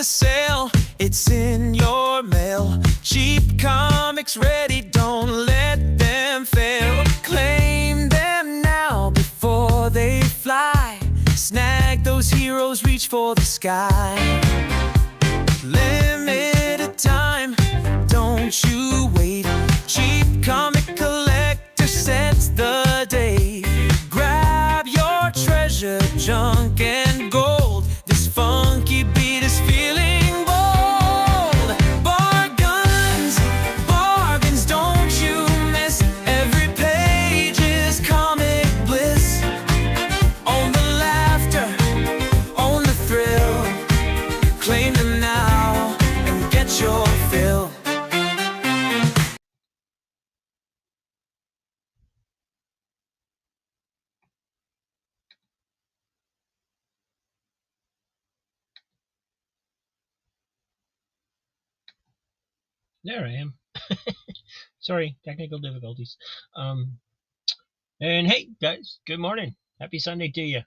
sale, it's in your mail. Cheap comics ready, don't let them fail. Claim them now before they fly. Snag those heroes, reach for the sky. Limited time, don't you wait. Cheap comic collector sets the date. Grab your treasure, junk and gold. This funky beat is feeling bold. Bargains, bargains, don't you miss. Every page is comic bliss. Own the laughter, own the thrill. Claim them now and get your fill. There I am. Sorry, technical difficulties. And hey, guys, good morning. Happy Sunday to you.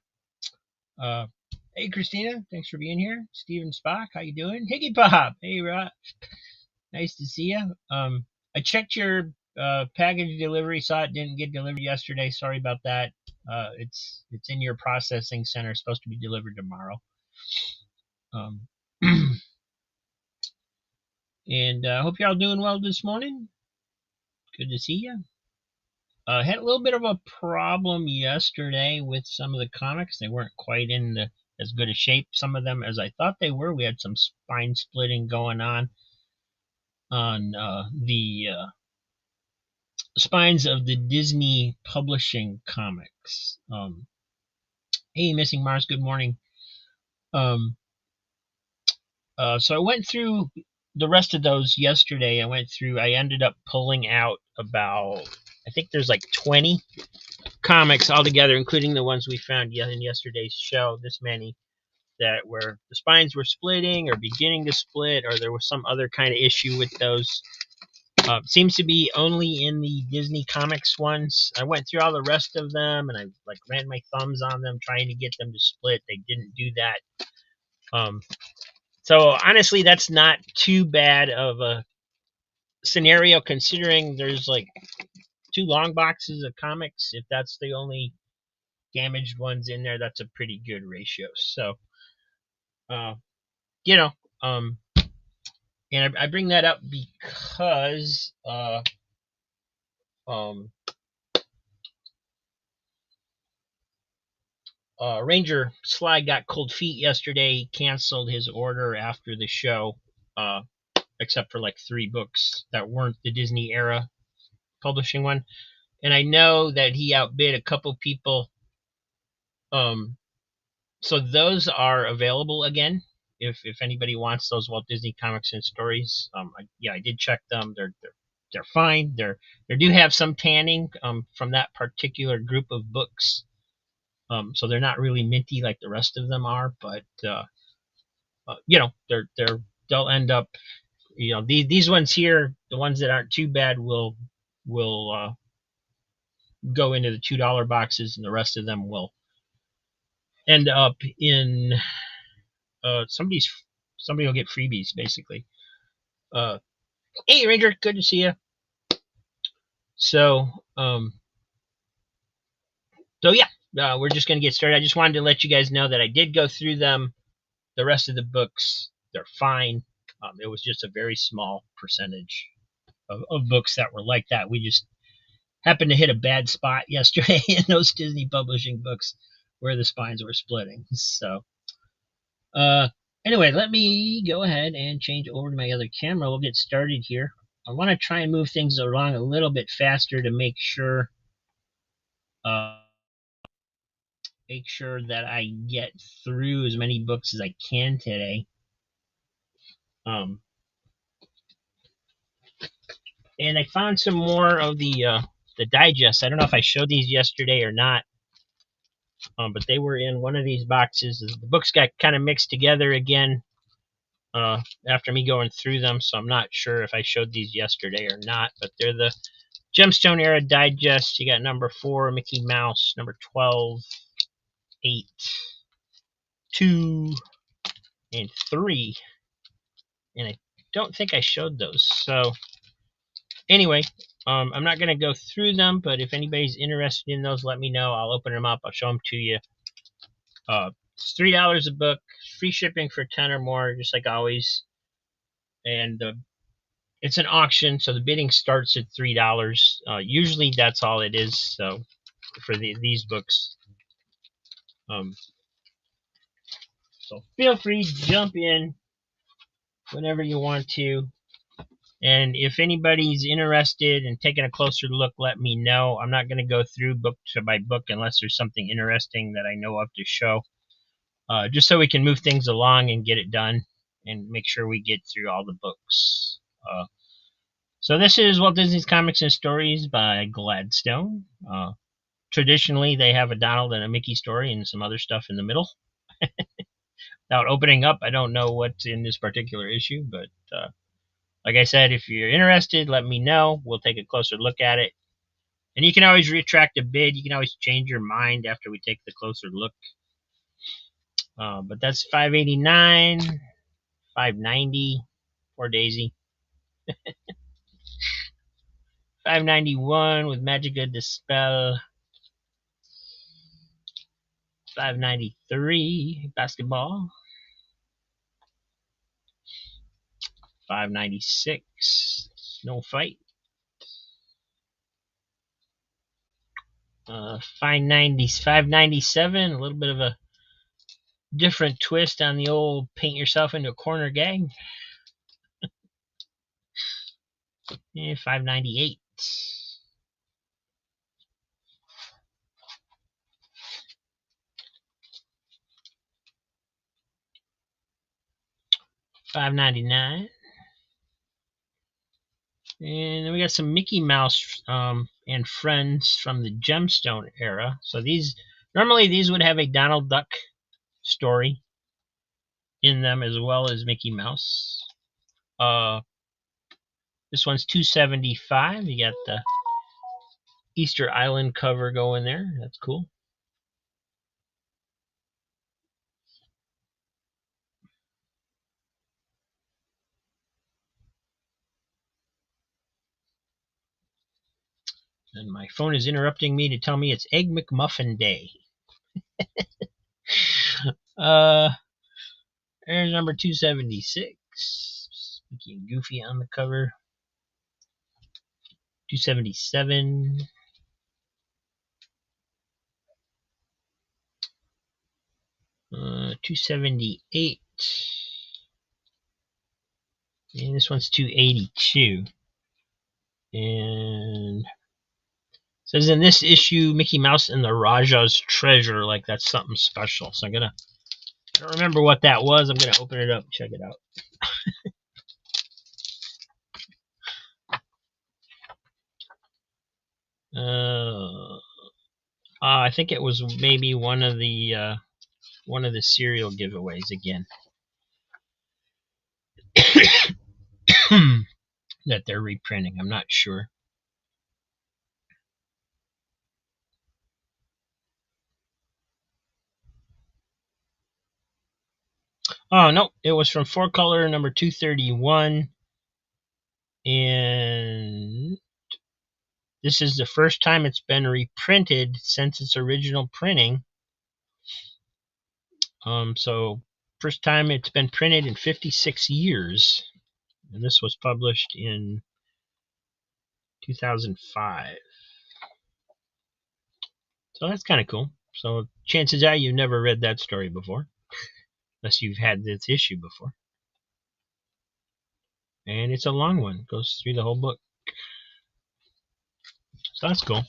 Hey, Christina, thanks for being here. Steven Spock, how you doing? Higgy Pop, hey, Rod. Nice to see you. I checked your package delivery, saw it didn't get delivered yesterday. Sorry about that. It's in your processing center. It's supposed to be delivered tomorrow. And I hope you're all doing well this morning. Good to see you. Had a little bit of a problem yesterday with some of the comics. They weren't quite in as good a shape, some of them, as I thought they were. We had some spine splitting going on the spines of the Disney publishing comics. Hey, Missing Mars, good morning. So I went through the rest of those yesterday. I ended up pulling out about, I think there's like 20 comics altogether, including the ones we found in yesterday's show, this many, that where the spines were splitting or beginning to split, or there was some other kind of issue with those. Seems to be only in the Disney Comics ones. I went through all the rest of them, and I ran my thumbs on them trying to get them to split. They didn't do that. So honestly, that's not too bad of a scenario, considering there's like 2 long boxes of comics. If that's the only damaged ones in there, that's a pretty good ratio. So, and I bring that up because Ranger Sly got cold feet yesterday. He canceled his order after the show, except for like 3 books that weren't the Disney era publishing one. And I know that he outbid a couple people. So those are available again. If anybody wants those Walt Disney Comics and Stories, I did check them. They're fine. They do have some tanning from that particular group of books. So they're not really minty like the rest of them are, but they'll end up, these ones here, the ones that aren't too bad will go into the $2 boxes, and the rest of them will end up in somebody will get freebies, basically. Hey, Ranger, good to see you. So yeah, we're just going to get started. I just wanted to let you guys know that I did go through them. The rest of the books, they're fine. It was just a very small percentage of books that were like that. We just happened to hit a bad spot yesterday in those Disney publishing books where the spines were splitting. So anyway, let me go ahead and change over to my other camera. We'll get started here. I want to try and move things along a little bit faster to make sure that I get through as many books as I can today. And I found some more of the digest. I don't know if I showed these yesterday or not, but they were in one of these boxes. The books got kind of mixed together again after me going through them, so I'm not sure if I showed these yesterday or not, but they're the Gemstone Era Digest. You got number 4, Mickey Mouse, number 12, 8, 2, and 3. and I don't think I showed those. So anyway, I'm not going to go through them, but if anybody's interested in those, let me know. I'll open them up. I'll show them to you. It's $3 a book, free shipping for 10 or more, just like always. And it's an auction, so the bidding starts at $3. Usually that's all it is. So for these books, so feel free to jump in whenever you want to. And if anybody's interested in taking a closer look, let me know. I'm not going to go through book by book unless there's something interesting that I know of to show. Just so we can move things along and get it done and make sure we get through all the books. So this is Walt Disney's Comics and Stories by Gladstone. Traditionally, they have a Donald and a Mickey story and some other stuff in the middle. Without opening up, I don't know what's in this particular issue, but like I said, if you're interested, let me know. We'll take a closer look at it. And you can always retract a bid. You can always change your mind after we take the closer look. But that's $5.89, $5.90 for Daisy. $5.91 with Magica Dispel. $5.93 basketball. $5.96 Snow Fight. $5.97, a little bit of a different twist on the old paint yourself into a corner gag. And $5.98. $5.99. And then we got some Mickey Mouse and Friends from the Gemstone era. So normally these would have a Donald Duck story in them as well as Mickey Mouse. This one's $2.75. You got the Easter Island cover going there. That's cool. And my phone is interrupting me to tell me it's Egg McMuffin Day. There's number 276. Mickey and Goofy on the cover. 277. 278. And this one's 282. And says in this issue, Mickey Mouse and the Raja's treasure, like that's something special. So I don't remember what that was. I'm gonna open it up and check it out. I think it was maybe one of the cereal giveaways again that they're reprinting. I'm not sure. Oh no, it was from 4-Color number 231, and this is the first time it's been reprinted since its original printing. So first time it's been printed in 56 years, and this was published in 2005. So that's kind of cool. So chances are you've never read that story before, unless you've had this issue before. And it's a long one. It goes through the whole book. So that's cool.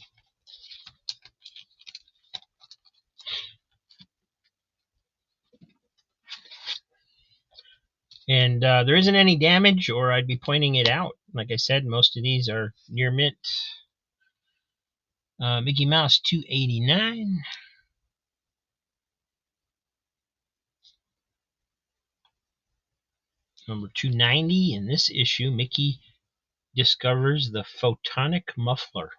And there isn't any damage, or I'd be pointing it out. Like I said, most of these are near mint. Mickey Mouse 289. Number 290 in this issue, Mickey discovers the photonic muffler.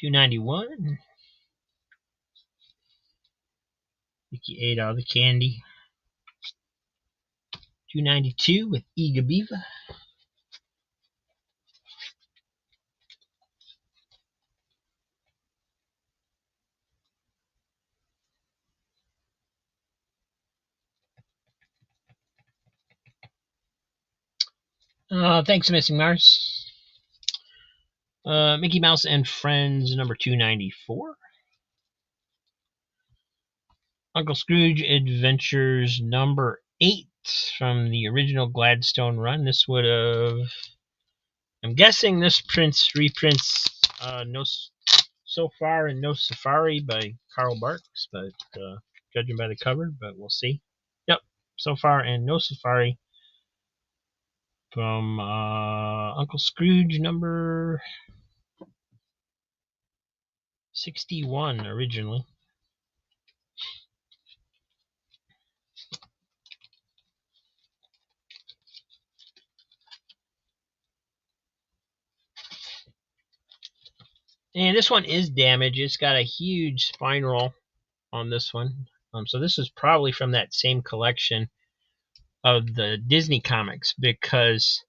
291. Mickey ate all the candy. 292 with Igabiva. Thanks, Missing Mars. Mickey Mouse and Friends, number 294. Uncle Scrooge Adventures, number 8 from the original Gladstone run. This would have... I'm guessing this reprints No So Far and No Safari by Karl Barks, but judging by the cover, but we'll see. Yep, So Far and No Safari from Uncle Scrooge, number 61 originally. And this one is damaged. It's got a huge spine roll on this one. So this is probably from that same collection of the Disney comics, because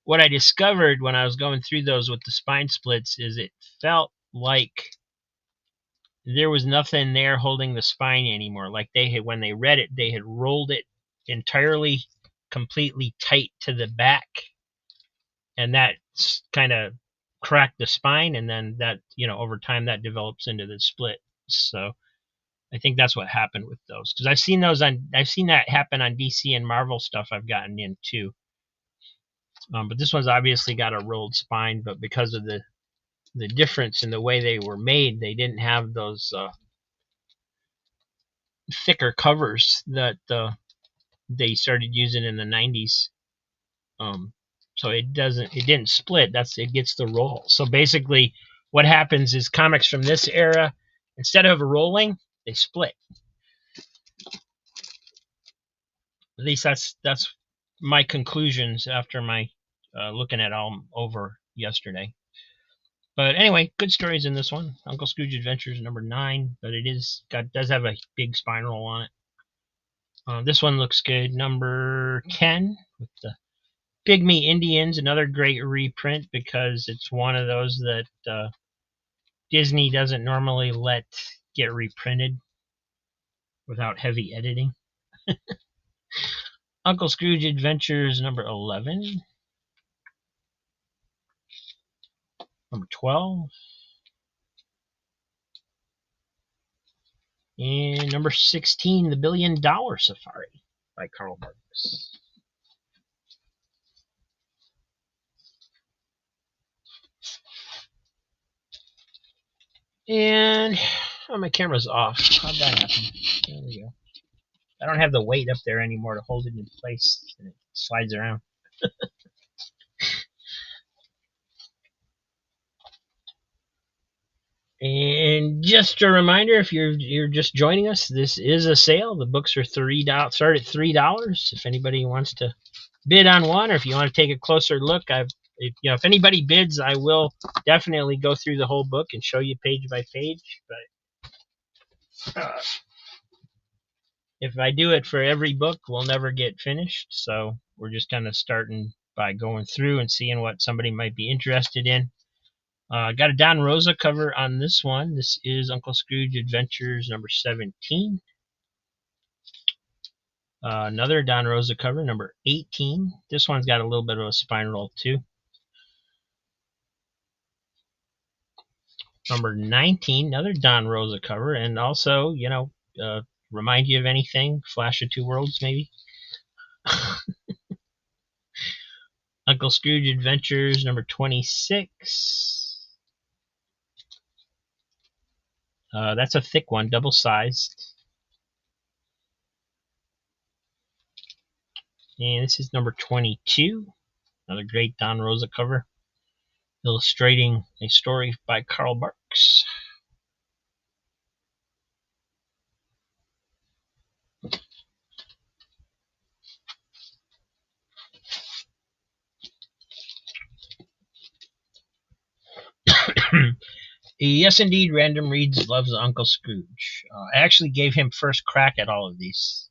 what I discovered when I was going through those with the spine splits is it felt like there was nothing there holding the spine anymore. Like they had, when they read it, they had rolled it entirely, completely tight to the back, and that kind of cracked the spine, and then that, over time that develops into the split. So I think that's what happened with those, because I've seen that happen on DC and Marvel stuff I've gotten in too. But this one's obviously got a rolled spine, but because of the difference in the way they were made, they didn't have those thicker covers that they started using in the 90s. So it didn't split. It gets the roll. So basically what happens is comics from this era, instead of rolling, they split. At least that's my conclusions after my looking at all over yesterday. But anyway, good stories in this one. Uncle Scrooge Adventures number 9, but it does have a big spine roll on it. This one looks good. Number 10 with the Pygmy Indians, another great reprint, because it's one of those that Disney doesn't normally let get reprinted without heavy editing. Uncle Scrooge Adventures number 11. Number 12. And number 16, The $1 Billion Safari by Karl Barks. And my camera's off. How'd that happen? There we go. I don't have the weight up there anymore to hold it in place, and it slides around. And just a reminder, if you're just joining us, this is a sale. The books are $3. Start at $3. If anybody wants to bid on one, or if you want to take a closer look, if anybody bids, I will definitely go through the whole book and show you page by page. But if I do it for every book, we'll never get finished. So we're just kind of starting by going through and seeing what somebody might be interested in. Got a Don Rosa cover on this one. This is Uncle Scrooge Adventures number 17. Another Don Rosa cover, number 18. This one's got a little bit of a spine roll too. Number 19, another Don Rosa cover, and also, remind you of anything? Flash of Two Worlds, maybe? Uncle Scrooge Adventures number 26. That's a thick one, double-sized. And this is number 22. Another great Don Rosa cover, illustrating a story by Karl Barks. Yes, indeed, Random Reads loves Uncle Scrooge. I actually gave him first crack at all of these.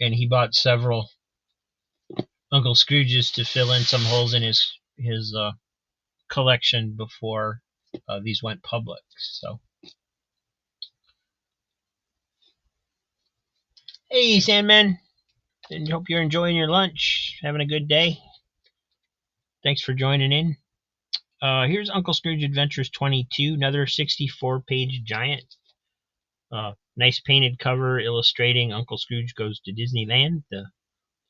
and he bought several Uncle Scrooges to fill in some holes in his collection before these went public. So, hey, Sandman, and hope you're enjoying your lunch, having a good day. Thanks for joining in. Here's Uncle Scrooge Adventures 22, another 64-page giant. Nice painted cover illustrating Uncle Scrooge Goes to Disneyland, the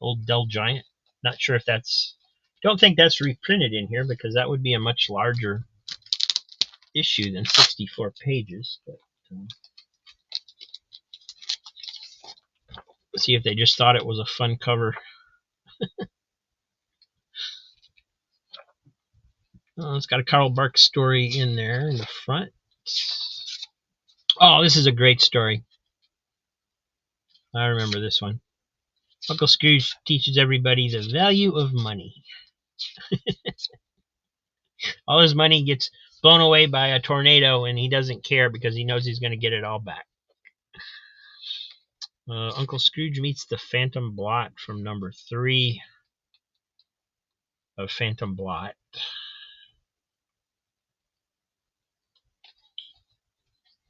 old Dell Giant. Not sure if don't think that's reprinted in here because that would be a much larger issue than 64 pages. But let's see if they just thought it was a fun cover. It's got a Carl Barks story in there in the front. Oh, this is a great story. I remember this one. Uncle Scrooge teaches everybody the value of money. All his money gets blown away by a tornado, and he doesn't care because he knows he's going to get it all back. Uncle Scrooge meets the Phantom Blot from number 3 of Phantom Blot.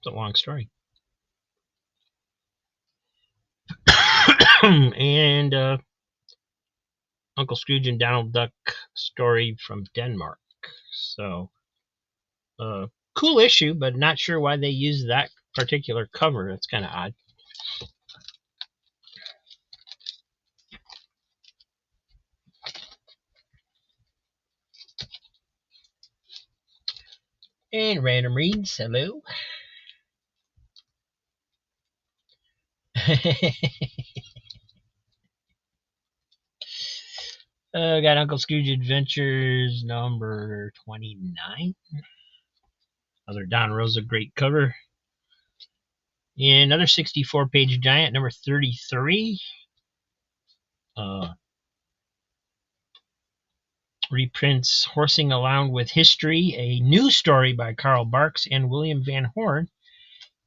It's a long story. And Uncle Scrooge and Donald Duck story from Denmark. So, cool issue, but not sure why they used that particular cover. That's kind of odd. And Random Reads, hello. Got Uncle Scrooge Adventures number 29. Another Don Rosa great cover. And another 64-page giant, number 33. Reprints Horsing Around with History, a new story by Carl Barks and William Van Horn,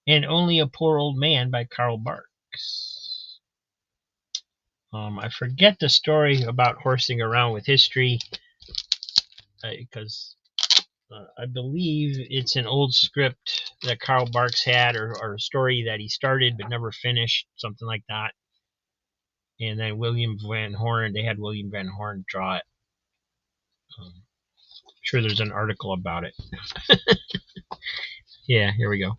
and Only a Poor Old Man by Carl Barks. I forget the story about horsing around with history because I believe it's an old script that Carl Barks had, or a story that he started but never finished, something like that. And then William Van Horn, they had William Van Horn draw it. I'm sure there's an article about it. Yeah, here we go.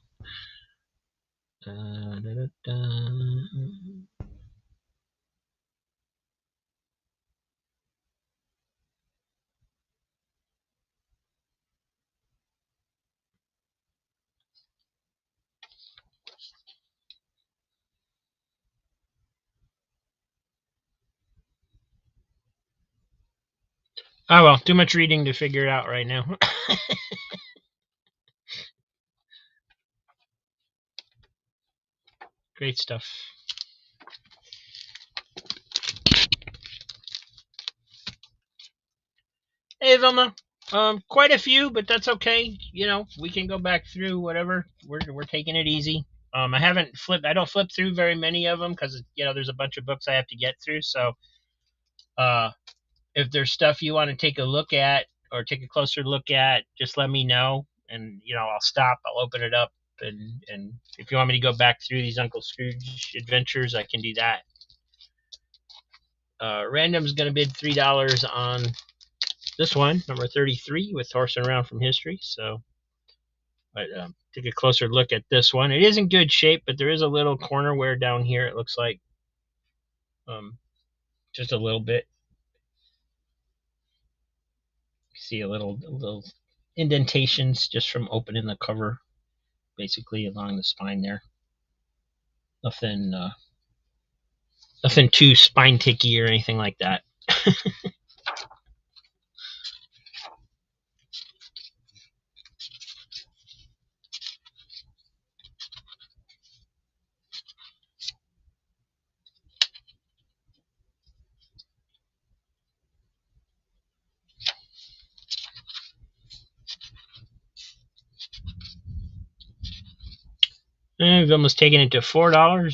Oh well, too much reading to figure it out right now. Great stuff. Hey Vilma, quite a few, but that's okay. You know, we can go back through whatever. We're taking it easy. I haven't flipped. I don't flip through very many of them because there's a bunch of books I have to get through. So, if there's stuff you want to take a look at or take a closer look at, just let me know, and I'll stop. I'll open it up, and if you want me to go back through these Uncle Scrooge adventures, I can do that. Random's going to bid $3 on this one, number 33, with Horsing Around from History. So, take a closer look at this one. It is in good shape, but there is a little corner wear down here. It looks like, just a little bit. See a little indentations just from opening the cover, basically along the spine there. Nothing too spine ticky or anything like that. And Vilma's taking it to $4.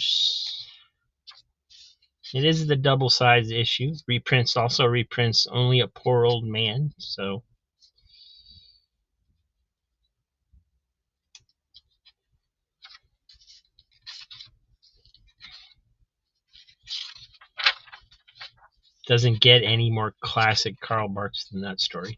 It is the double size issue. Reprints also reprints Only a Poor Old Man, so doesn't get any more classic Karl Barks than that story.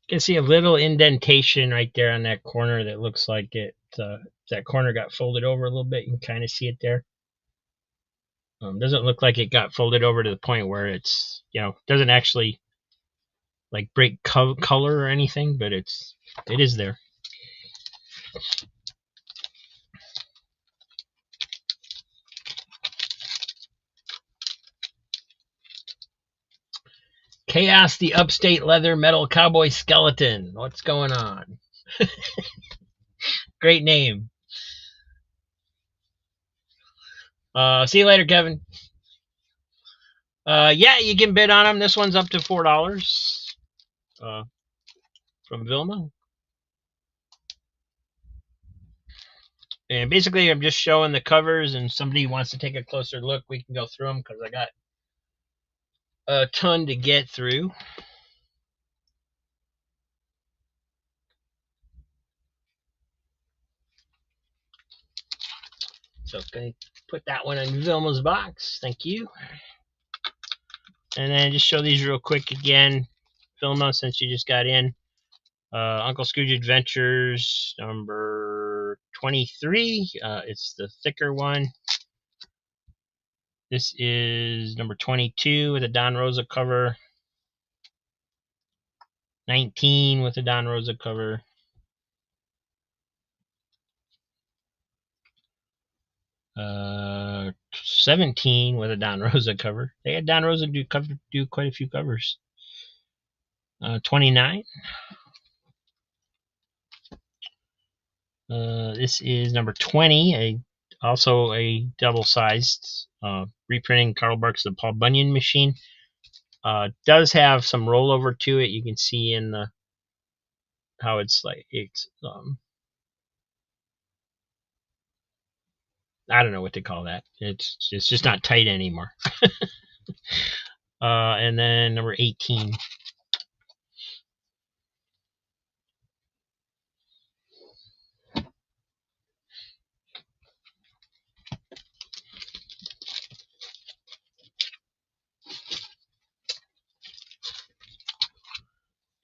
You can see a little indentation right there on that corner that looks like it. That corner got folded over a little bit. You can kind of see it there. Doesn't look like it got folded over to the point where it's, doesn't actually like break color or anything, but it is there. Chaos, the upstate leather metal cowboy skeleton. What's going on? Great name. See you later, Kevin. Yeah, you can bid on them. This one's up to $4 from Vilma. And basically, I'm just showing the covers, and somebody wants to take a closer look, we can go through them because I got a ton to get through. So going to put that one in Vilma's box. Thank you. And then just show these real quick again. Vilma, since you just got in. Uncle Scrooge Adventures number 23. It's the thicker one. This is number 22 with a Don Rosa cover. 19 with a Don Rosa cover. 17 with a Don Rosa cover. They had Don Rosa do quite a few covers. 29. This is number 20, also a double-sized reprinting Karl Barks The Paul Bunyan Machine. Does have some rollover to it. You can see in the how it's like I don't know what to call that. It's just not tight anymore. And then number 18.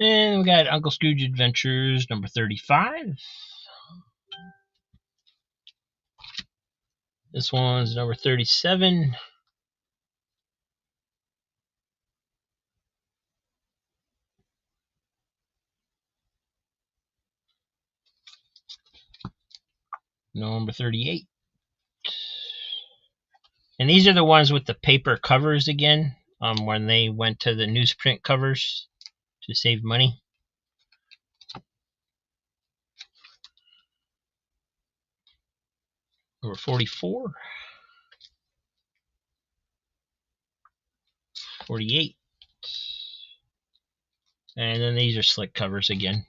And we got Uncle Scrooge Adventures number 35. This one's number 37. Number 38. And these are the ones with the paper covers again, when they went to the newsprint covers to save money. Number 44. 48. And then these are slick covers again.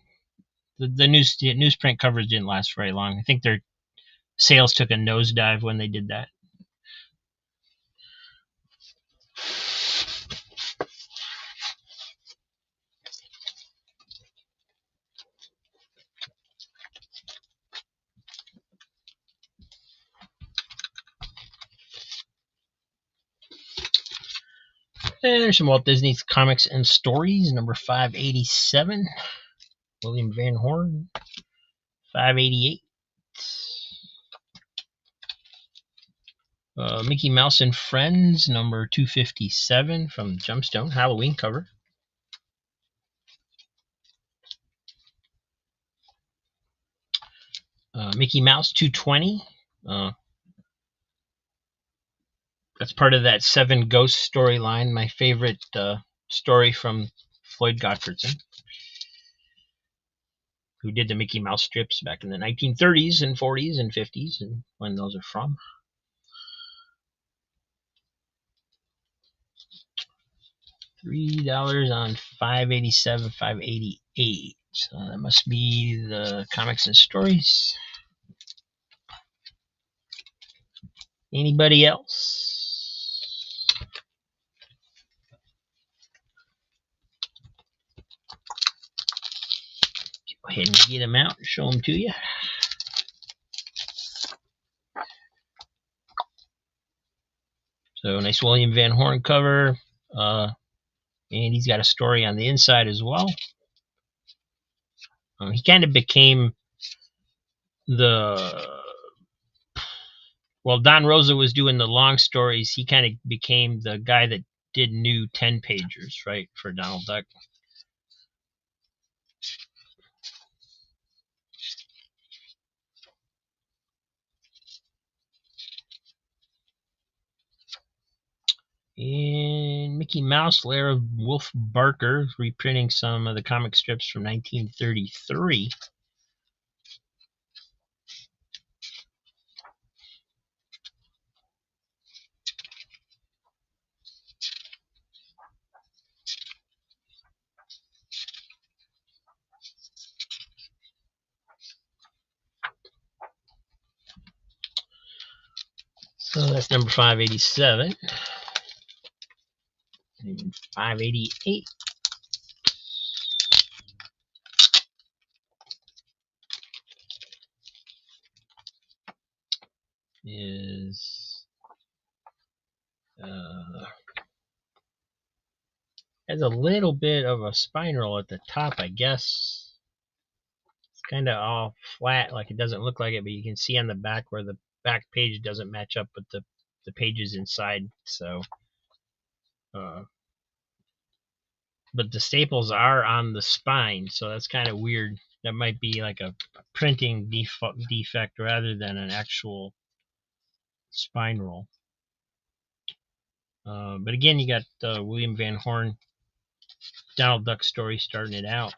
The newsprint covers didn't last very long. I think their sales took a nosedive when they did that. And there's some Walt Disney Comics and Stories, number 587. William Van Horn. 588. Mickey Mouse and Friends, number 257 from Jumpstone, Halloween cover. Mickey Mouse 220. That's part of that Seven Ghosts storyline, my favorite story from Floyd Gottfredson, who did the Mickey Mouse strips back in the 1930s and 40s and 50s, and when those are from. $3 on 587, 588. So that must be the comics and stories. Anybody else? Go ahead and get them out and show them to you. So nice William Van Horn cover. And he's got a story on the inside as well. He kind of became while Don Rosa was doing the long stories, he kind of became the guy that did new 10-pagers, right, for Donald Duck. And Mickey Mouse, Lair of Wolf Barker, reprinting some of the comic strips from 1933. So that's number 587. And 588 is has a little bit of a spine roll at the top, I guess. It's kind of all flat, like it doesn't look like it, but you can see on the back where the back page doesn't match up with the pages inside. So, but the staples are on the spine, so that's kind of weird. That might be like a printing defect rather than an actual spine roll. But again, you got William Van Horn, Donald Duck story starting it out.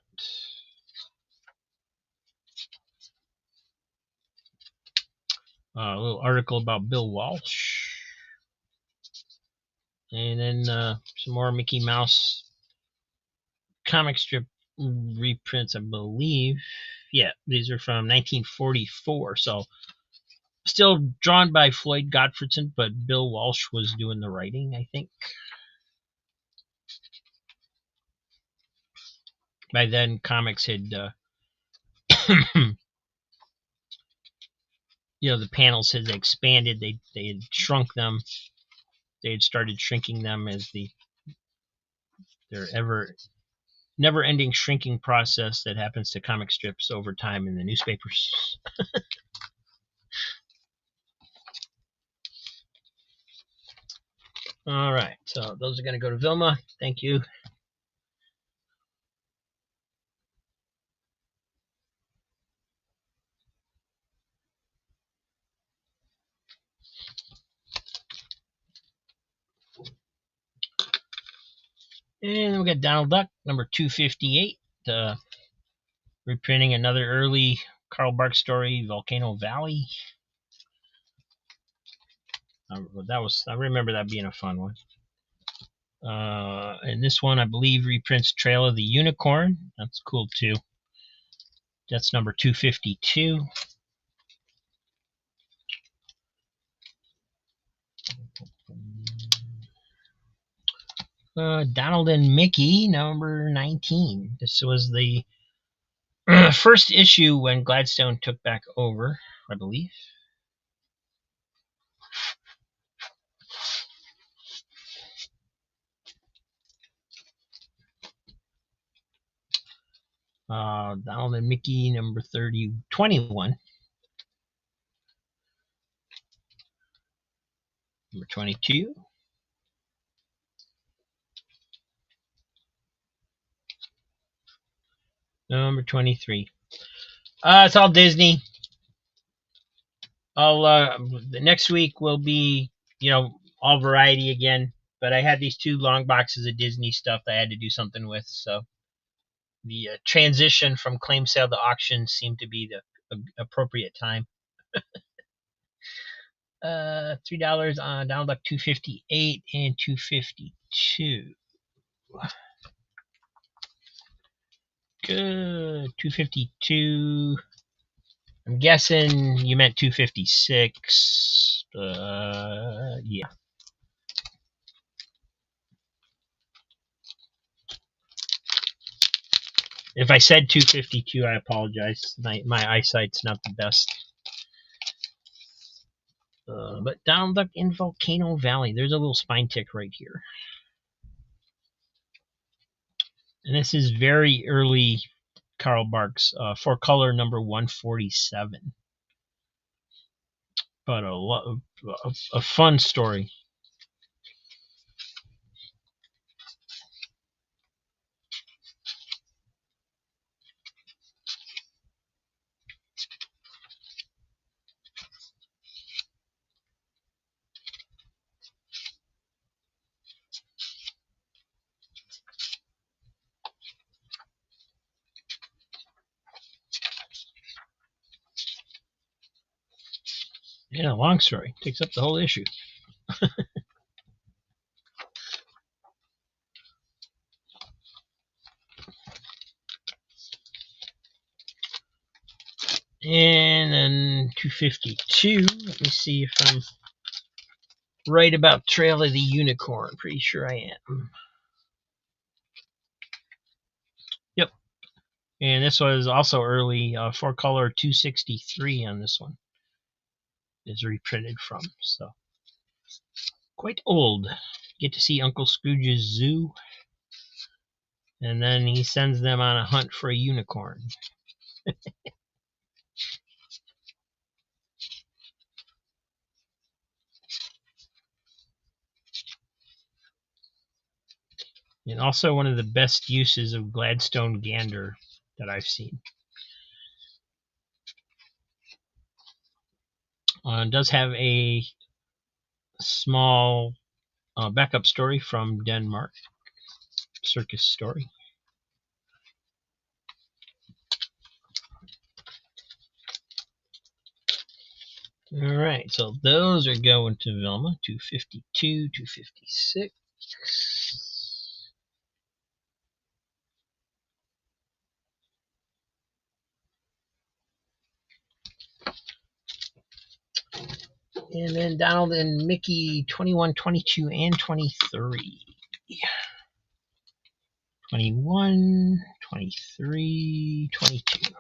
A little article about Bill Walsh. And then some more Mickey Mouse comic strip reprints, I believe. Yeah, these are from 1944. So still drawn by Floyd Gottfredson, but Bill Walsh was doing the writing, I think. By then, comics had, the panels had expanded. They had shrunk them. They had started shrinking them as their never-ending shrinking process that happens to comic strips over time in the newspapers. All right, so those are going to go to Vilma. Thank you. And we got Donald Duck, number 258, reprinting another early Carl Barks story, Volcano Valley. I remember that being a fun one. And this one, I believe, reprints Trail of the Unicorn. That's cool too. That's number 252. Donald and Mickey, number 19. This was the first issue when Gladstone took back over, I believe. Donald and Mickey, number 21. Number 22. Number 23. It's all Disney. The next week will be, all variety again. but I had these 2 long boxes of Disney stuff that I had to do something with. So the transition from claim sale to auction seemed to be the appropriate time. $3 on down buck 258 and 252. Good. 252. I'm guessing you meant 256. Yeah. If I said 252, I apologize. My eyesight's not the best. But down duck in Volcano Valley, there's a little spine tick right here. And this is very early Carl Barks, for color number 147. But a fun story. Yeah, long story. Takes up the whole issue. And then 252. Let me see if I'm right about Trail of the Unicorn. Pretty sure I am. Yep. And this was also early, 4-color 263 on this one. Is reprinted from, so quite old. Get to see Uncle Scrooge's zoo, and then he sends them on a hunt for a unicorn. And also one of the best uses of Gladstone Gander that I've seen. It does have a small backup story from Denmark, circus story. All right, so those are going to Velma. 252, 256. And then Donald and Mickey 21, 22, and 23. 21, 23, 22.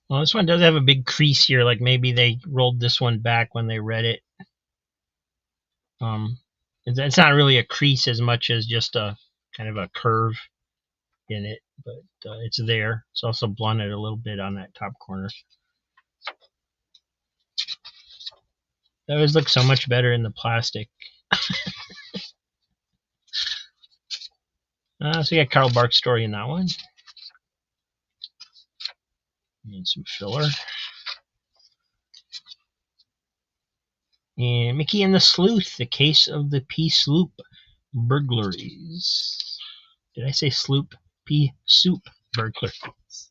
Well, this one does have a big crease here, like maybe they rolled this one back when they read it. It's not really a crease as much as just a kind of a curve in it, but it's there. It's also blunted a little bit on that top corner. That always looks so much better in the plastic. So you got Carl Barks' story in that one. And some filler. And Mickey and the Sleuth, the case of the Pea Sloop burglaries. Did I say sloop? Pea soup burglaries.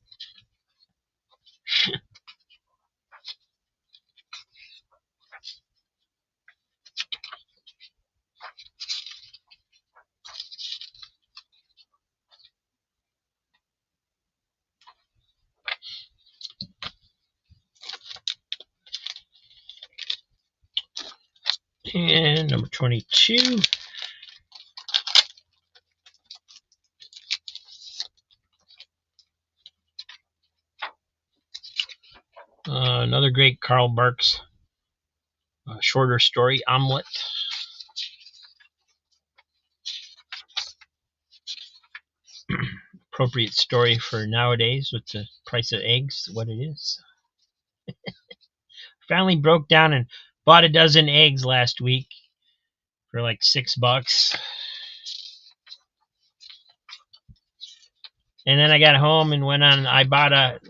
And number 22. Another great Carl Barks shorter story, Omelette. Appropriate story for nowadays with the price of eggs, what it is. Finally broke down and bought a dozen eggs last week for like $6. And then I got home and went on. I bought an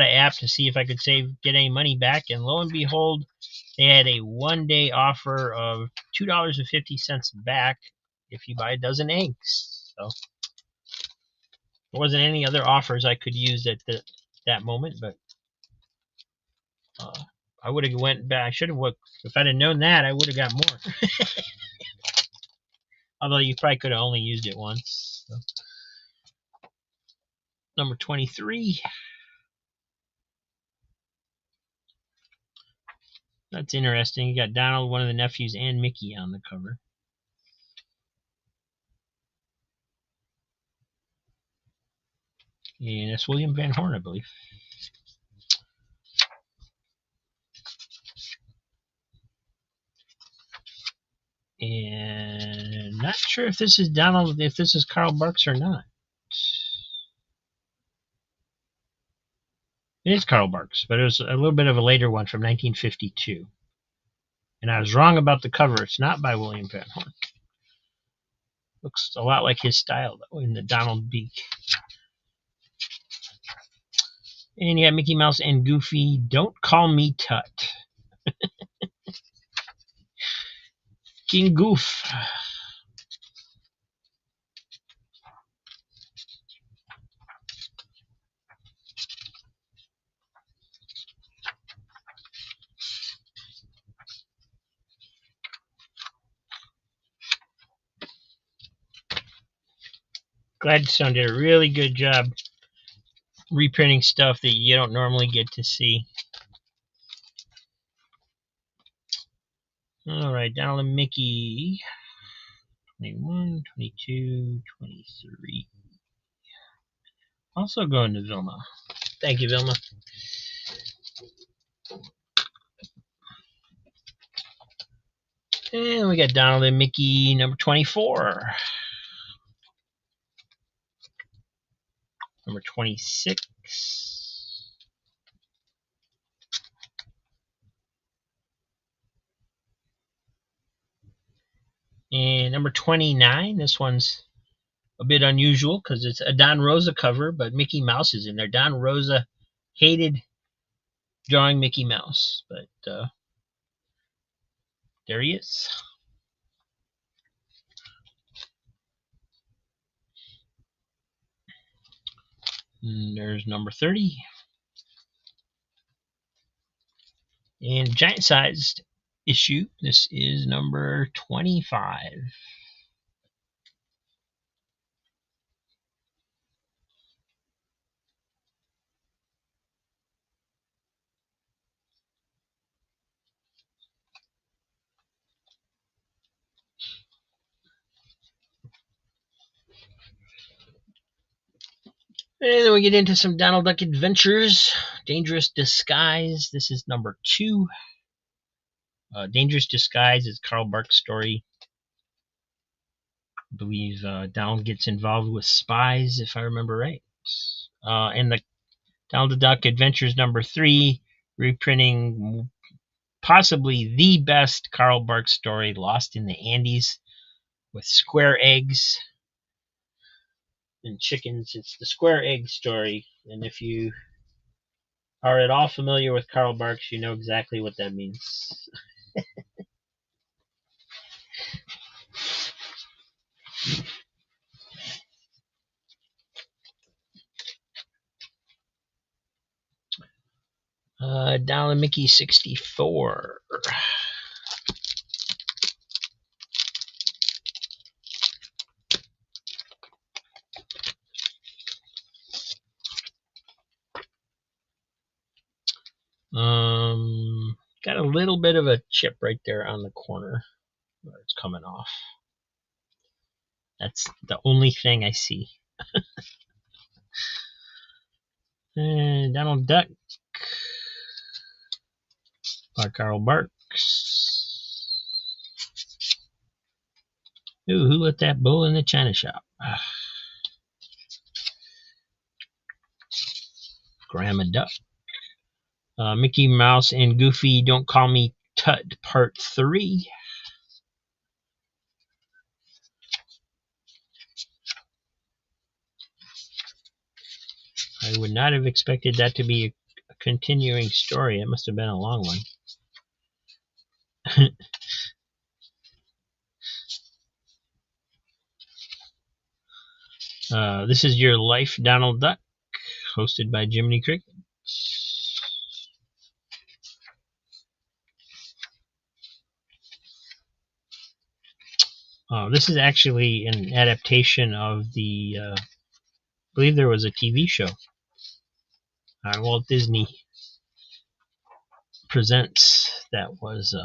app to see if I could get any money back, and lo and behold, they had a 1-day offer of $2.50 back if you buy a dozen eggs. So there wasn't any other offers I could use at that moment, but I would have went back. I should have. If I'd have known that, I would have got more. Although you probably could have only used it once. So. Number 23. That's interesting. You got Donald, one of the nephews, and Mickey on the cover. And that's William Van Horn, I believe. And not sure if this is Donald, if this is Carl Barks or not. It is Carl Barks, but it was a little bit of a later one from 1952. And I was wrong about the cover. It's not by William Van Horn. Looks a lot like his style, though, in the Donald beak. And you got Mickey Mouse and Goofy. Don't call me Tut. King Goof. Gladstone did a really good job reprinting stuff that you don't normally get to see. All right, Donald and Mickey. 21, 22, 23. Also going to Vilma. Thank you, Vilma. And we got Donald and Mickey, number 24. Number 26. And number 29. This one's a bit unusual because it's a Don Rosa cover, but Mickey Mouse is in there. Don Rosa hated drawing Mickey Mouse, but there he is. And there's number 30. And giant sized issue. This is number 25. And then we get into some Donald Duck Adventures. Dangerous Disguise. This is number 2. Dangerous Disguise is Carl Barks' story. I believe Donald gets involved with spies, if I remember right. And the Donald Duck Adventures number 3, reprinting possibly the best Carl Barks story, Lost in the Andes, with square eggs and chickens. It's the square egg story, and if you are at all familiar with Carl Barks, you know exactly what that means. Donald and Mickey 64. Got a little bit of a chip right there on the corner where it's coming off. That's the only thing I see. And Donald Duck by Carl Barks. Ooh, who let that bull in the china shop? Grandma Duck. Mickey Mouse and Goofy, Don't Call Me Tut, Part 3. I would not have expected that to be a continuing story. It must have been a long one. This is Your Life, Donald Duck, hosted by Jiminy Cricket. This is actually an adaptation of the, I believe there was a TV show on Walt Disney Presents that was,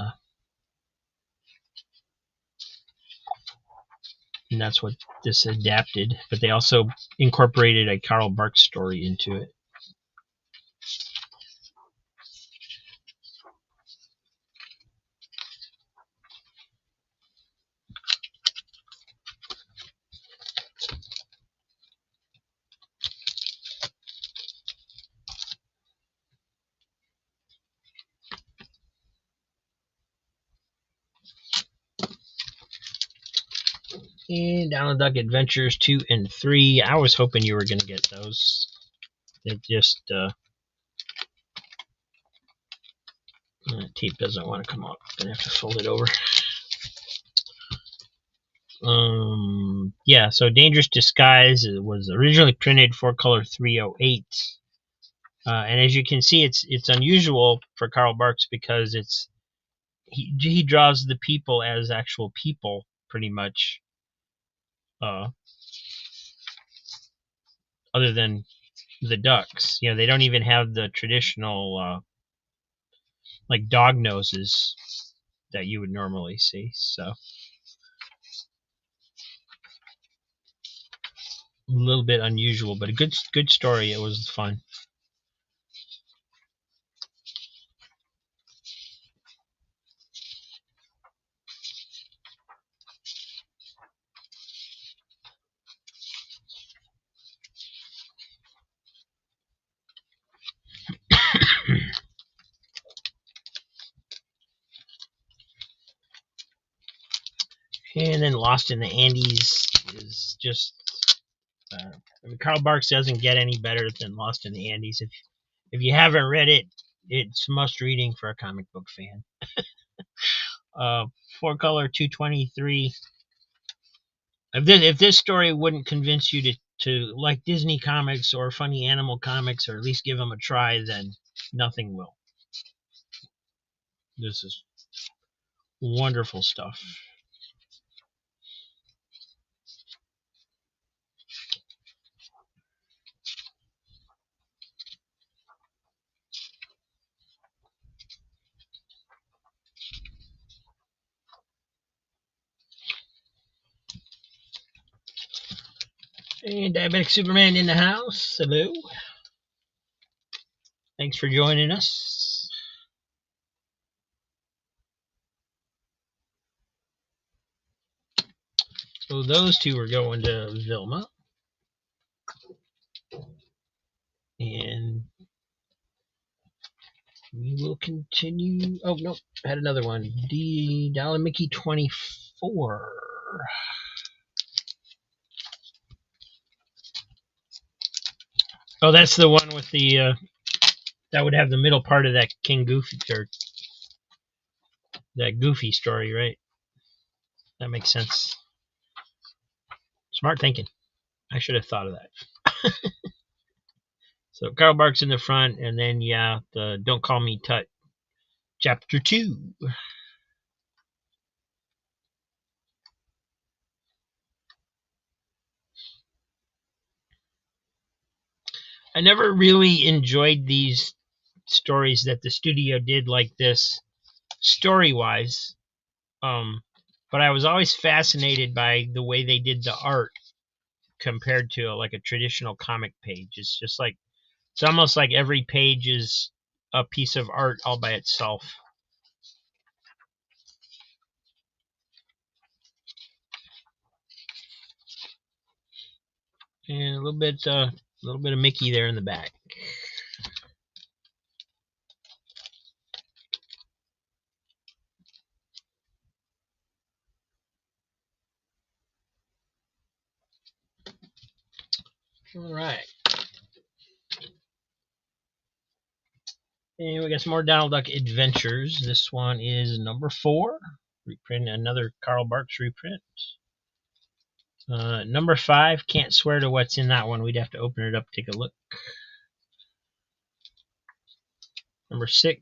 and that's what this adapted. But they also incorporated a Karl Barks story into it. And Donald Duck Adventures 2 and 3. I was hoping you were going to get those. It just, tape doesn't want to come out. I'm going to have to fold it over. Yeah, so Dangerous Disguise was originally printed 4-color 308. And as you can see, it's unusual for Karl Barks because he draws the people as actual people, pretty much. Other than the ducks, they don't even have the traditional like dog noses that you would normally see. So a little bit unusual, but a good story. It was fun. And then Lost in the Andes is just, Karl Barks doesn't get any better than Lost in the Andes. If you haven't read it, it's must reading for a comic book fan. 4-color 223. If this story wouldn't convince you to like Disney comics or funny animal comics, or at least give them a try, then nothing will. This is wonderful stuff. And Diabetic Superman in the house. Hello. Thanks for joining us. So those two are going to Vilma. And we will continue. Oh, no. I had another one. Dollar Mickey 24. Oh, that's the one with the, that would have the middle part of that King Goofy, or that Goofy story, right? That makes sense. Smart thinking. I should have thought of that. So Karl Barks in the front, and then, the Don't Call Me Tut, Chapter 2. I never really enjoyed these stories that the studio did like this, story-wise. But I was always fascinated by the way they did the art compared to like a traditional comic page. It's just like, it's almost like every page is a piece of art all by itself. And a little bit of Mickey there in the back. All right. And we got some more Donald Duck Adventures. This one is number 4. Reprint, another Carl Barks reprint. Number 5, can't swear to what's in that one. We'd have to open it up, take a look. Number 6.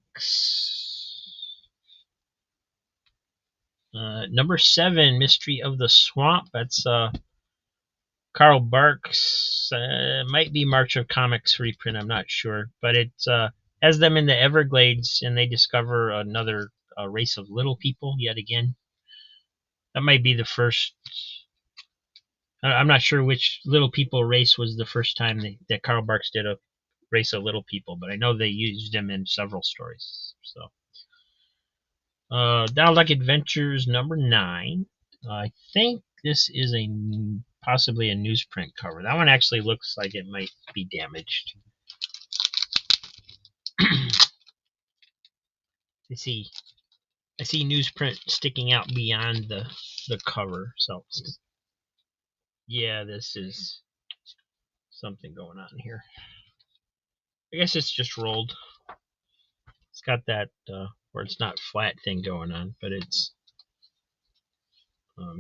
Number 7, Mystery of the Swamp. That's Carl Barks. Might be March of Comics reprint, I'm not sure. But it has them in the Everglades, and they discover another race of little people yet again. That might be the first. I'm not sure which little people race was the first time that Carl Barks did a race of little people, but I know they used them in several stories. So, Donald Duck Adventures number 9. I think this is possibly a newsprint cover. That one actually looks like it might be damaged. I see newsprint sticking out beyond the cover. So, yeah, this is something going on here. I guess it's just rolled. It's got that where it's not flat thing going on, but it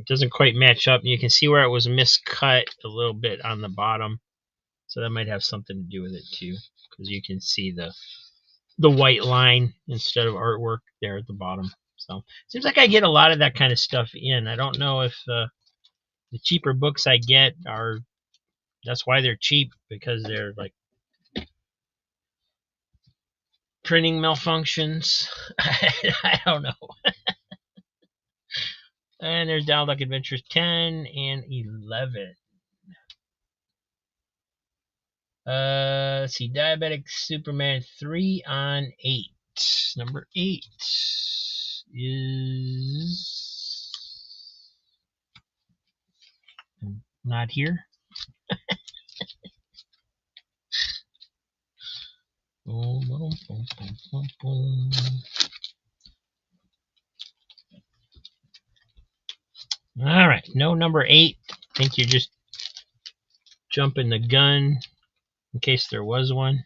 doesn't quite match up. You can see where it was miscut a little bit on the bottom, so that might have something to do with it too, because you can see the white line instead of artwork there at the bottom. So seems like I get a lot of that kind of stuff in. I don't know if the cheaper books I get that's why they're cheap, because they're like printing malfunctions. I don't know. And there's Donald Duck Adventures 10 and 11. Let's see, Diabetic Superman 3 on 8. Number 8 is not here. Boom, boom, boom, boom, boom, boom. All right, no number 8. I think you're just jumping the gun in case there was one.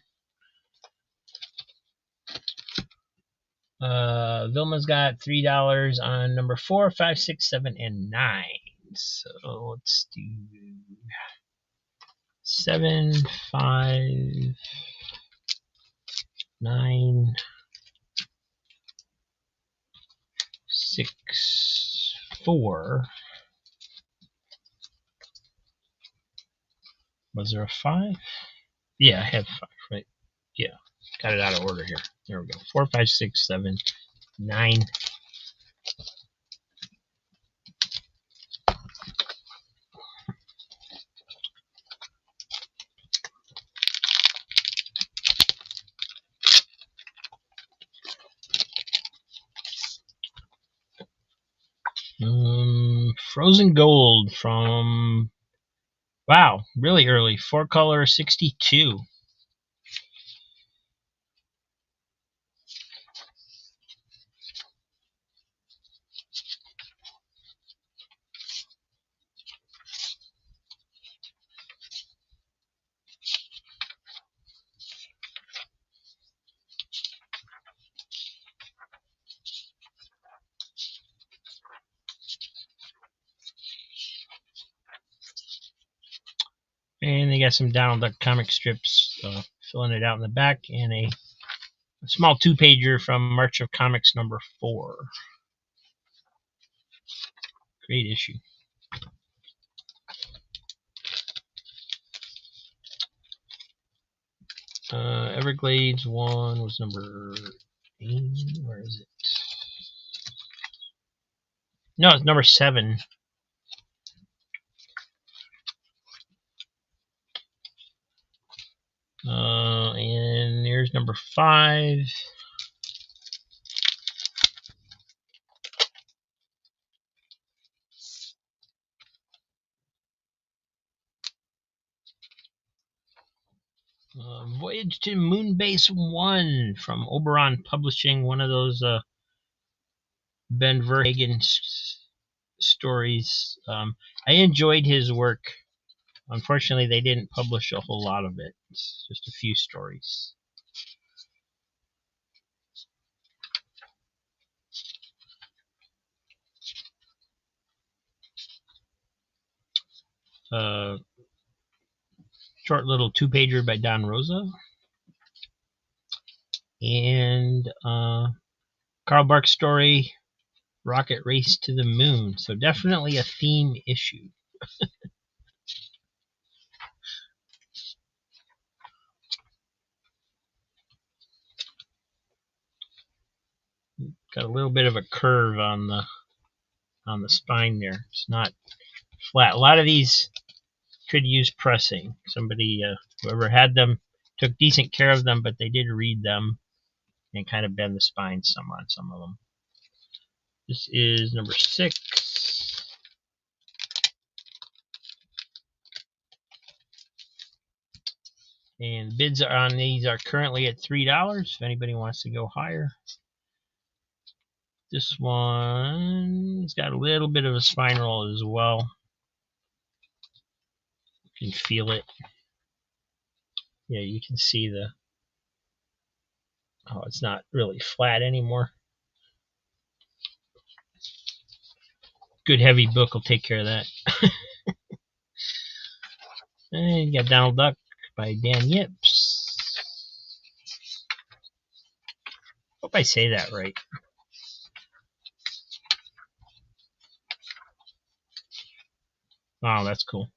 Vilma's got $3 on number 4, 5, 6, 7, and 9. So let's do 7, 5, 9, 6, 4. Was there a 5? Yeah, I had 5, right? Yeah, got it out of order here. There we go. 4, 5, 6, 7, 9. Frozen Gold from, wow, really early. 4-color 62. And they got some Donald Duck comic strips filling it out in the back, and a small 2-pager from March of Comics number 4. Great issue. Everglades 1 was number 8. Where is it? No, it's number 7. And here's number 5. Voyage to Moonbase 1 from Oberon Publishing, one of those Ben Verhagen stories. I enjoyed his work. Unfortunately, they didn't publish a whole lot of it. It's just a few stories. short little 2-pager by Don Rosa. And Carl Barks story, Rocket Race to the Moon. So definitely a theme issue. Got a little bit of a curve on the spine there. It's not flat. A lot of these could use pressing. Somebody, whoever had them, took decent care of them, but they did read them and kind of bend the spine some on some of them. This is number 6. And bids on these are currently at $3 if anybody wants to go higher. This one's got a little bit of a spine roll as well. You can feel it. Yeah, you can see it's not really flat anymore. Good heavy book will take care of that. And you got Donald Duck by Dan Yips. Hope I say that right. Oh, that's cool.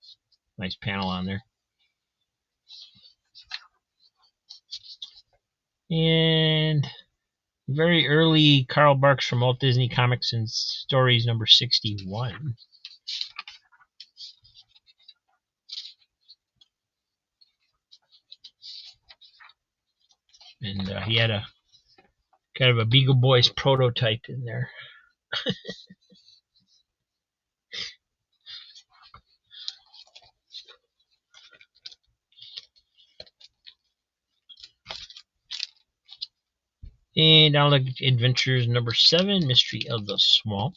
Nice panel on there. And very early Carl Barks from Walt Disney Comics and Stories number 61. And he had a kind of a Beagle Boys prototype in there. And Donald Adventures number 7, Mystery of the Swamp.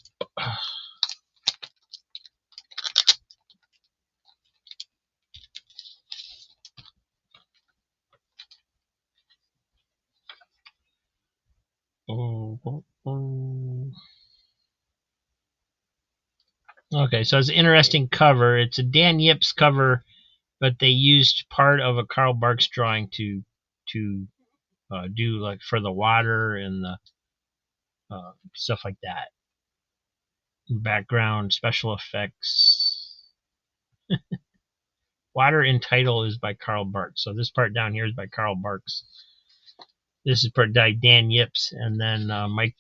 Okay, so it's an interesting cover. It's a Dan Yips cover, but they used part of a Carl Barks drawing to do like for the water and the stuff like that. Background, special effects. Water in title is by Carl Barks. So this part down here is by Carl Barks. This is part by Dan Yips, and then Mike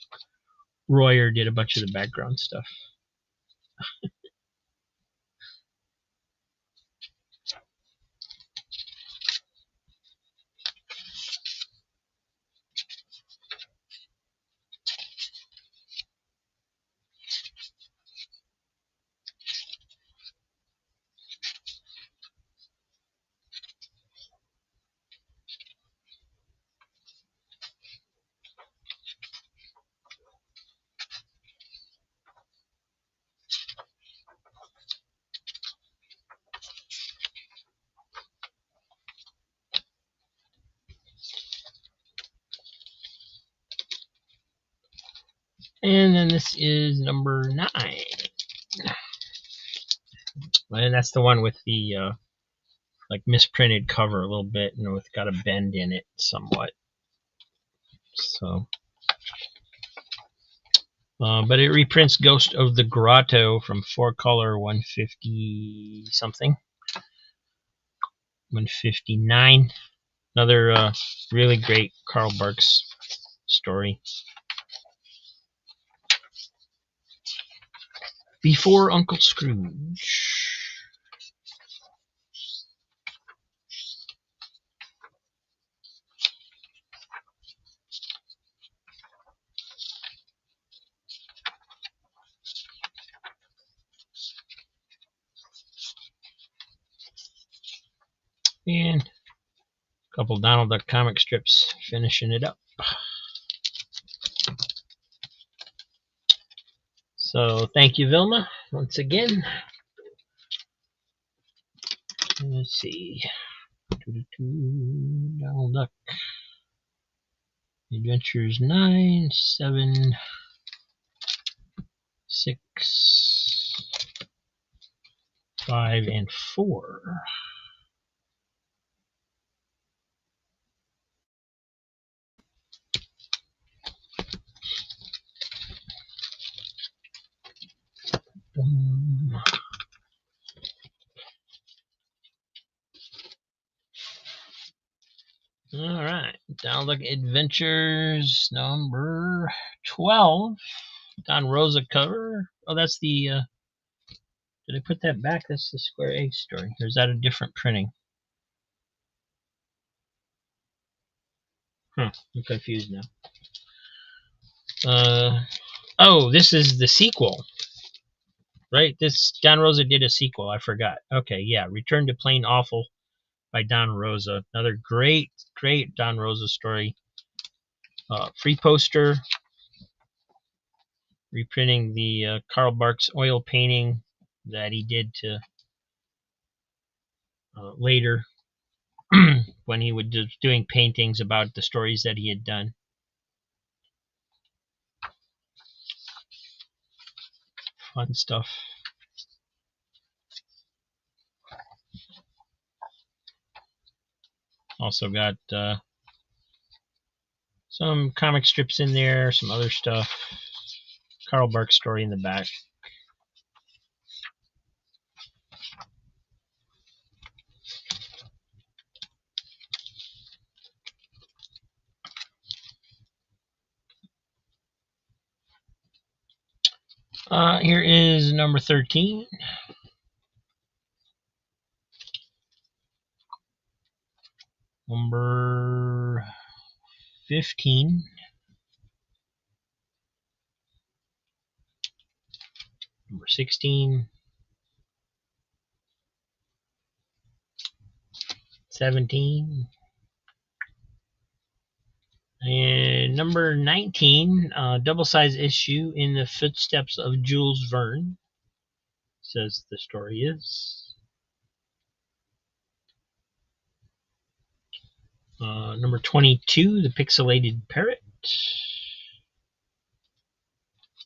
Royer did a bunch of the background stuff. And then this is number 9. And that's the one with the like misprinted cover a little bit, and it's got a bend in it somewhat. So, but it reprints Ghost of the Grotto from 4-color 150 something, 159. Another really great Carl Barks story. Before Uncle Scrooge. And a couple Donald Duck comic strips finishing it up. So thank you, Vilma, once again. Let's see. Donald Duck. Adventures 9, 7, 6, 5 and 4. All right, Downlook Adventures number 12. Don Rosa cover. Oh, that's the. Did I put that back? That's the Square A story. Or is that a different printing? I'm confused now. Oh, this is the sequel, right? This Don Rosa did a sequel. I forgot. Okay, yeah. Return to Plain Awful by Don Rosa. Another great Don Rosa story. Free poster. Reprinting the Karl Barks oil painting that he did to later when he was doing paintings about the stories that he had done. Fun stuff. Also got some comic strips in there, some other stuff. Karl Barks story in the back. Here is number 13. Number 15. Number 16. 17. And number 19, double-size issue in the footsteps of Jules Verne, says the story is. Number 22, The Pixelated Parrot.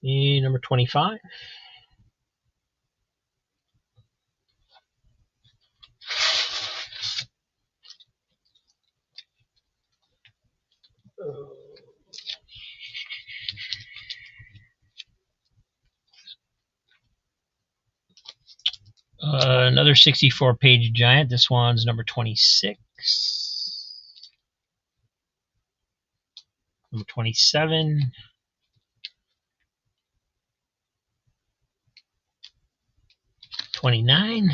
And number 25. Another 64-page giant. This one's number 26. Number 27. $29.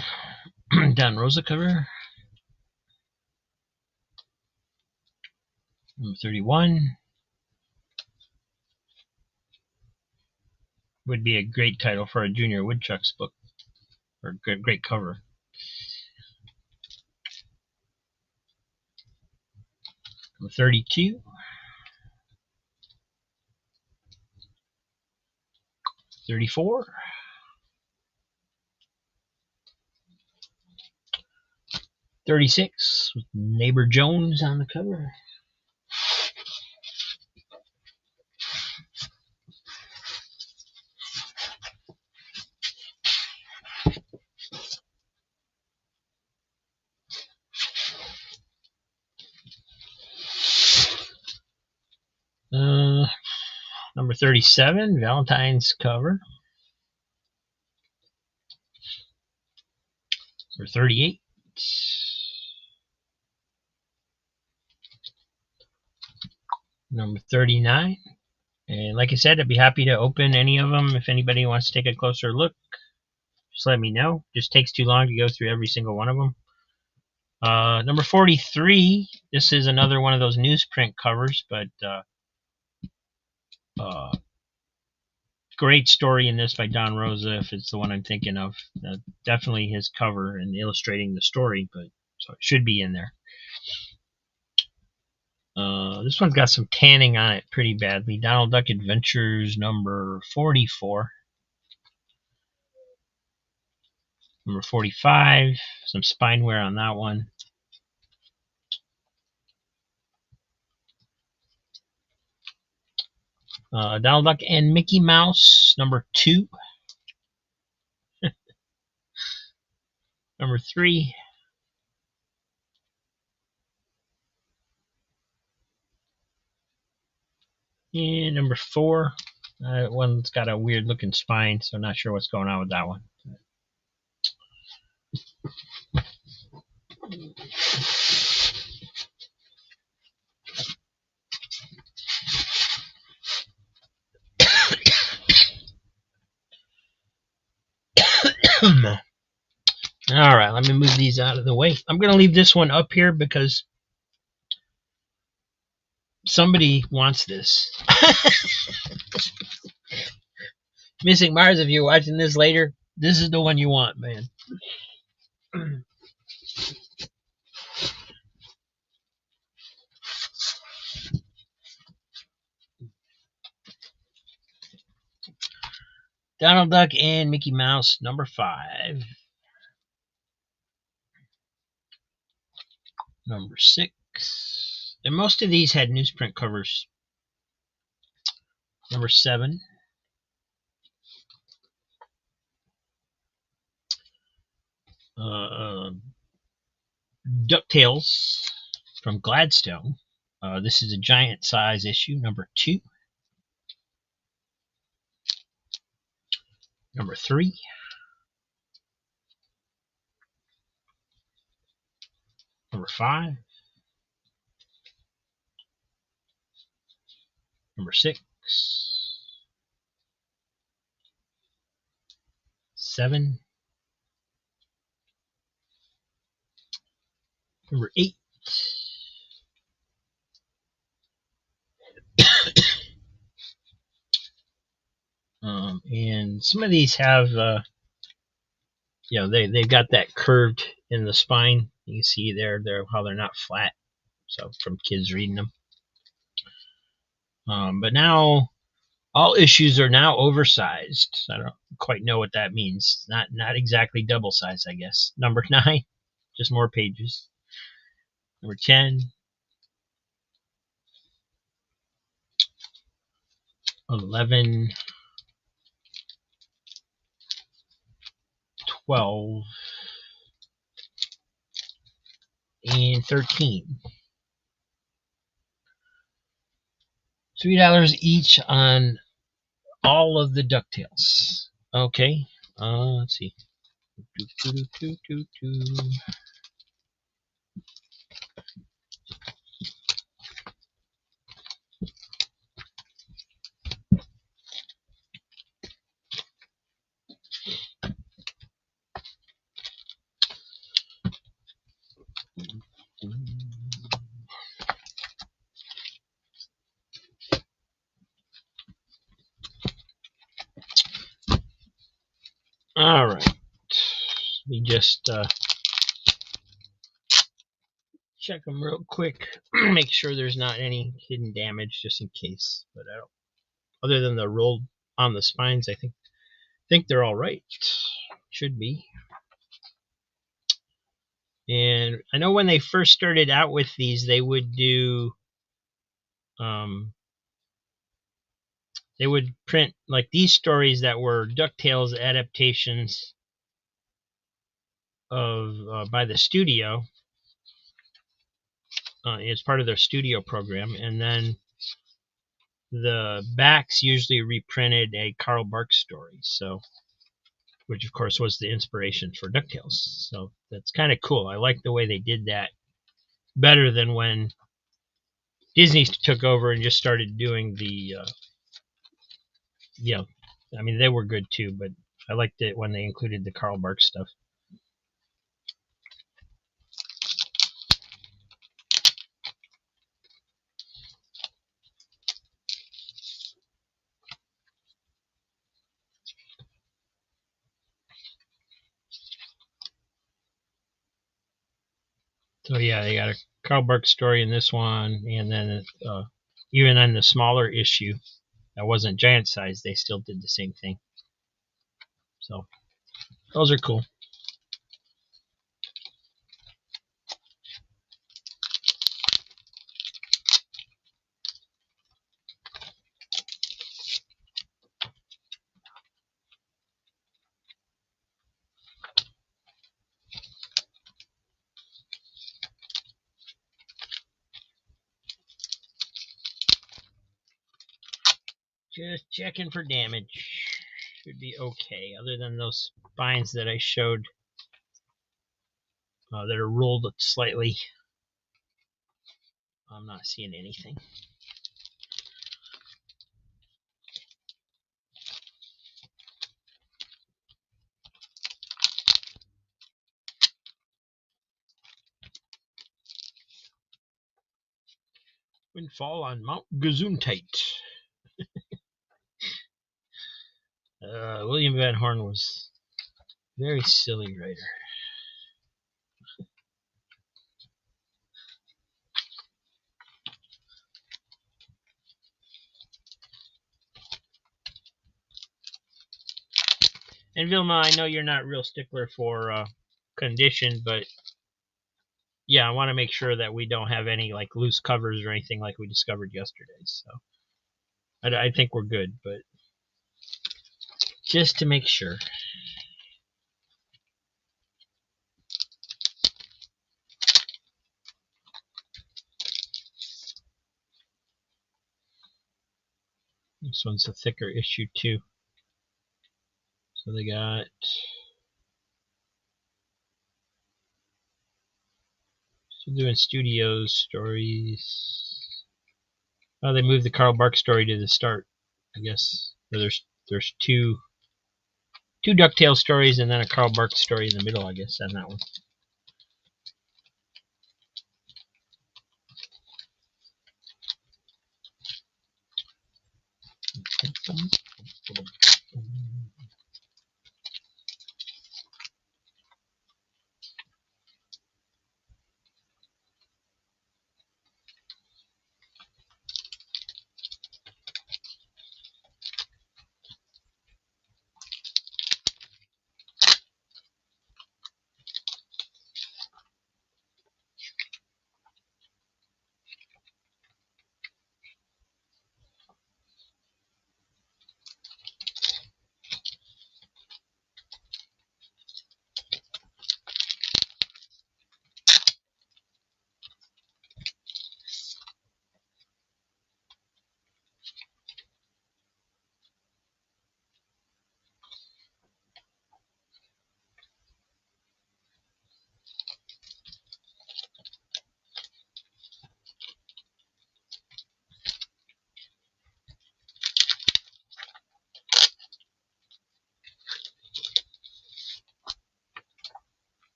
Don Rosa cover. Number 31. Would be a great title for a Junior Woodchucks book. Or great cover. Number 32. 34. 36 with Neighbor Jones on the cover. Number 37, Valentine's cover. Number 38. Number 39. And like I said, I'd be happy to open any of them. If anybody wants to take a closer look, just let me know. It just takes too long to go through every single one of them. Number 43. This is another one of those newsprint covers, but great story in this by Don Rosa, if it's the one I'm thinking of. Definitely his cover and illustrating the story, but so it should be in there. This one's got some tanning on it pretty badly. Donald Duck Adventures number 44. Number 45. Some spine wear on that one. Donald Duck and Mickey Mouse number 2. Number 3. And number 4. One's got a weird looking spine, so not sure what's going on with that one. All right, let me move these out of the way. I'm going to leave this one up here because somebody wants this. Missing Mars, if you're watching this later, this is the one you want, man. Donald Duck and Mickey Mouse, number 5. Number 6. And most of these had newsprint covers. Number 7. DuckTales from Gladstone. This is a giant size issue, number 2. Number 3. Number 5. Number 6. 7. Number 8. And some of these have, they've got that curved in the spine. You can see they're how they're not flat. So from kids reading them. But now all issues are now oversized. I don't quite know what that means. Not exactly double size, I guess. Number 9, just more pages. Number 10. 11. 12. And 13. $3 each on all of the DuckTales. Okay. Let's see. All right. Let me just check them real quick. Make sure there's not any hidden damage, just in case. But I don't. Other than the rolled on the spines, I think they're all right. Should be. And I know when they first started out with these, they would do. They would print like these stories that were DuckTales adaptations of by the studio. It's part of their studio program, and then the backs usually reprinted a Carl Barks story, so which of course was the inspiration for DuckTales. So that's kind of cool. I like the way they did that better than when Disney took over and just started doing the I mean, they were good too, but I liked it when they included the Carl Barks stuff. So yeah, they got a Carl Barks story in this one, and then even on the smaller issue that wasn't giant size, they still did the same thing. So those are cool. Just checking for damage. Should be okay, other than those spines that I showed that are rolled slightly. I'm not seeing anything. Windfall on Mount Gesundheit. William Van Horn was a very silly writer. And Vilma, I know you're not real stickler for condition, but yeah, I want to make sure that we don't have any like loose covers or anything like we discovered yesterday. So I think we're good, but just to make sure. This one's a thicker issue too. So they got still doing studios stories. Oh, they moved the Carl Barks story to the start, I guess. There's two DuckTales stories and then a Carl Barks story in the middle, I guess, on that one.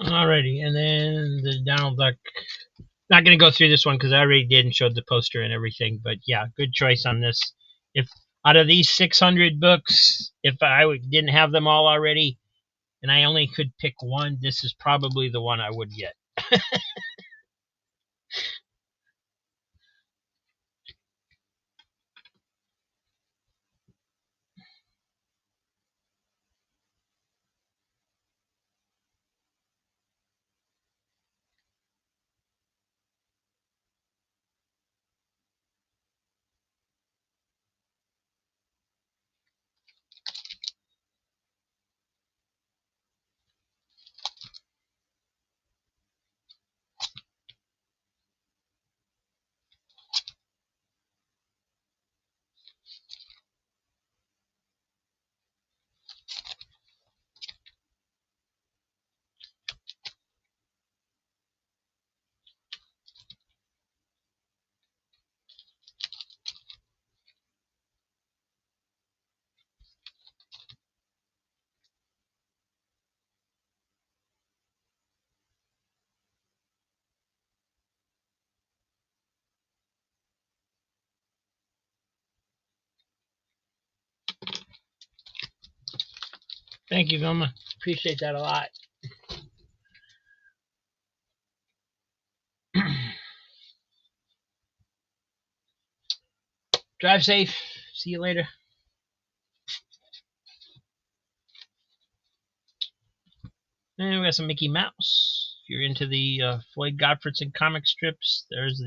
Alrighty, and then the Donald Duck. Not going to go through this one because I already did and showed the poster and everything, but yeah, good choice on this. If out of these 600 books, if I didn't have them all already and I only could pick one, this is probably the one I would get. Thank you, Vilma. Appreciate that a lot. Drive safe. See you later. And we got some Mickey Mouse. If you're into the Floyd Gottfredson comic strips, there's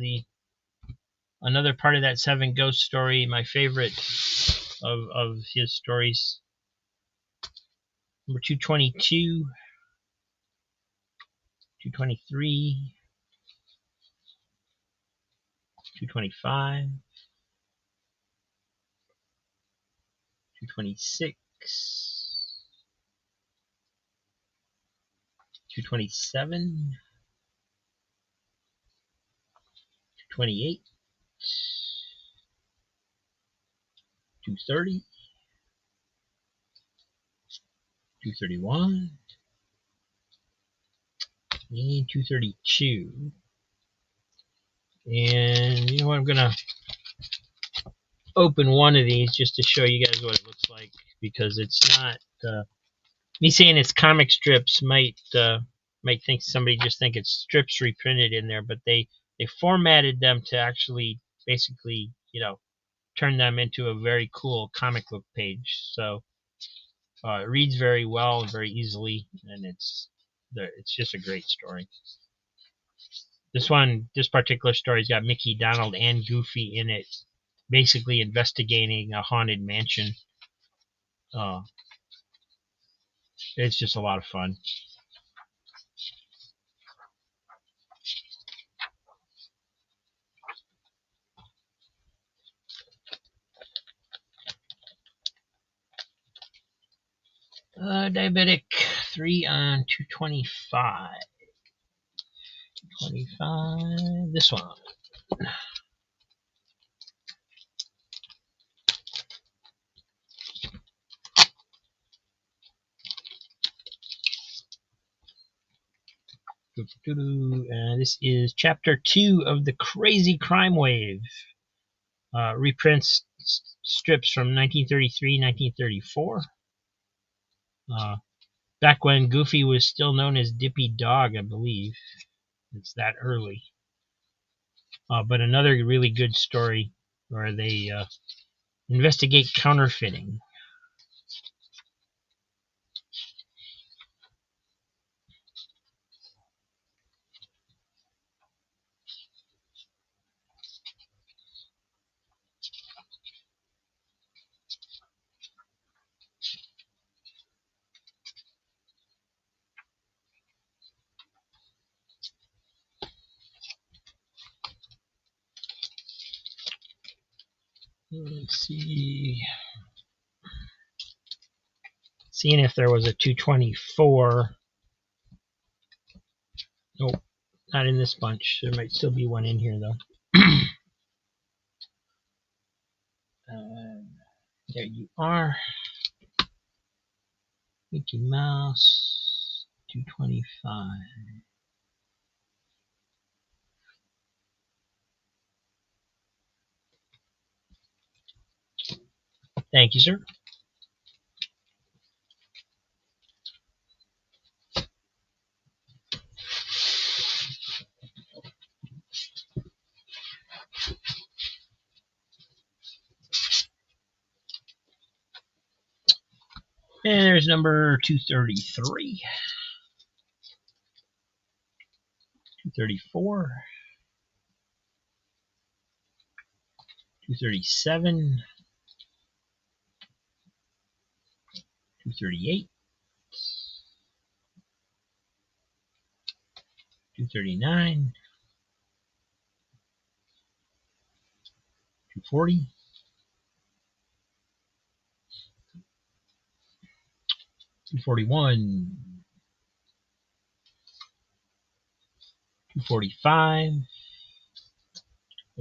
another part of that Seven Ghosts story, my favorite of his stories. Number 222. 223, 225, 226, 227, 228, 230, 231, and 232. And you know what, I'm gonna open one of these just to show you guys what it looks like, because it's not me saying it's comic strips might think somebody just think it's strips reprinted in there, but they formatted them to actually basically turn them into a very cool comic book page. So it reads very well and very easily, and it's just a great story. This particular story's got Mickey, Donald, and Goofy in it, basically investigating a haunted mansion. It's just a lot of fun. Diabetic 3 on 225. 25. This one. And this is chapter 2 of the Crazy Crime Wave. Reprints strips from 1933, 1934. Back when Goofy was still known as Dippy Dog, I believe. It's that early. But another really good story where they investigate counterfeiting. Let's see. Seeing if there was a 224. Nope, not in this bunch. There might still be one in here, though. There you are. Mickey Mouse, 225. Thank you, sir. And there's number 233, 234, 237, 238, 239, 240, 241, 245,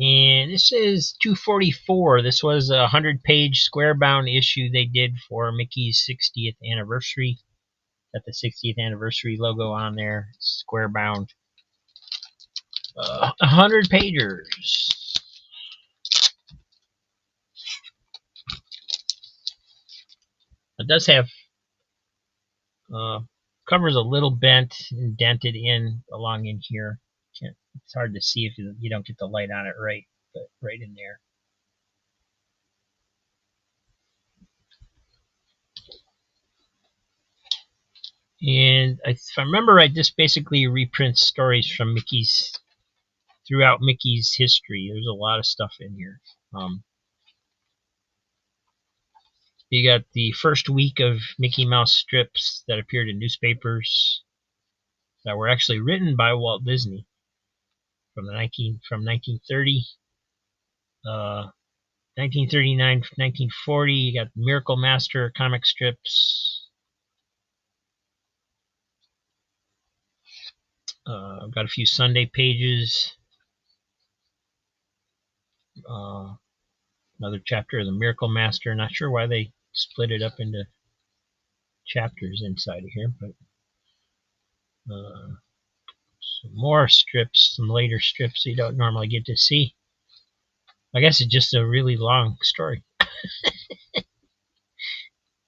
and this is 244. This was a 100-page square-bound issue they did for Mickey's 60th anniversary. Got the 60th anniversary logo on there, square-bound. 100 pagers. It does have covers a little bent and dented in along in here. It's hard to see if you don't get the light on it right, but right in there. And if I remember right, this basically reprints stories from throughout Mickey's history. There's a lot of stuff in here. You got the first week of Mickey Mouse strips that appeared in newspapers. that were actually written by Walt Disney from 1930, 1939, 1940. You got Miracle Master comic strips. I've got a few Sunday pages. Another chapter of the Miracle Master. Not sure why they split it up into chapters inside of here, but some more strips, some later strips you don't normally get to see. I guess it's just a really long story.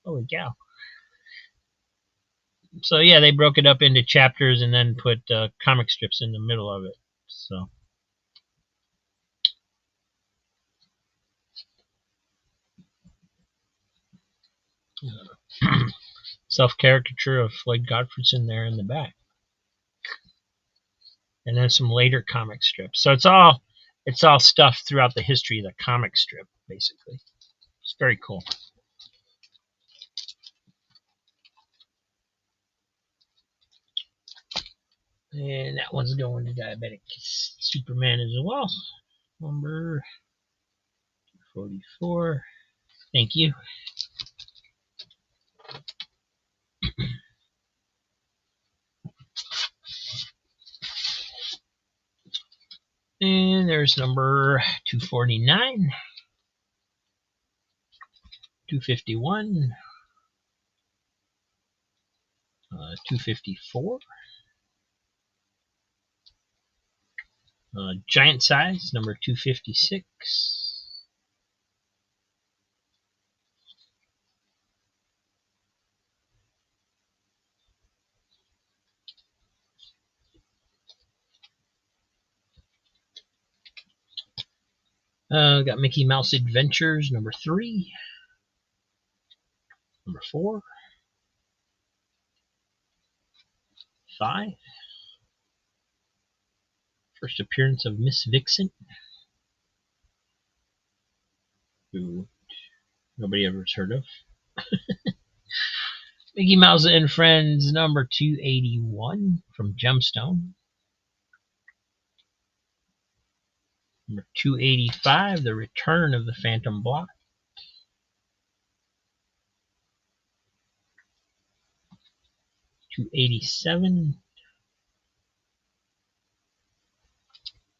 Holy cow. So yeah, they broke it up into chapters and then put comic strips in the middle of it. So self-caricature of Floyd Godfreyson there in the back, and then some later comic strips. So it's all stuff throughout the history of the comic strip, basically. It's very cool. And that one's going to Diabetic Superman as well. Number 44. Thank you. And there's number 249, 251, 254. Giant size, number 256. Got Mickey Mouse Adventures, number 3. Number 4. 5. First appearance of Miss Vixen, who nobody ever's heard of. Mickey Mouse and Friends, number 281 from Gemstone. Number 285, The Return of the Phantom Blot. 287,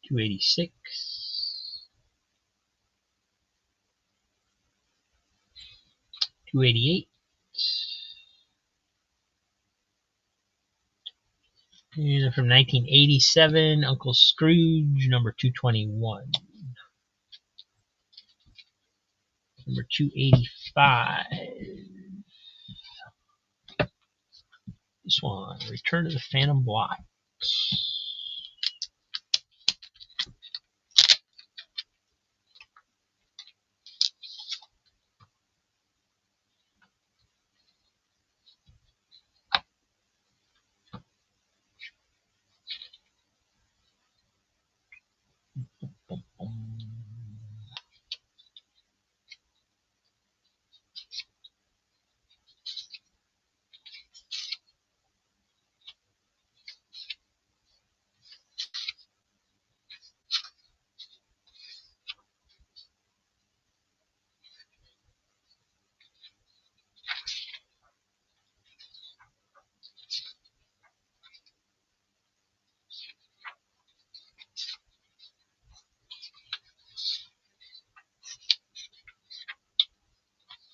286, 288, and from 1987, Uncle Scrooge, number 221. Number 285. This one, Return of the Phantom Blot.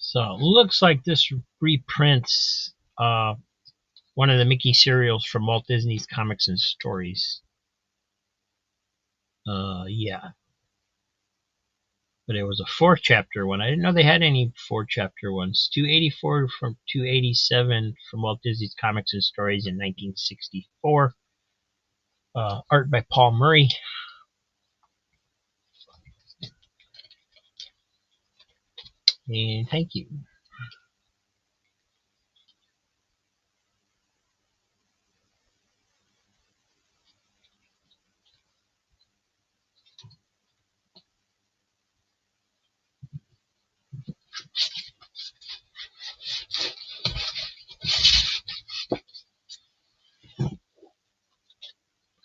So it looks like this reprints one of the Mickey serials from Walt Disney's Comics and Stories. Yeah. But it was a 4-chapter one. I didn't know they had any 4-chapter ones. 284 from 287 from Walt Disney's Comics and Stories in 1964. Art by Paul Murray. And thank you.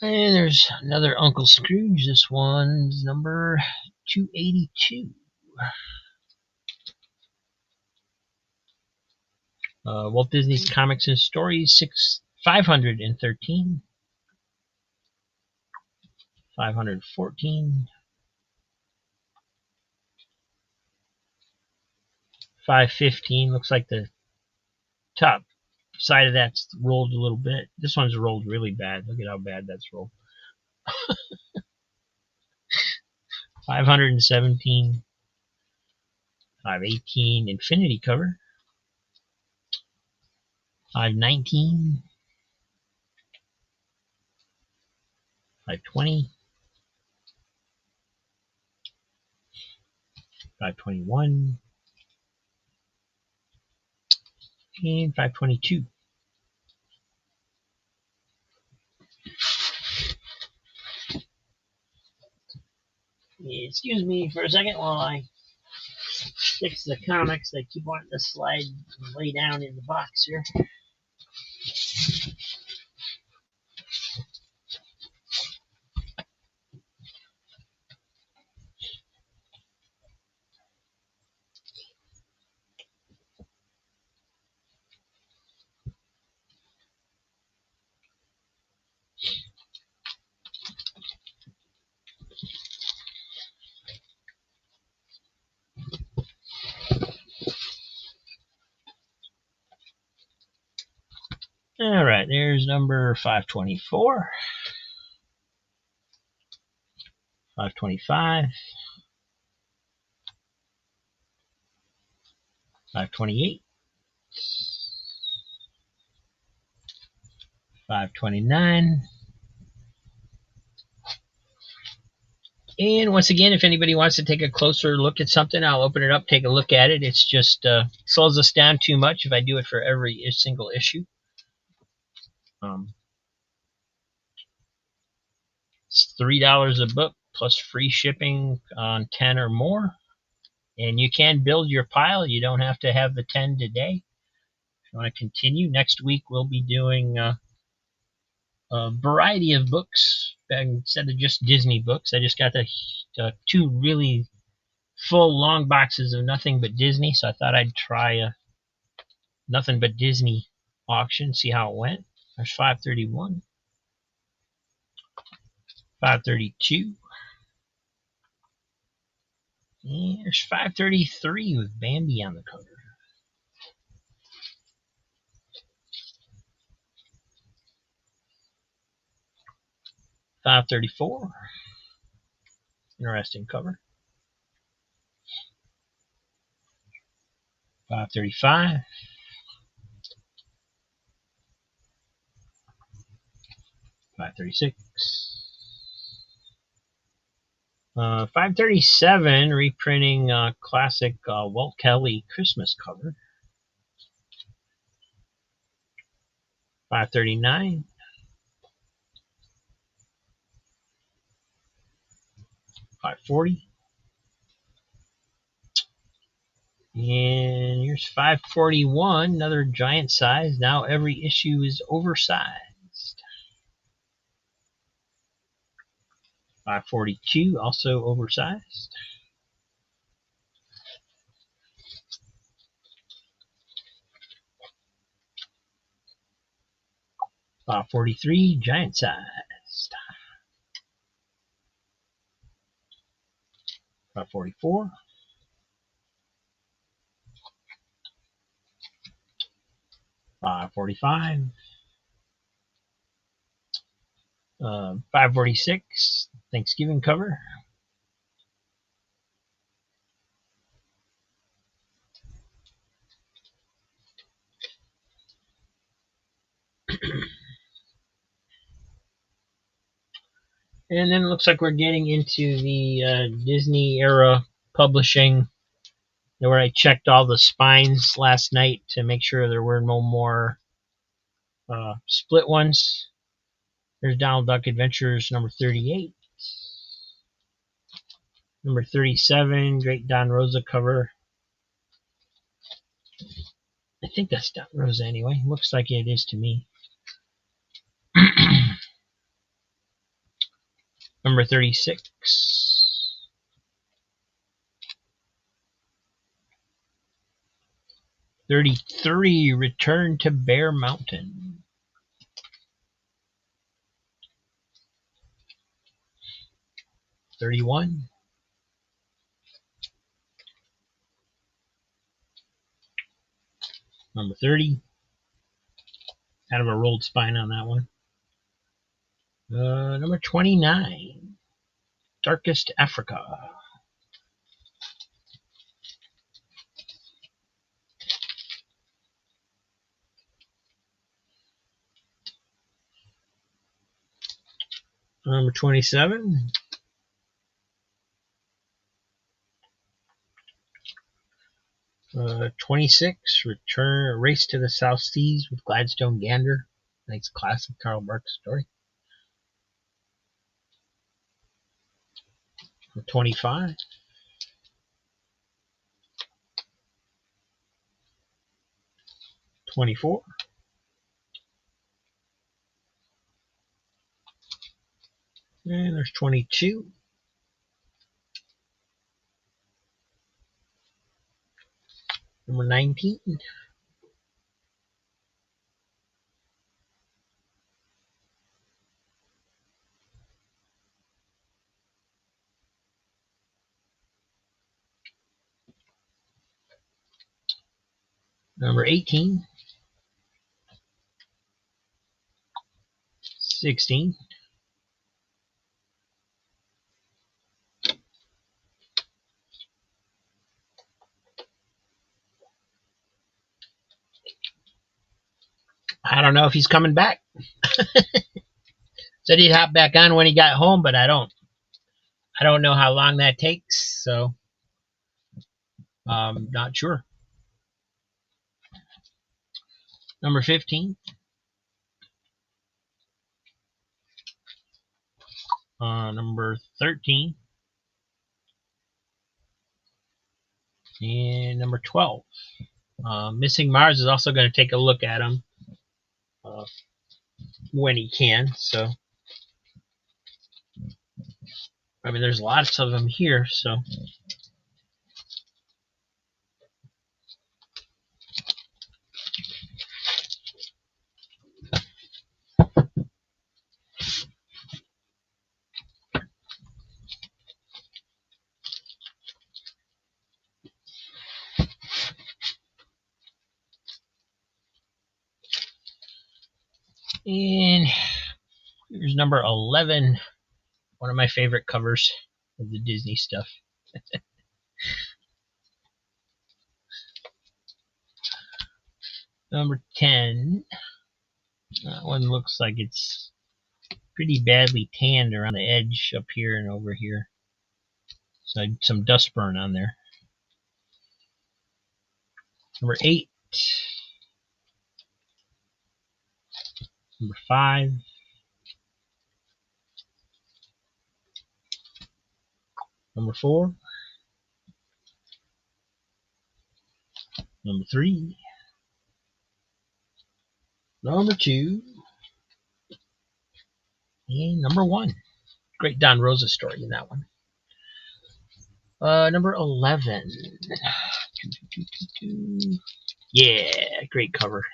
And there's another Uncle Scrooge. This one's number 282. Walt Disney's Comics and Stories 513, 514, 515. Looks like the top side of that's rolled a little bit. This one's rolled really bad. Look at how bad that's rolled. 517, 518 Infinity cover, 519, 520, 521, and 522. Excuse me for a second while I fix the comics. They keep wanting to slide and lay down in the box here. All right, there's number 524, 525, 528, 529. And once again, if anybody wants to take a closer look at something, I'll open it up, take a look at it. It's just slows us down too much if I do it for every single issue. It's $3 a book plus free shipping on 10 or more. And you can build your pile. You don't have to have the 10 today. If you want to continue, next week we'll be doing a variety of books instead of just Disney books. I just got the two really full long boxes of nothing but Disney, so I thought I'd try a nothing but Disney auction, see how it went. There's 531, 532, and there's 533 with Bambi on the cover. 534, interesting cover. 535, 536, 537, reprinting classic Walt Kelly Christmas cover. 539, 540, and here's 541, another giant size. Now every issue is oversized. 542, also oversized. 543, giant sized. 544. 545. 546, Thanksgiving cover. 'And then it looks like we're getting into the Disney era publishing, where I checked all the spines last night to make sure there were no more split ones. There's Donald Duck Adventures number 38. Number 37, Great Don Rosa cover. I think that's Don Rosa anyway. Looks like it is to me. Number 36. 33, Return to Bear Mountain. 31. Number 30. Kind of a rolled spine on that one. Number 29. Darkest Africa. Number 27. 26. Race to the South Seas with Gladstone Gander. Nice classic Karl Barks story. 25. 24. And there's 22. Number 19. Number 18. 16. I don't know if he's coming back. Said he'd hop back on when he got home, but I don't know how long that takes, so not sure. Number 15. Number 13. And number 12. Missing Mars is also going to take a look at him when he can. So, I mean, there's lots of them here. So, and here's number 11. One of my favorite covers of the Disney stuff. Number 10. That one looks like it's pretty badly tanned around the edge up here and over here. So some dust burn on there. Number 8. Number 5. Number 4. Number 3. Number 2. And number 1. Great Don Rosa story in that one. Number 11. Yeah, great cover.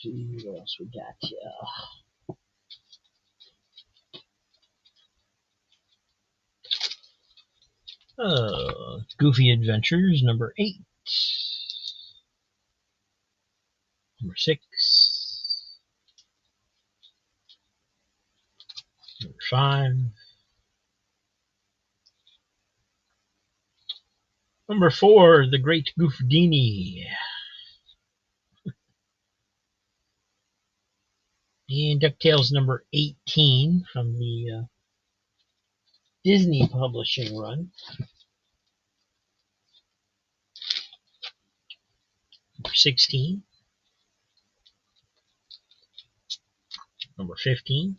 see what else we got here. Goofy Adventures number 8. Number 6. Number 5. Number 4, The Great Goofdini. And DuckTales number 18 from the Disney publishing run. Number 16. Number 15.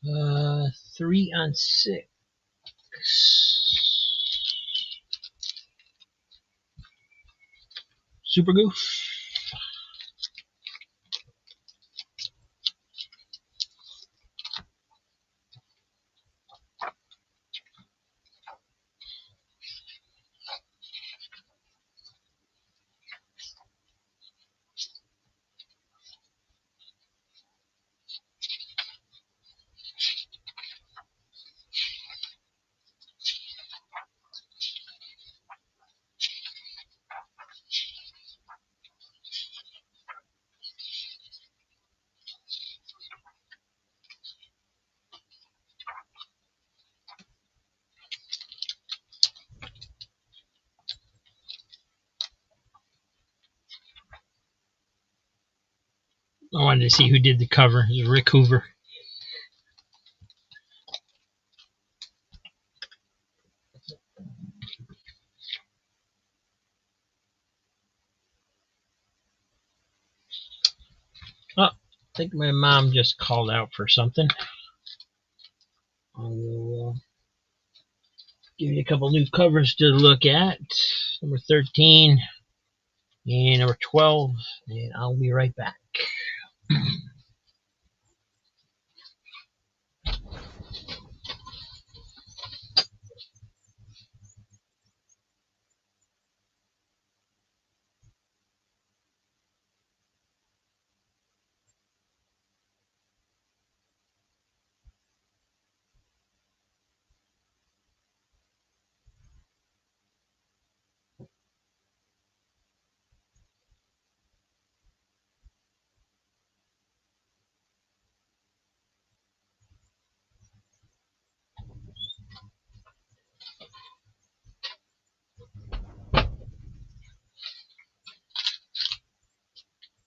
3 on 6. Super Goof. I wanted to see who did the cover. It was Rick Hoover. Oh, I think my mom just called out for something. I will give you a couple new covers to look at. Number 13 and number 12, and I'll be right back.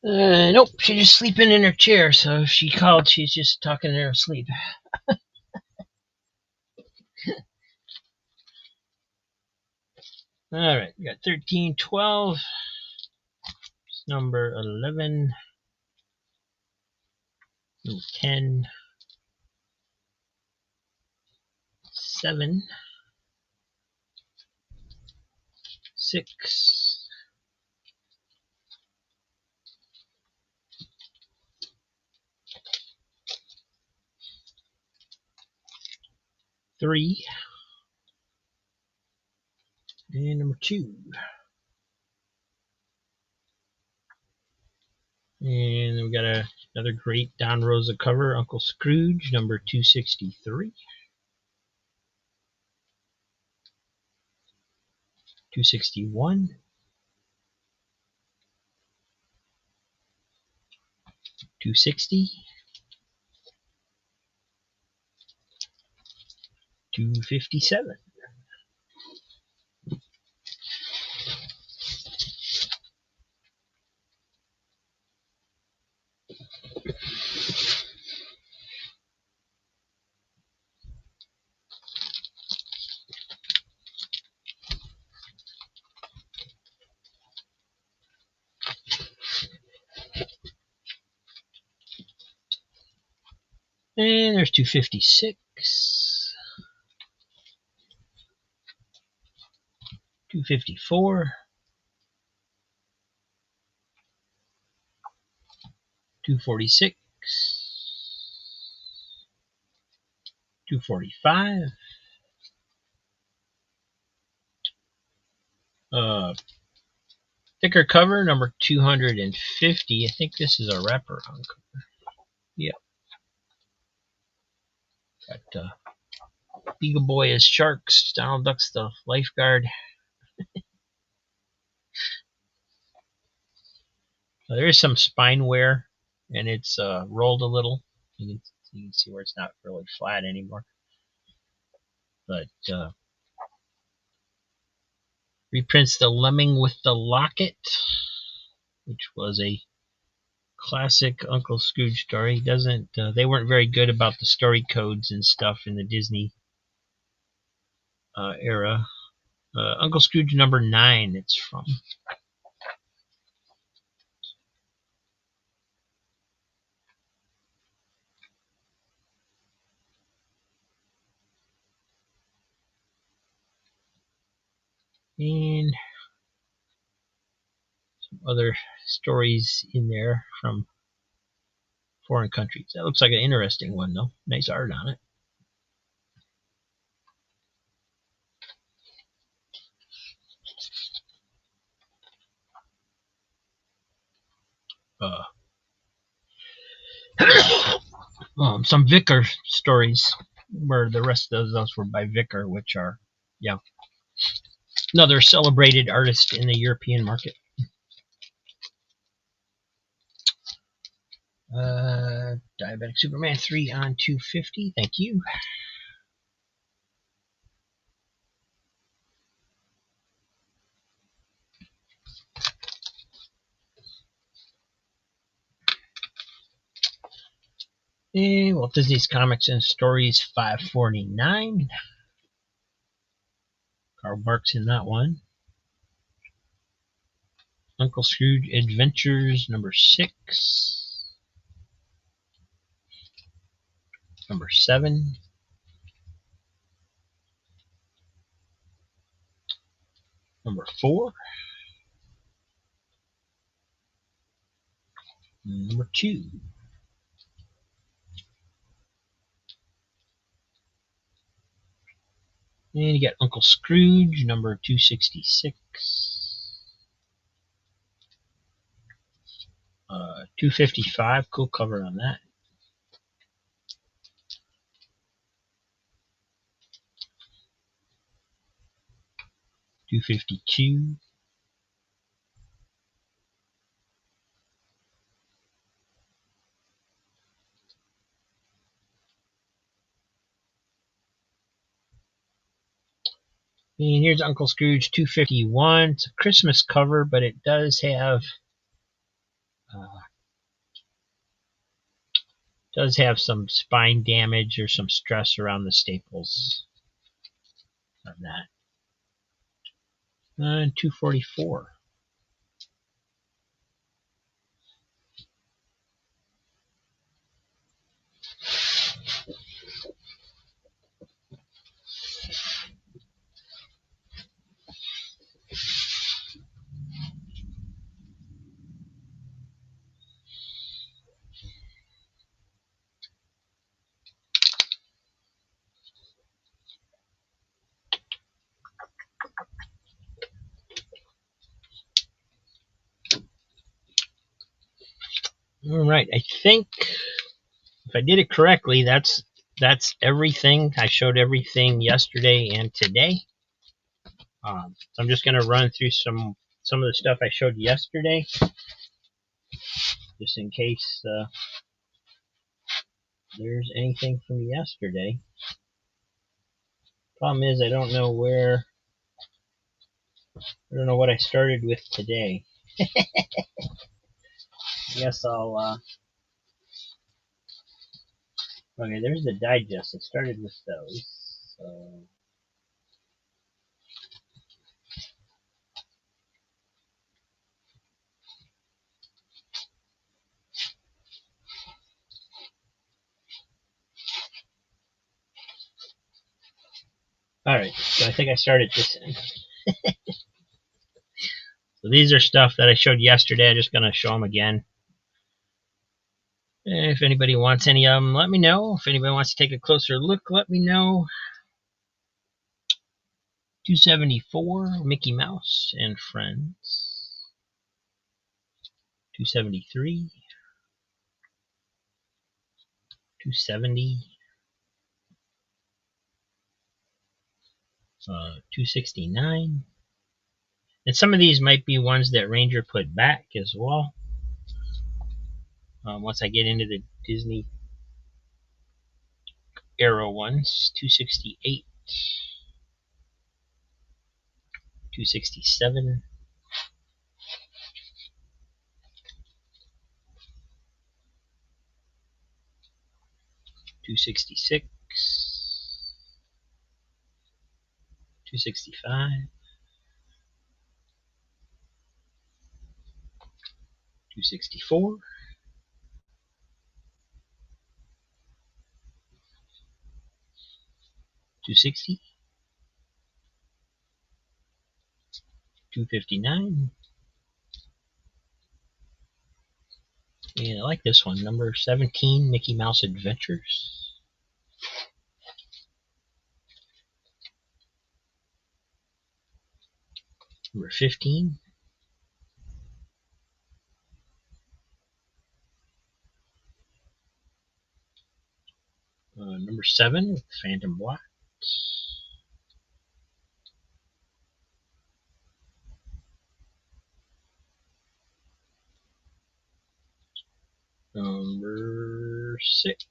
Nope, she's just sleeping in her chair, so if she called, she's just talking in her sleep. Alright, we got 13, 12, number 11, number 10, 7, 6, 3, and number 2. And then we got another great Don Rosa cover, Uncle Scrooge, number 263. 261. 260. 257. And there's 256. 254. 246. 245. 2 Thicker cover, number 250. I think this is a wraparound cover. Yep. Got Beagle Boy as Sharks, Donald Duck's the lifeguard. There is some spine wear, and it's rolled a little. You can see where it's not really flat anymore. But reprints the Lemming with the Locket, which was a classic Uncle Scrooge story. They weren't very good about the story codes and stuff in the Disney era. Uncle Scrooge number 9 it's from. And some other stories in there from foreign countries. That looks like an interesting one, though. Nice art on it. Some Vicar stories, where the rest of those were by Vicar, which are, yeah, another celebrated artist in the European market. Diabetic Superman 3 on 250. Thank you. And Walt Disney's Comics and Stories 549. Carl Barks in that one. Uncle Scrooge Adventures number 6. Number 7. Number 4. Number 2. And you got Uncle Scrooge, number 266. 255, cool cover on that. $252. And here's Uncle Scrooge 251. It's a Christmas cover, but it does have some spine damage or some stress around the staples on that. And 244. All right, I think if I did it correctly, that's everything. I showed everything yesterday and today. So I'm just going to run through some of the stuff I showed yesterday, just in case there's anything from yesterday. Problem is, I don't know what I started with today. I guess I'll okay, there's the digest. I started with those. So alright, so I think I started this end. So these are stuff that I showed yesterday. I'm just going to show them again. If anybody wants any of them, let me know. If anybody wants to take a closer look, let me know. 274, Mickey Mouse and Friends. 273, 270, 269. And some of these might be ones that Ranger put back as well. Once I get into the Disney era ones, 268, 267, 266, 265, 264, 260, 259, and I like this one, number 17, Mickey Mouse Adventures. Number 15, number 7 with Phantom Black. Number 6.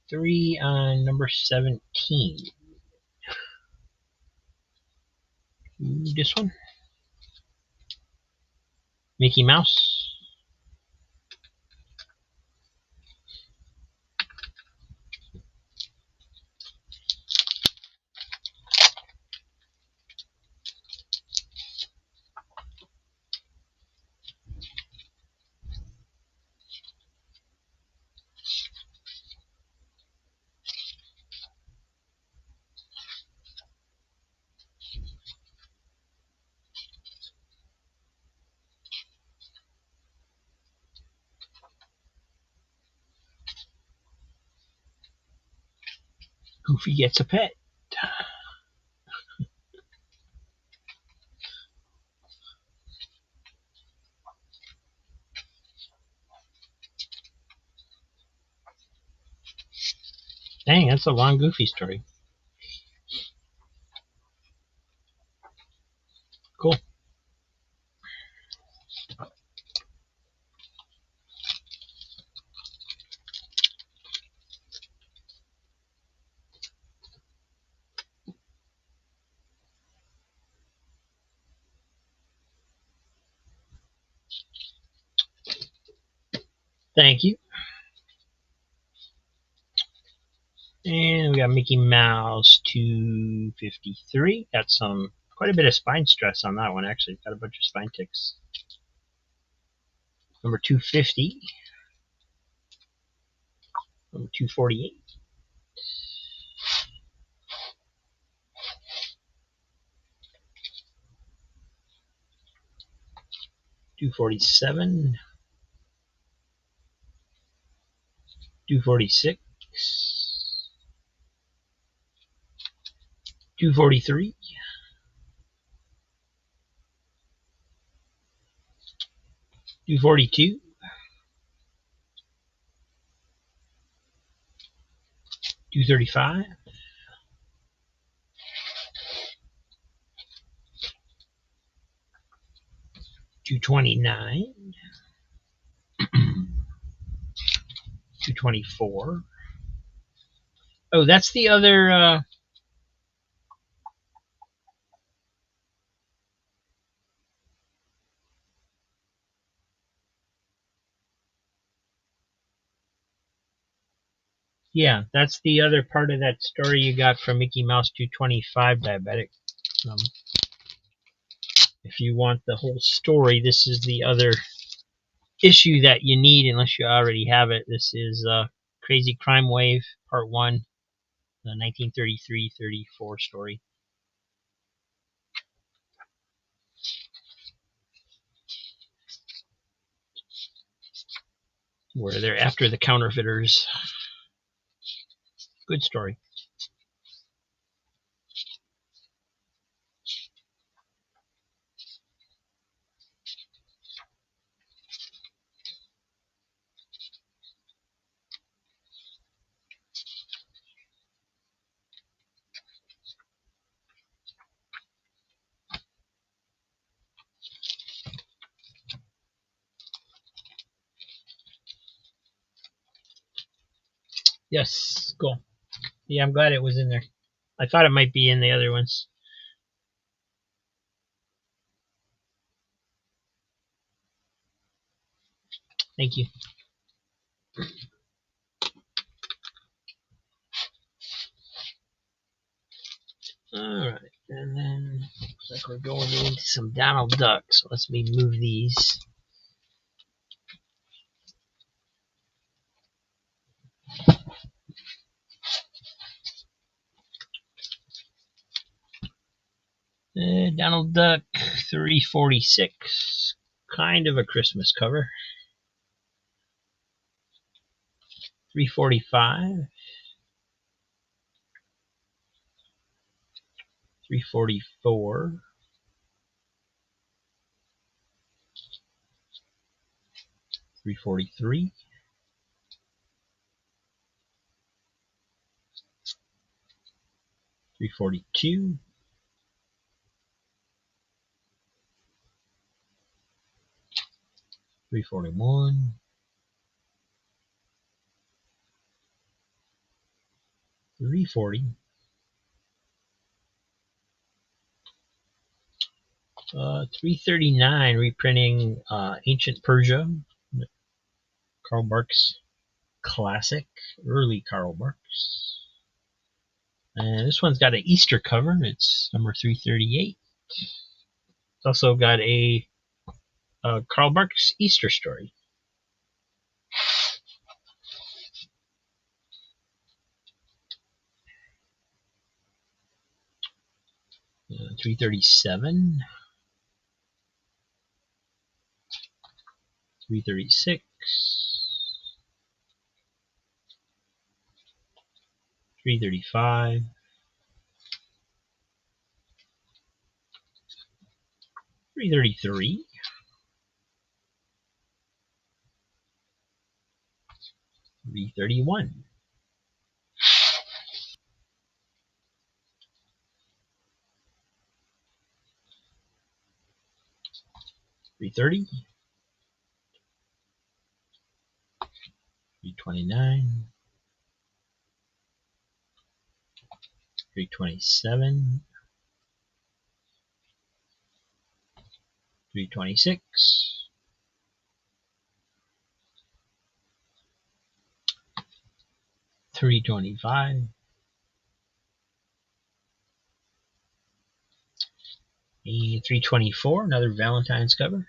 3 on number 17. This one. Mickey Mouse. Goofy gets a pet. Dang, that's a long Goofy story. Cool. Thank you. And we got Mickey Mouse 253. Got quite a bit of spine stress on that one, actually. Got a bunch of spine ticks. Number 250. Number 248. 247. 246. 243. 242. 235. 229. 224. Oh, that's the other. Yeah, that's the other part of that story you got from Mickey Mouse 225 Diabetic. If you want the whole story, this is the other issue that you need unless you already have it. This is Crazy Crime Wave Part 1, the 1933-34 story. Where they're after the counterfeiters. Good story. Yes, cool. Yeah, I'm glad it was in there. I thought it might be in the other ones. Thank you. All right, and then looks like we're going into some Donald Duck. So let's move these. Donald Duck 346, kind of a Christmas cover. 345, 344, 343, 342, 341, 340, 339, reprinting Ancient Persia, Karl Barks classic, early Karl Barks. And this one's got an Easter cover. It's number 338. It's also got a Karl Barks Easter story. 337, 336, 335, 333, 331, 330, 329, 327, 326, 325, 324, another Valentine's cover.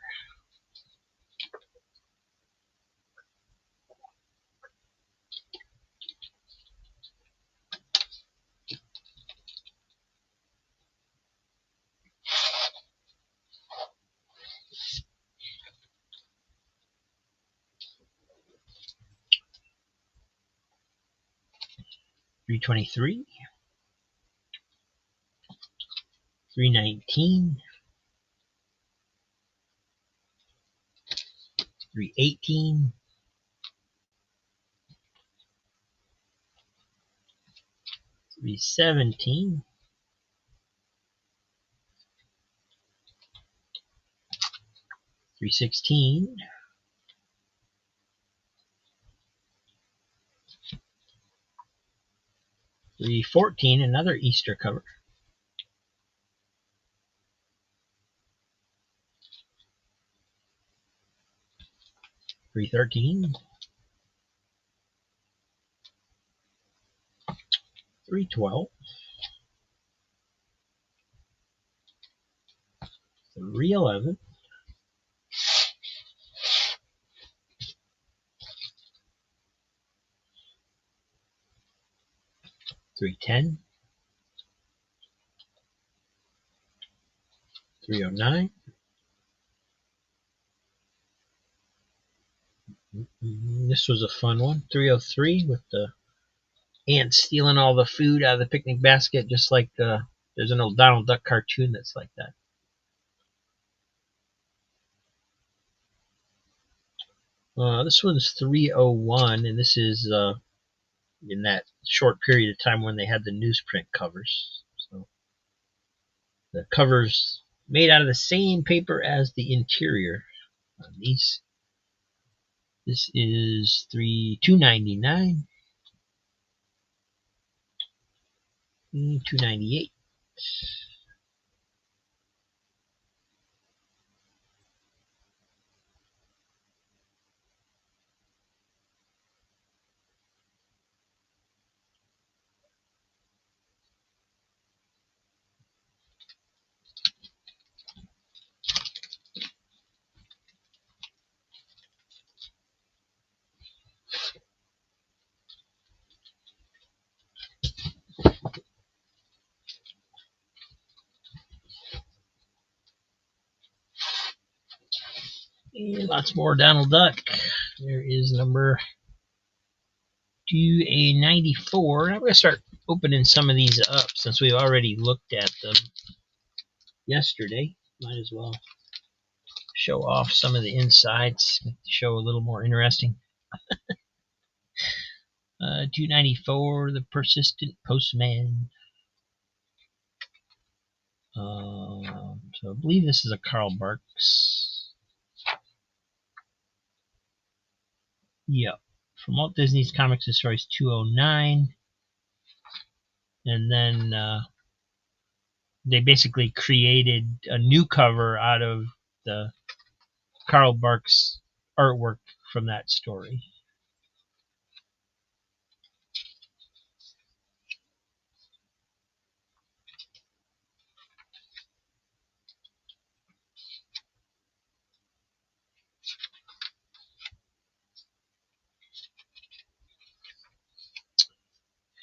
323, 319, 318, 317, 316, 314, another Easter cover. 313, 312, 311, 310, 309. This was a fun one. 303 with the ant stealing all the food out of the picnic basket, just like there's an old Donald Duck cartoon that's like that. This one's 301, and this is in that short period of time when they had the newsprint covers. So the covers made out of the same paper as the interior on these. This is 299, $2.98. And lots more Donald Duck. There is number 2A94. I'm going to start opening some of these up since we've already looked at them yesterday. Might as well show off some of the insides, make the show a little more interesting. 294, The Persistent Postman. So I believe this is a Carl Barks. Yep. From Walt Disney's Comics and Stories 209. And then they basically created a new cover out of the Carl Barks artwork from that story.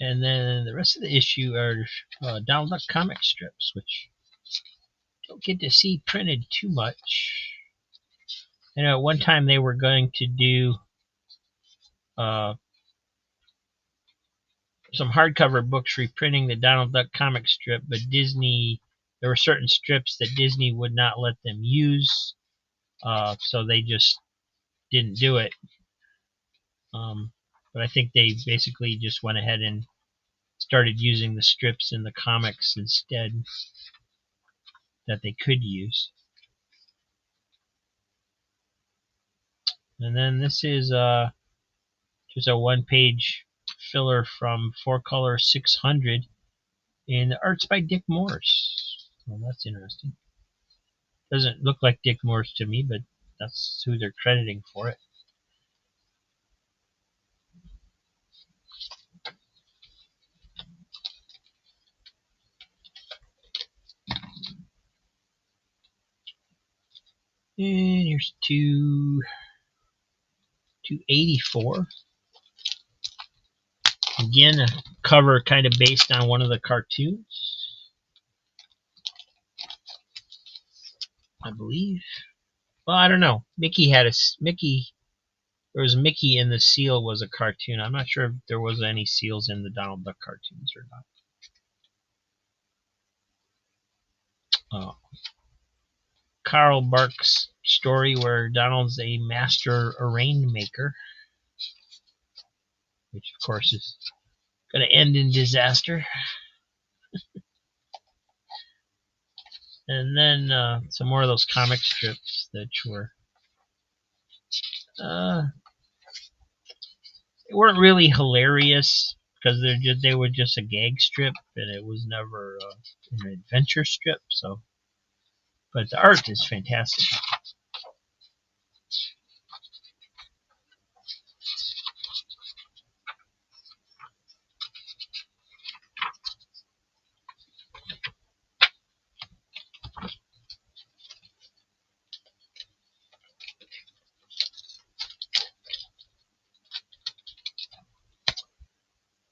And then the rest of the issue are Donald Duck comic strips, which don't get to see printed too much. I know at one time they were going to do some hardcover books reprinting the Donald Duck comic strip, but Disney, there were certain strips that Disney would not let them use, so they just didn't do it. But I think they basically just went ahead and started using the strips in the comics instead that they could use. And then this is just a one-page filler from 4-Color 600, and the art's by Dick Morse. Well, that's interesting. Doesn't look like Dick Morse to me, but that's who they're crediting for it. And here's 284. Again, a cover kind of based on one of the cartoons, I believe. Well, I don't know. There was Mickey in the seal was a cartoon. I'm not sure if there was any seals in the Donald Duck cartoons or not. Carl Barks story where Donald's a master rainmaker, which of course is going to end in disaster. And then some more of those comic strips that were they weren't really hilarious because they were just a gag strip, and it was never an adventure strip. So, but the art is fantastic.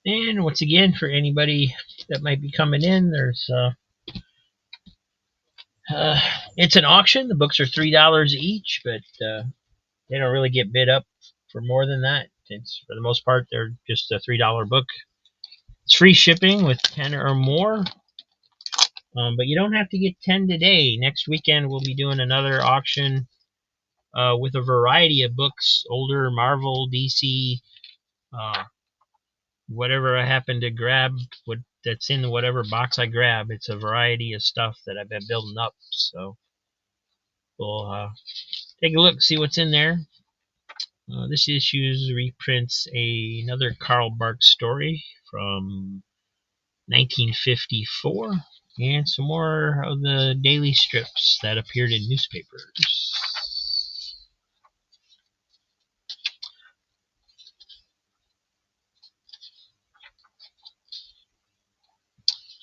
And once again, for anybody that might be coming in, there's it's an auction. The books are $3 each, but they don't really get bid up for more than that. It's, for the most part, they're just a $3 book. It's free shipping with 10 or more, but you don't have to get 10 today. Next weekend, we'll be doing another auction with a variety of books, older Marvel, DC, whatever I happen to grab, that's in whatever box I grab. It's a variety of stuff that I've been building up. So we'll take a look, see what's in there. This issue reprints another Carl Barks story from 1954, and some more of the daily strips that appeared in newspapers.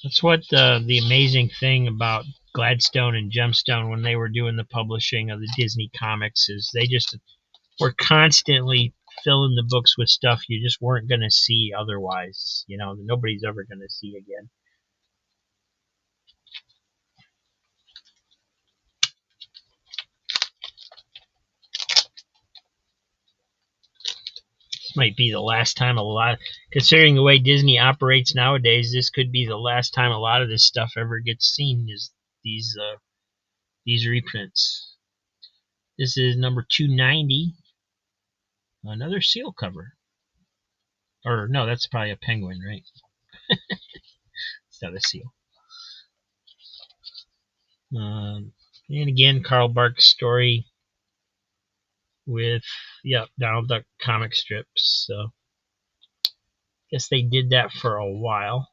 That's what the amazing thing about Gladstone and Gemstone when they were doing the publishing of the Disney comics is they just were constantly filling the books with stuff you just weren't going to see otherwise. You know, nobody's ever going to see again. This might be the last time considering the way Disney operates nowadays, this could be the last time a lot of this stuff ever gets seen is these reprints. This is number 290. Another seal cover. Or no, that's probably a penguin, right? It's not a seal. And again, Carl Barks' story with Donald Duck comic strips. So guess they did that for a while.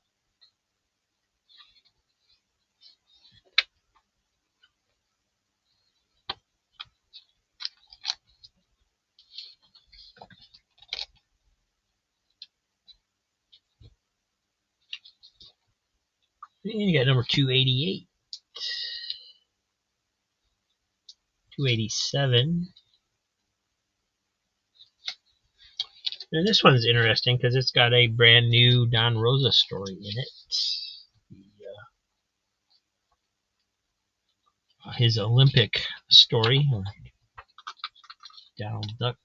And you got number 288. 287. And this one's interesting because it's got a brand new Don Rosa story in it. His Olympic story. Donald Duck.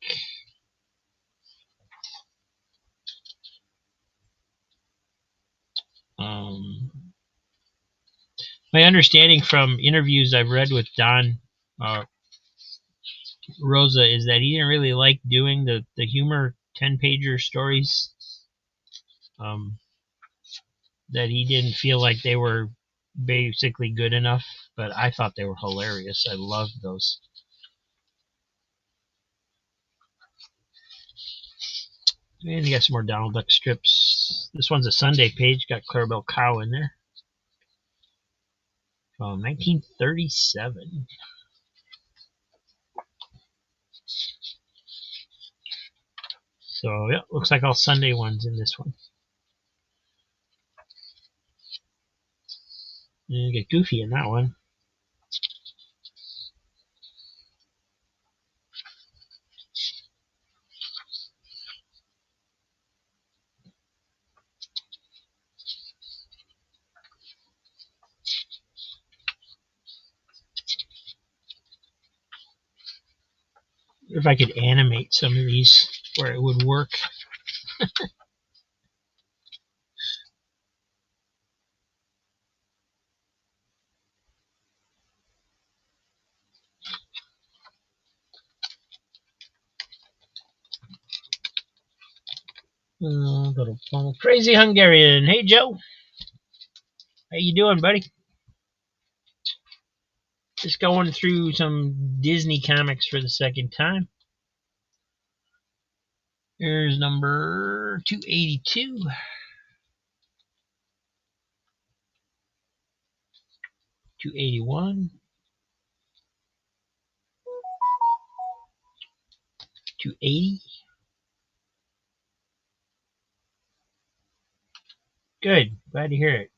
My understanding from interviews I've read with Don Rosa is that he didn't really like doing the humor 10-pager stories. That he didn't feel like they were basically good enough, but I thought they were hilarious. I loved those. And you got some more Donald Duck strips. This one's a Sunday page. Got Clarabelle Cow in there. From 1937. So, yeah, looks like all Sunday ones in this one. And you get Goofy in that one. If I could animate some of these where it would work. Little crazy Hungarian. Hey, Joe. How you doing, buddy? Just going through some Disney comics for the second time. Here's number 282. 281. 280. Good. Glad to hear it.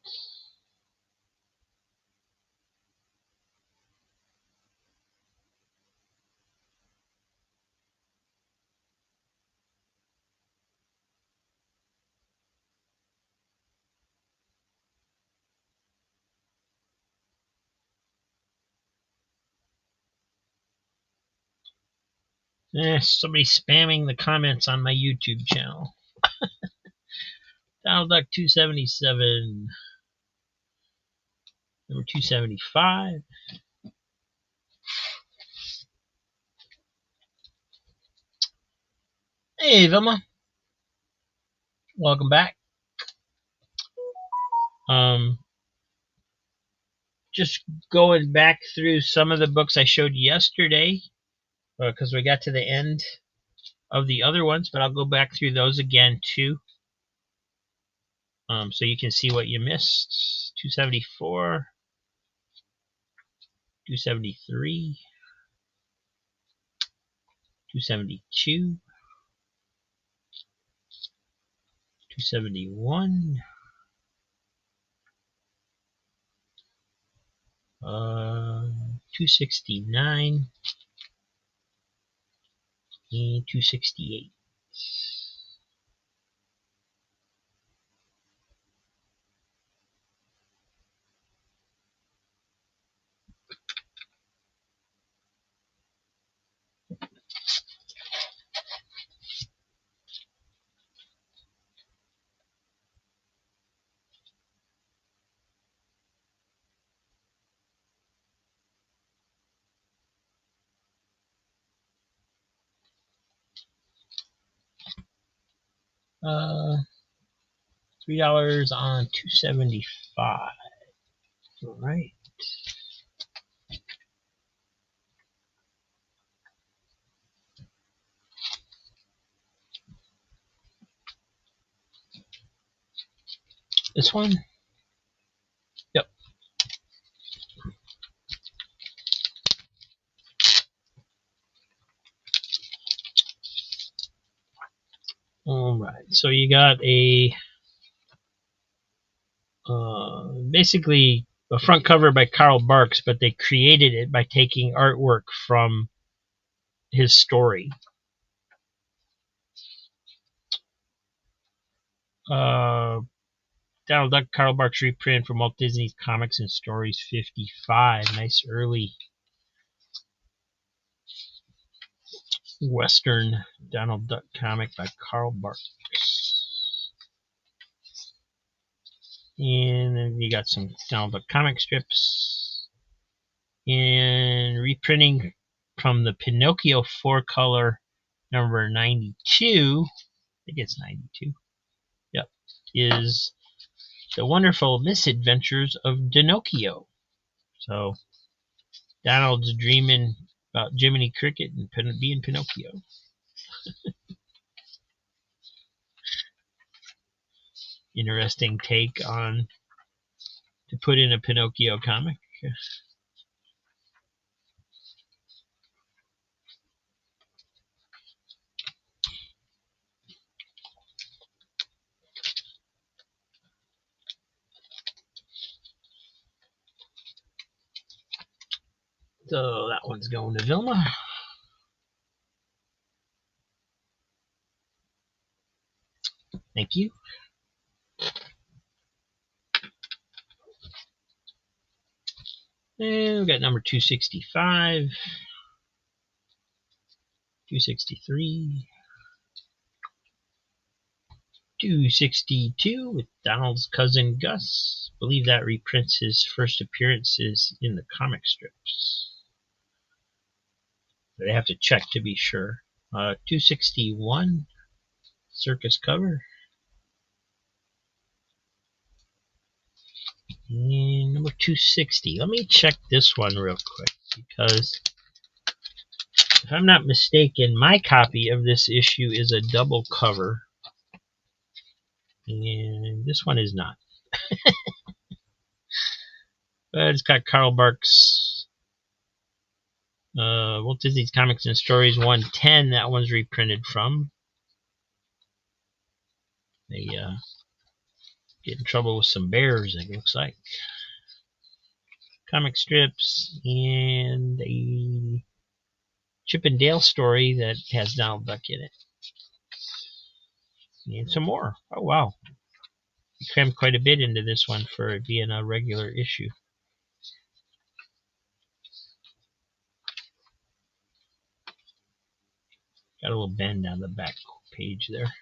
Somebody's spamming the comments on my YouTube channel. Donald Duck 277. Number 275. Hey, Vilma. Welcome back. Just going back through some of the books I showed yesterday because we got to the end of the other ones, but I'll go back through those again too. So you can see what you missed. 274, 273, 272, 271, 269, and 268. $3 on 275. All right. This one? Yep. All right. So you got a basically a front cover by Karl Barks, but they created it by taking artwork from his story. Donald Duck Karl Barks reprint from Walt Disney's Comics and Stories 55. Nice early Western Donald Duck comic by Karl Barks. And then you got some Donald Duck comic strips. And reprinting from the Pinocchio 4-color number 92. I think it's 92. Yep. Is The Wonderful Misadventures of Dinocchio. So Donald's dreaming about Jiminy Cricket and being Pinocchio. Interesting take on to put in a Pinocchio comic. So that one's going to Vilma. Thank you. And we've got number 265, 263, 262 with Donald's cousin Gus. I believe that reprints his first appearances in the comic strips. But I have to check to be sure. 261, circus cover. And number 260. Let me check this one real quick, because if I'm not mistaken, my copy of this issue is a double cover. And this one is not. But it's got Karl Barks, Walt Disney's Comics and Stories 110. That one's reprinted from. They get in trouble with some bears, it looks like. Comic strips and a Chip and Dale story that has Donald Duck in it. And some more. Oh, wow. You crammed quite a bit into this one for it being a regular issue. Got a little bend on the back page there.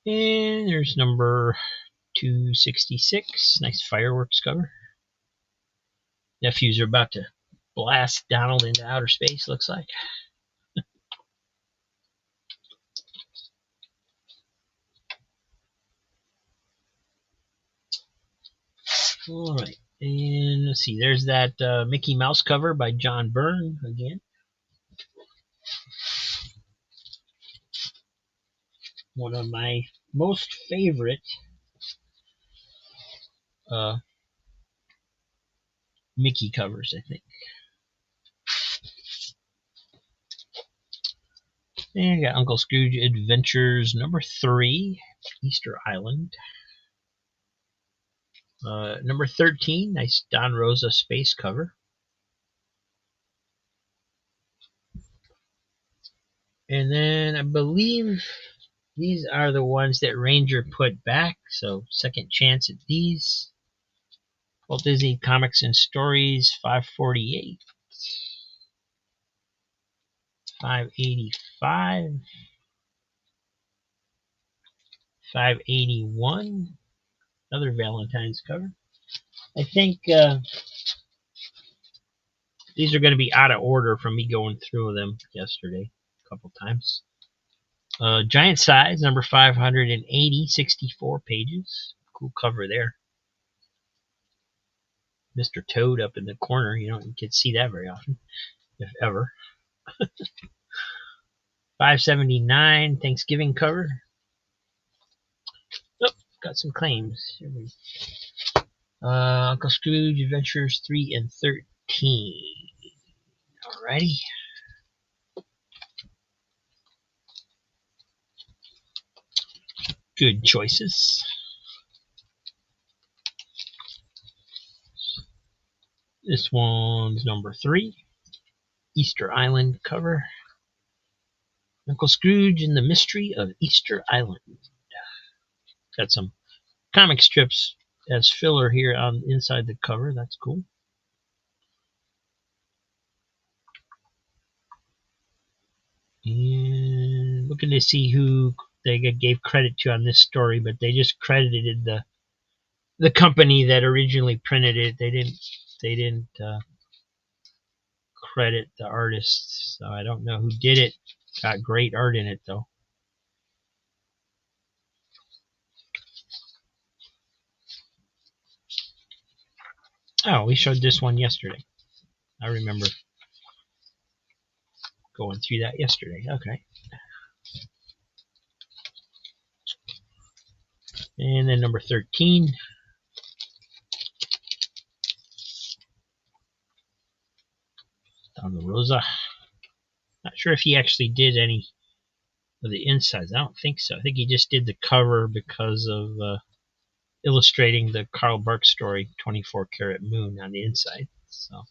And there's number 266. Nice fireworks cover. Nephews are about to blast Donald into outer space, looks like. All right, and let's see. There's that Mickey Mouse cover by John Byrne again. one of my most favorite Mickey covers, I think. And I got Uncle Scrooge Adventures number 3, Easter Island. Number 13, nice Don Rosa space cover. And then I believe these are the ones that Ranger put back, so second chance at these. Walt Disney Comics and Stories 548, 585, 581, another Valentine's cover. I think these are going to be out of order from me going through them yesterday a couple times. Giant size, number 580, 64 pages. Cool cover there. Mr. Toad up in the corner. You don't get to see that very often, if ever. 579, Thanksgiving cover. Oh, got some claims. Here we Uncle Scrooge Adventures 3 and 13. Alrighty. Good choices. This one's number 3. Easter Island cover. Uncle Scrooge and the Mystery of Easter Island. Got some comic strips as filler here on inside the cover. That's cool. And looking to see who they gave credit to on this story, but they just credited the company that originally printed it. They didn't credit the artists, so I don't know who did it. Got great art in it though. Oh, we showed this one yesterday. I remember going through that yesterday. Okay. And then number 13. Don Rosa. Not sure if he actually did any of the insides. I don't think so. I think he just did the cover because of illustrating the Carl Barks story, 24 Karat Moon, on the inside. So,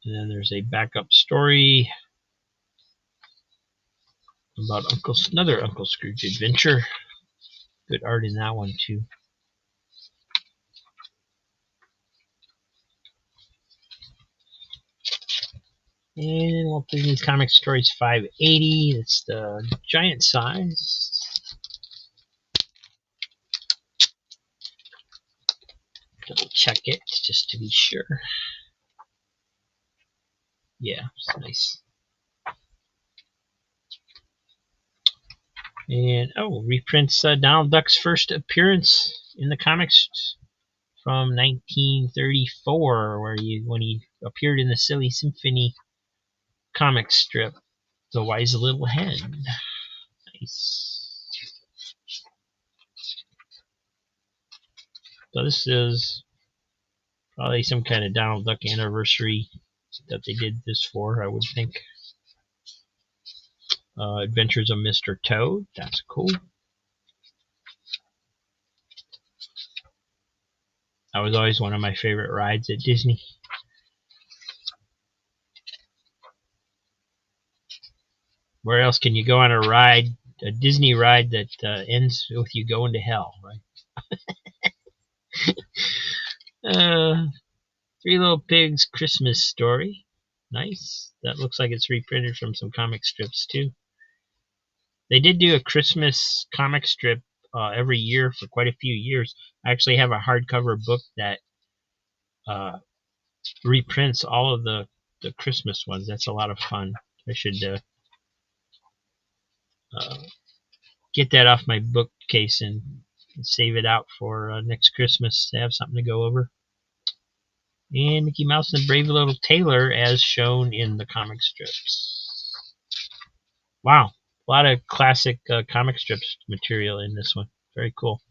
and then there's a backup story about another Uncle Scrooge adventure. Good art in that one too. And Walt Disney Comic Stories 580. That's the giant size. Double check it just to be sure. Yeah, it's nice. And reprints Donald Duck's first appearance in the comics from 1934, when he appeared in the Silly Symphony comic strip, The Wise Little Hen. Nice. So this is probably some kind of Donald Duck anniversary that they did this for, I would think. Adventures of Mr. Toad. That's cool. That was always one of my favorite rides at Disney. Where else can you go on a Disney ride that ends with you going to hell, right? Three Little Pigs Christmas Story. Nice. That looks like it's reprinted from some comic strips too. They did do a Christmas comic strip every year for quite a few years. I actually have a hardcover book that reprints all of the Christmas ones. That's a lot of fun. I should get that off my bookcase and save it out for next Christmas to have something to go over. And Mickey Mouse and the Brave Little Tailor as shown in the comic strips. Wow, A lot of classic comic strips material in this one. Very cool.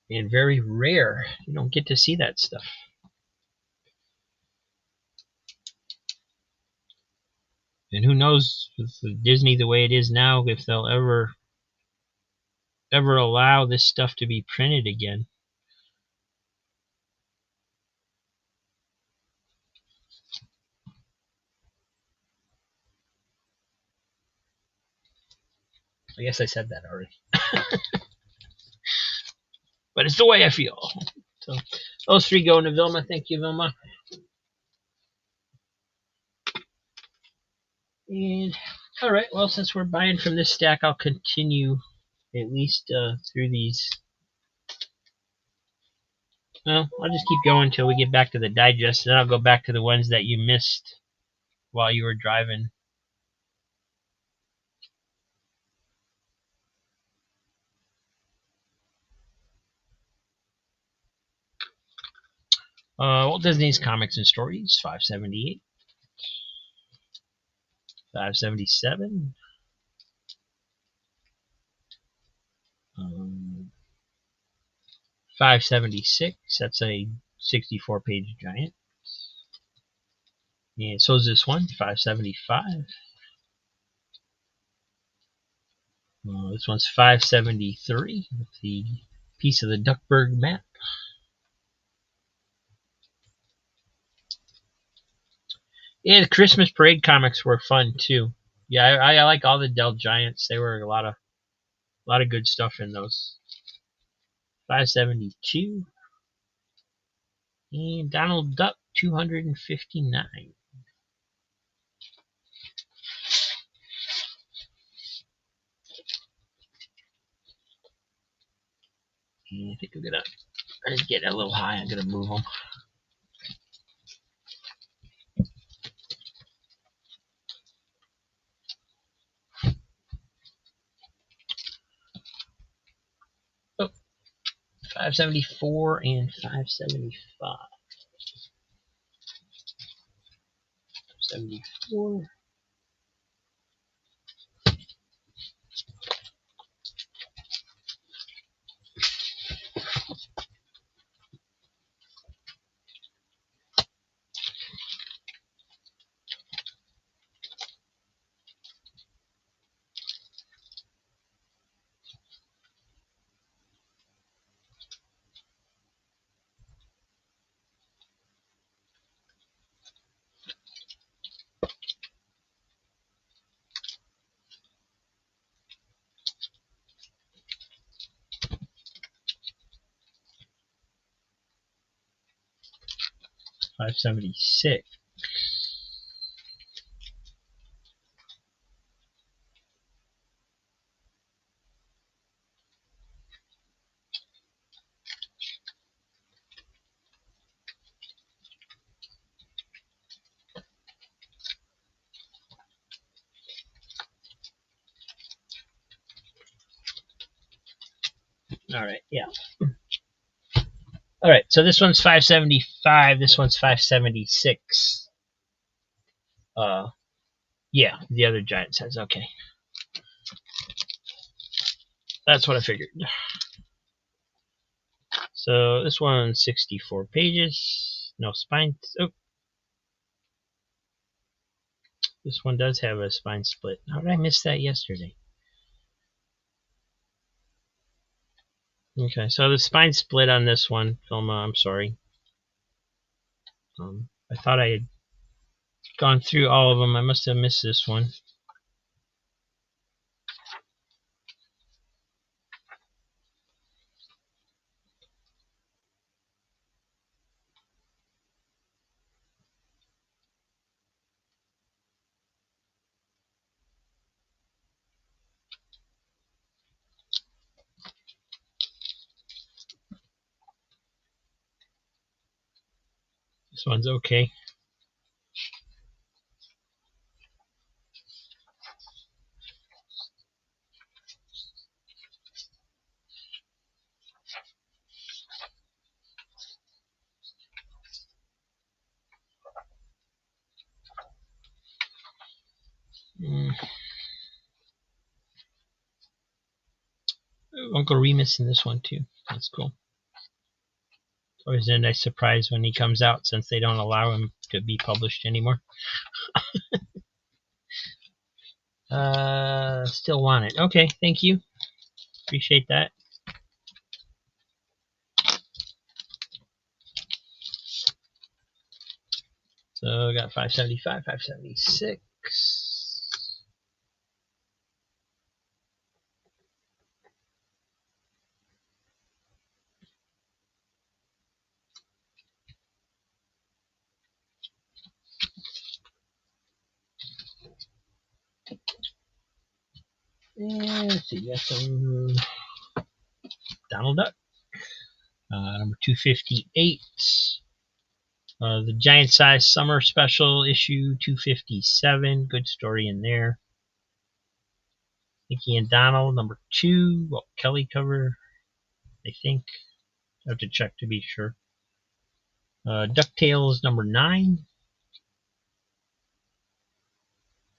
And very rare. You don't get to see that stuff. And who knows, with Disney the way it is now, if they'll ever allow this stuff to be printed again. I guess I said that already. But it's the way I feel. So those three go into Vilma. Thank you, Vilma. And all right, well, since we're buying from this stack, I'll continue at least through these. Well, I'll just keep going until we get back to the digest, and then I'll go back to the ones that you missed while you were driving. Walt Disney's Comics and Stories, 578. 577. 576. That's a 64-page giant. And so is this one, 575. This one's 573 with the piece of the Duckburg map. Yeah, the Christmas Parade comics were fun too. Yeah, I like all the Dell Giants. They were a lot of good stuff in those. 572 and Donald Duck 259. And I think I'm gonna get a little high. I'm gonna move them. Oh, 574 and 575. 74. $576. All right, yeah. All right, so this one's 575. This one's 576. Yeah, the other giant says okay. That's what I figured. So this one's 64 pages. No spine. Oh, this one does have a spine split. How did I miss that yesterday? Okay, so the spine split on this one, Filma. I'm sorry. I thought I had gone through all of them. I must have missed this one. This one's okay. Uncle Remus in this one too. That's cool. It's always a nice surprise when he comes out, since they don't allow him to be published anymore. Still want it. Okay, thank you. Appreciate that. So got 575, 576. And let's see, got some Donald Duck. Number 258. The Giant Size Summer Special issue 257. Good story in there. Mickey and Donald, number 2. Well, Kelly cover, I think. I have to check to be sure. DuckTales, number 9.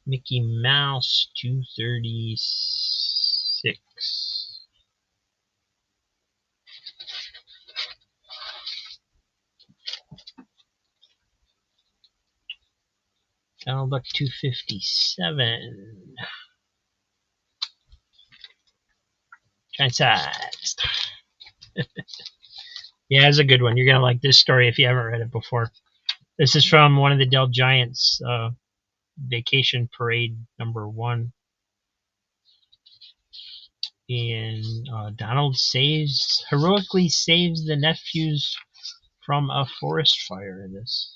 Mickey Mouse, 236. Donald Duck, 257. Giant Size. Yeah, it's a good one. You're going to like this story if you haven't read it before. This is from one of the Dell Giants, Vacation Parade number 1. And Donald heroically saves the nephews from a forest fire in this.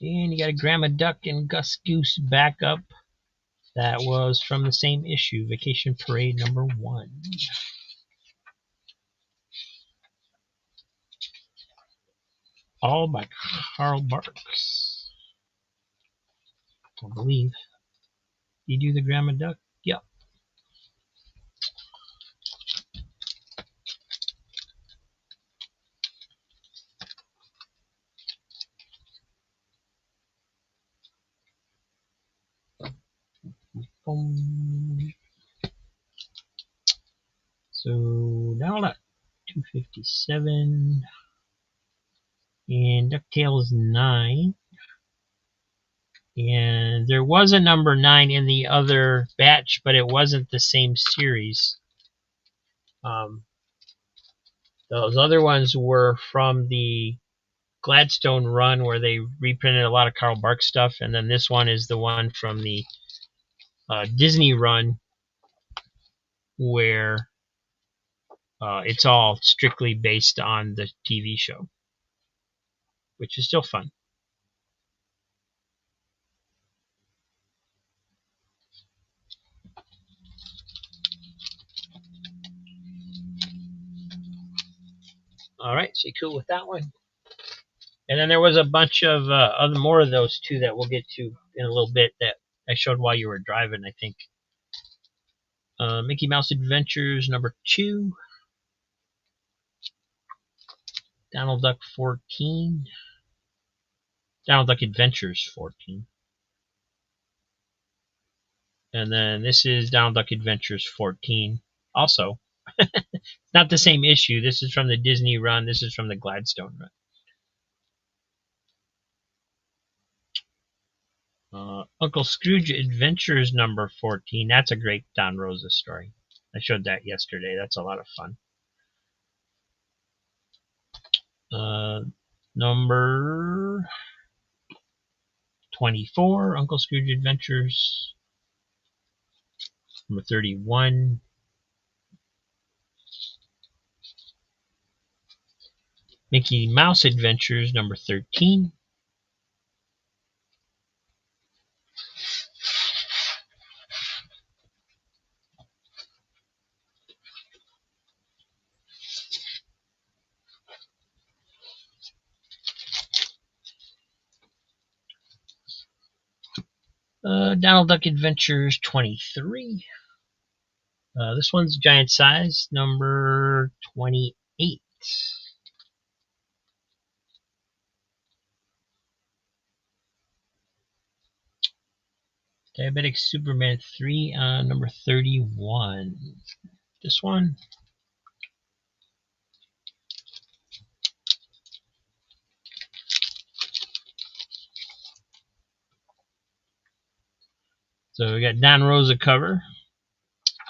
And you got a Grandma Duck and Gus Goose backup. That was from the same issue, Vacation Parade number 1. All by Carl Barks. I believe. You do the Grandma Duck? Yep. Boom. So now that 257. And DuckTales 9. And there was a number 9 in the other batch, but it wasn't the same series. Those other ones were from the Gladstone run, where they reprinted a lot of Carl Barks stuff, and then this one is the one from the Disney run, where it's all strictly based on the TV show, which is still fun. All right, so you cool with that one? And then there was a bunch of other more of those too that we'll get to in a little bit that I showed while you were driving, I think. Mickey Mouse Adventures number 2. Donald Duck 14. Donald Duck Adventures 14. And then this is Donald Duck Adventures 14. Also, not the same issue. This is from the Disney run. This is from the Gladstone run. Uncle Scrooge Adventures number 14. That's a great Don Rosa story. I showed that yesterday. That's a lot of fun. Number 24, Uncle Scrooge Adventures. Number 31. Mickey Mouse Adventures number 13. Donald Duck Adventures 23. This one's giant size, number 28. Diabetic Superman 3 on number 31. This one. So we got Don Rosa cover.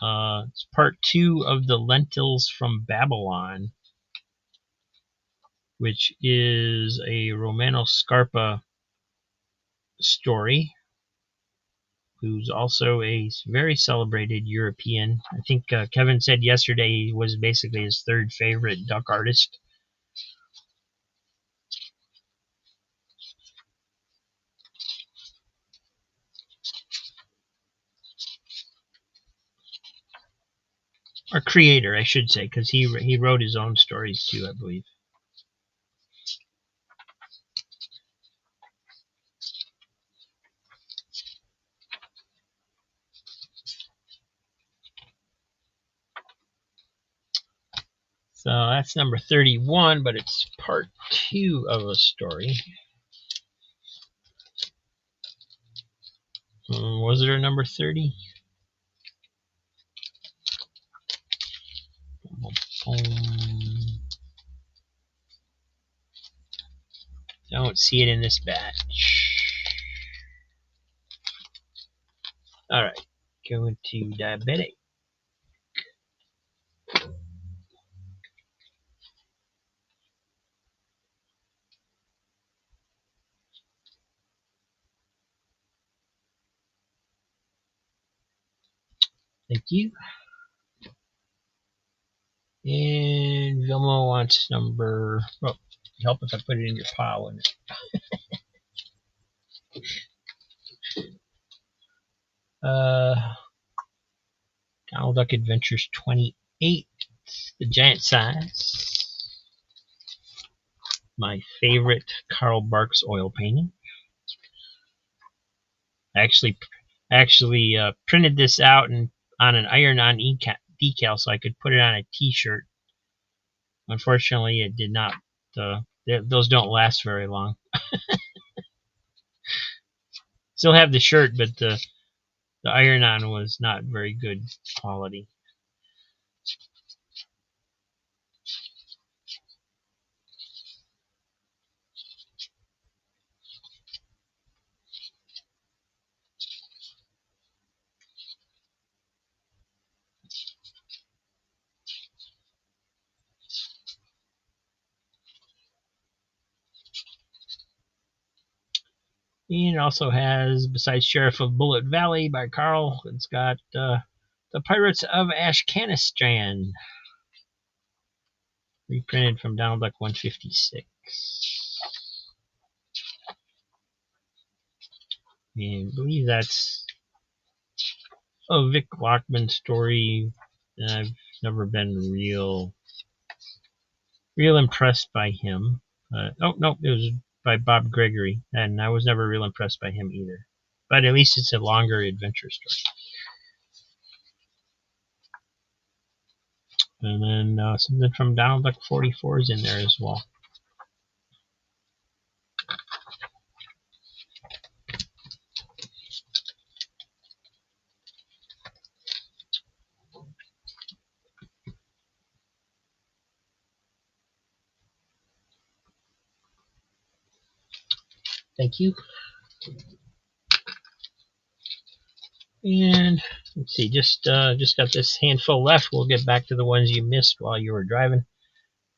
It's part 2 of the Lentils from Babylon, which is a Romano Scarpa story, who's also a very celebrated European. I think Kevin said yesterday he was basically his third favorite duck artist. Or creator, I should say, because he wrote his own stories too, I believe. So that's number 31, but it's part 2 of a story. Was there a number 30? Don't see it in this batch. Alright, going to Diabetic. Thank you. And Vilma wants number. Oh, help if I put it in your pile, wouldn't it? Donald Duck Adventures 28, the giant size. My favorite Carl Barks oil painting. I actually printed this out and on an iron-on decal so I could put it on a T-shirt. Unfortunately, it did not. Those don't last very long. Still have the shirt, but the iron-on was not very good quality. And it also has, besides Sheriff of Bullet Valley by Carl, it's got The Pirates of Ashkanistan, reprinted from Donald Duck 156. And I believe that's a Vic Lockman story. And I've never been real impressed by him. Oh, no, it was by Bob Gregory, and I was never real impressed by him either. But at least it's a longer adventure story. And then something from Donald Duck 44 is in there as well. Thank you. And let's see, just got this handful left. We'll get back to the ones you missed while you were driving.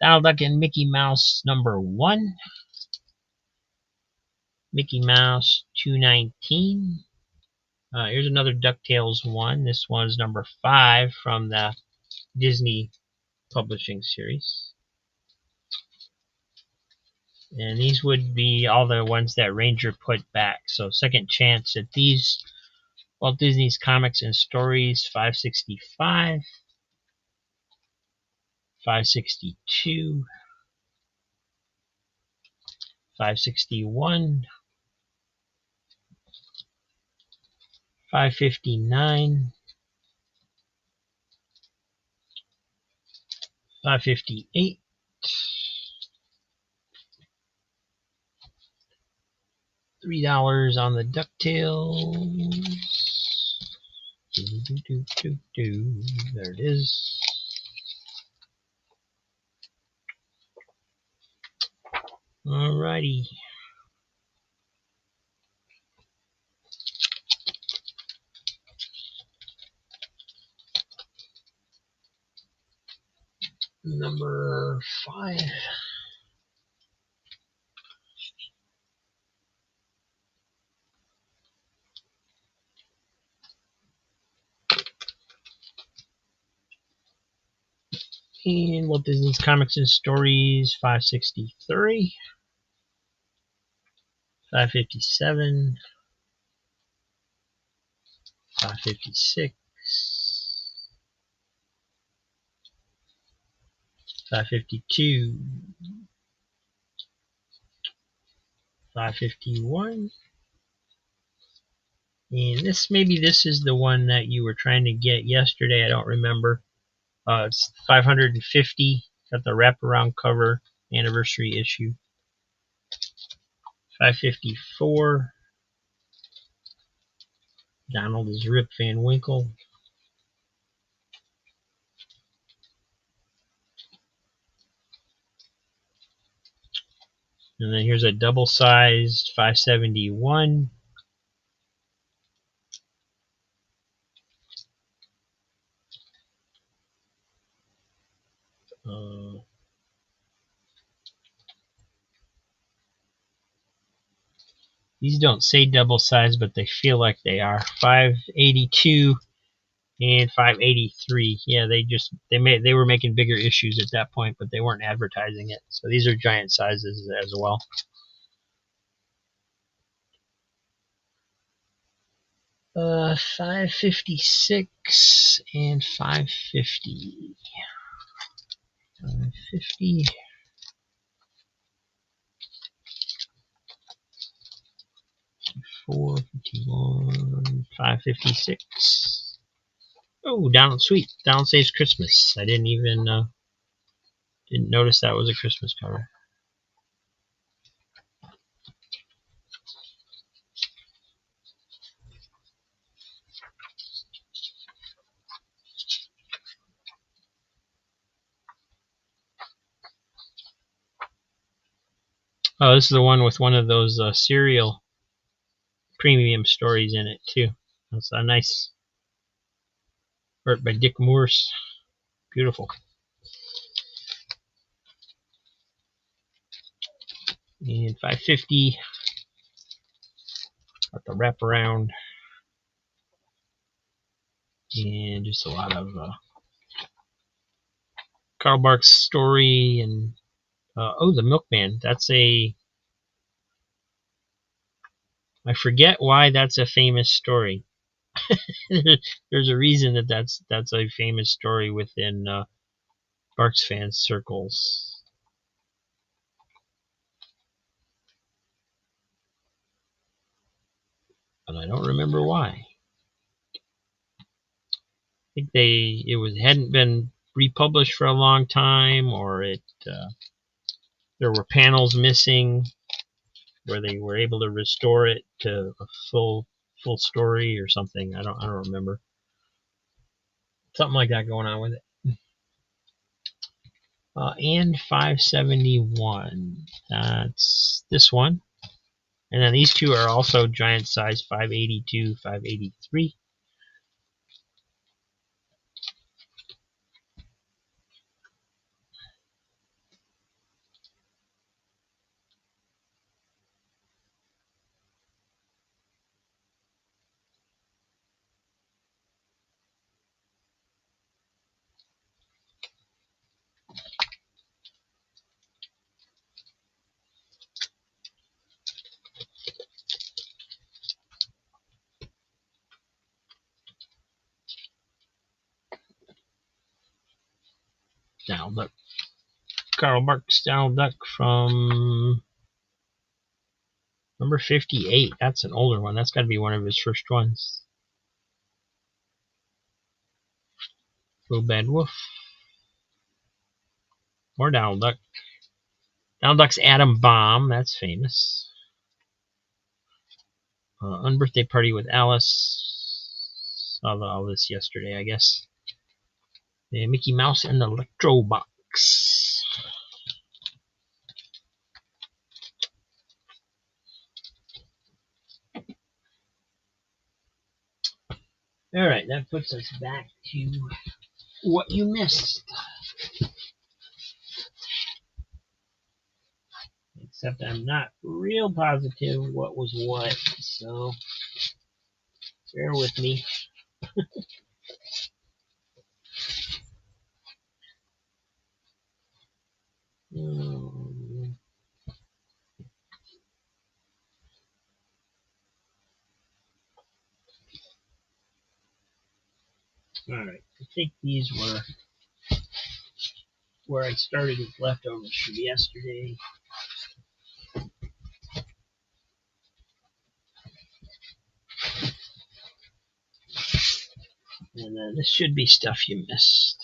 Donald Duck and Mickey Mouse number 1. Mickey Mouse 219. Here's another DuckTales one. This one's number 5 from the Disney publishing series. And these would be all the ones that Ranger put back. So second chance at these. Walt Disney's Comics and Stories 565, 562, 561, $5.59, $5.58, $3 on the DuckTales. There it is. Alrighty. Number 5. And Walt Disney's Comics and Stories, 563, 557, 556, 552, 551. And this is the one that you were trying to get yesterday. I don't remember. It's 550. Got the wraparound cover, anniversary issue. 554. Donald is Rip Van Winkle. And then here's a double-sized 571. These don't say double size, but they feel like they are. 582 and 583. Yeah, they were making bigger issues at that point, but they weren't advertising it. So these are giant sizes as well. Uh, 556 and 550. 550. 451, 556. Oh, Donald Sweet. Donald Saves Christmas. I didn't even didn't notice that was a Christmas cover. Oh, this is the one with one of those cereal premium stories in it too. That's a nice art by Dick Morse. Beautiful. And 550. Got the wraparound. And just a lot of Karl Barks story and oh, the Milkman. That's I forget why that's a famous story. There's a reason that's a famous story within Barks fan circles. But I don't remember why. I think hadn't been republished for a long time, or there were panels missing where they were able to restore it to a full story or something. I don't remember. Something like that going on with it. And 571. That's this one. And then these two are also giant size, 582, 583. Donald Duck. Karl Barks Donald Duck from number 58. That's an older one. That's got to be one of his first ones. Little Bad Wolf. More Donald Duck. Donald Duck's Atom Bomb. That's famous. Unbirthday Party with Alice. Saw all this yesterday, I guess. The Mickey Mouse and the Electro Box. Alright, that puts us back to what you missed. Except I'm not real positive what was what, so bear with me. Alright, I think these were where I started with leftovers from yesterday. And this should be stuff you missed.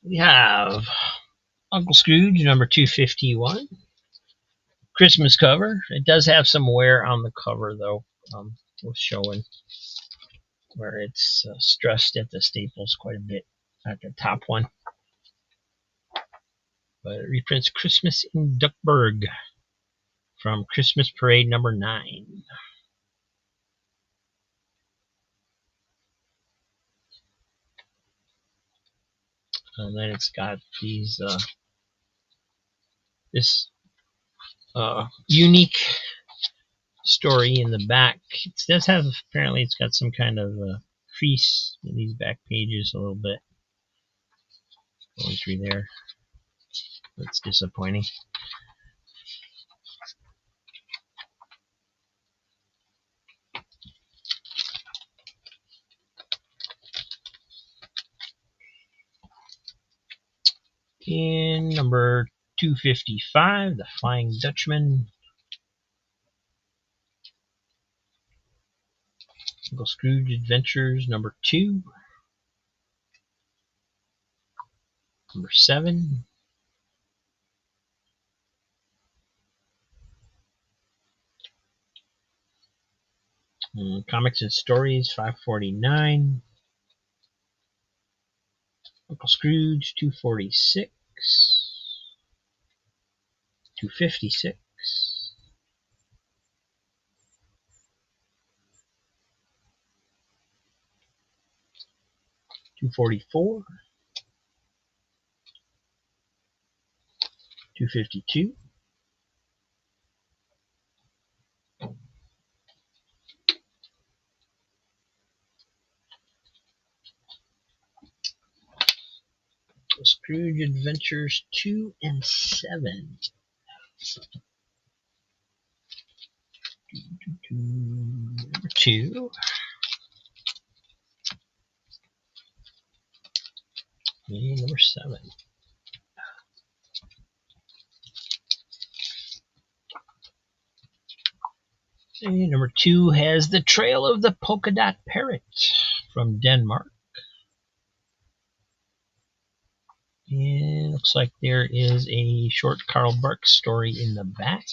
We have Uncle Scrooge, number 251. Christmas cover. It does have some wear on the cover, though. Was showing where it's stressed at the staples quite a bit at the top one. But it reprints Christmas in Duckburg from Christmas Parade number 9. And then it's got these this unique story in the back. It does have, apparently it's got some kind of crease in these back pages a little bit. Going through there. That's disappointing. In number 255, The Flying Dutchman. Uncle Scrooge Adventures number 2. Number 7. Comics and Stories 549. Uncle Scrooge 246. 256. 244. 252. 'Scrooge Adventures 2 and 7. Number 2. And number 7. And number 2 has The Trail of the Polka Dot Parrot from Denmark. And looks like there is a short Carl Barks story in the back.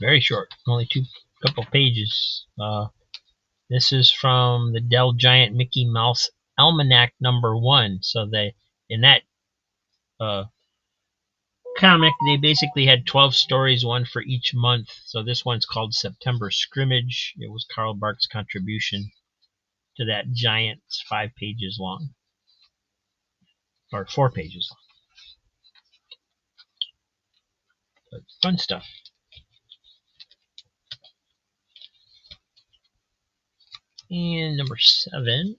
Very short, only couple pages. This is from the Dell Giant Mickey Mouse Almanac number 1. So in that comic, they basically had 12 stories, one for each month. So this one's called September Scrimmage. It was Carl Barks' contribution to that giant. It's 5 pages long, or 4 pages long. but fun stuff. And number 7.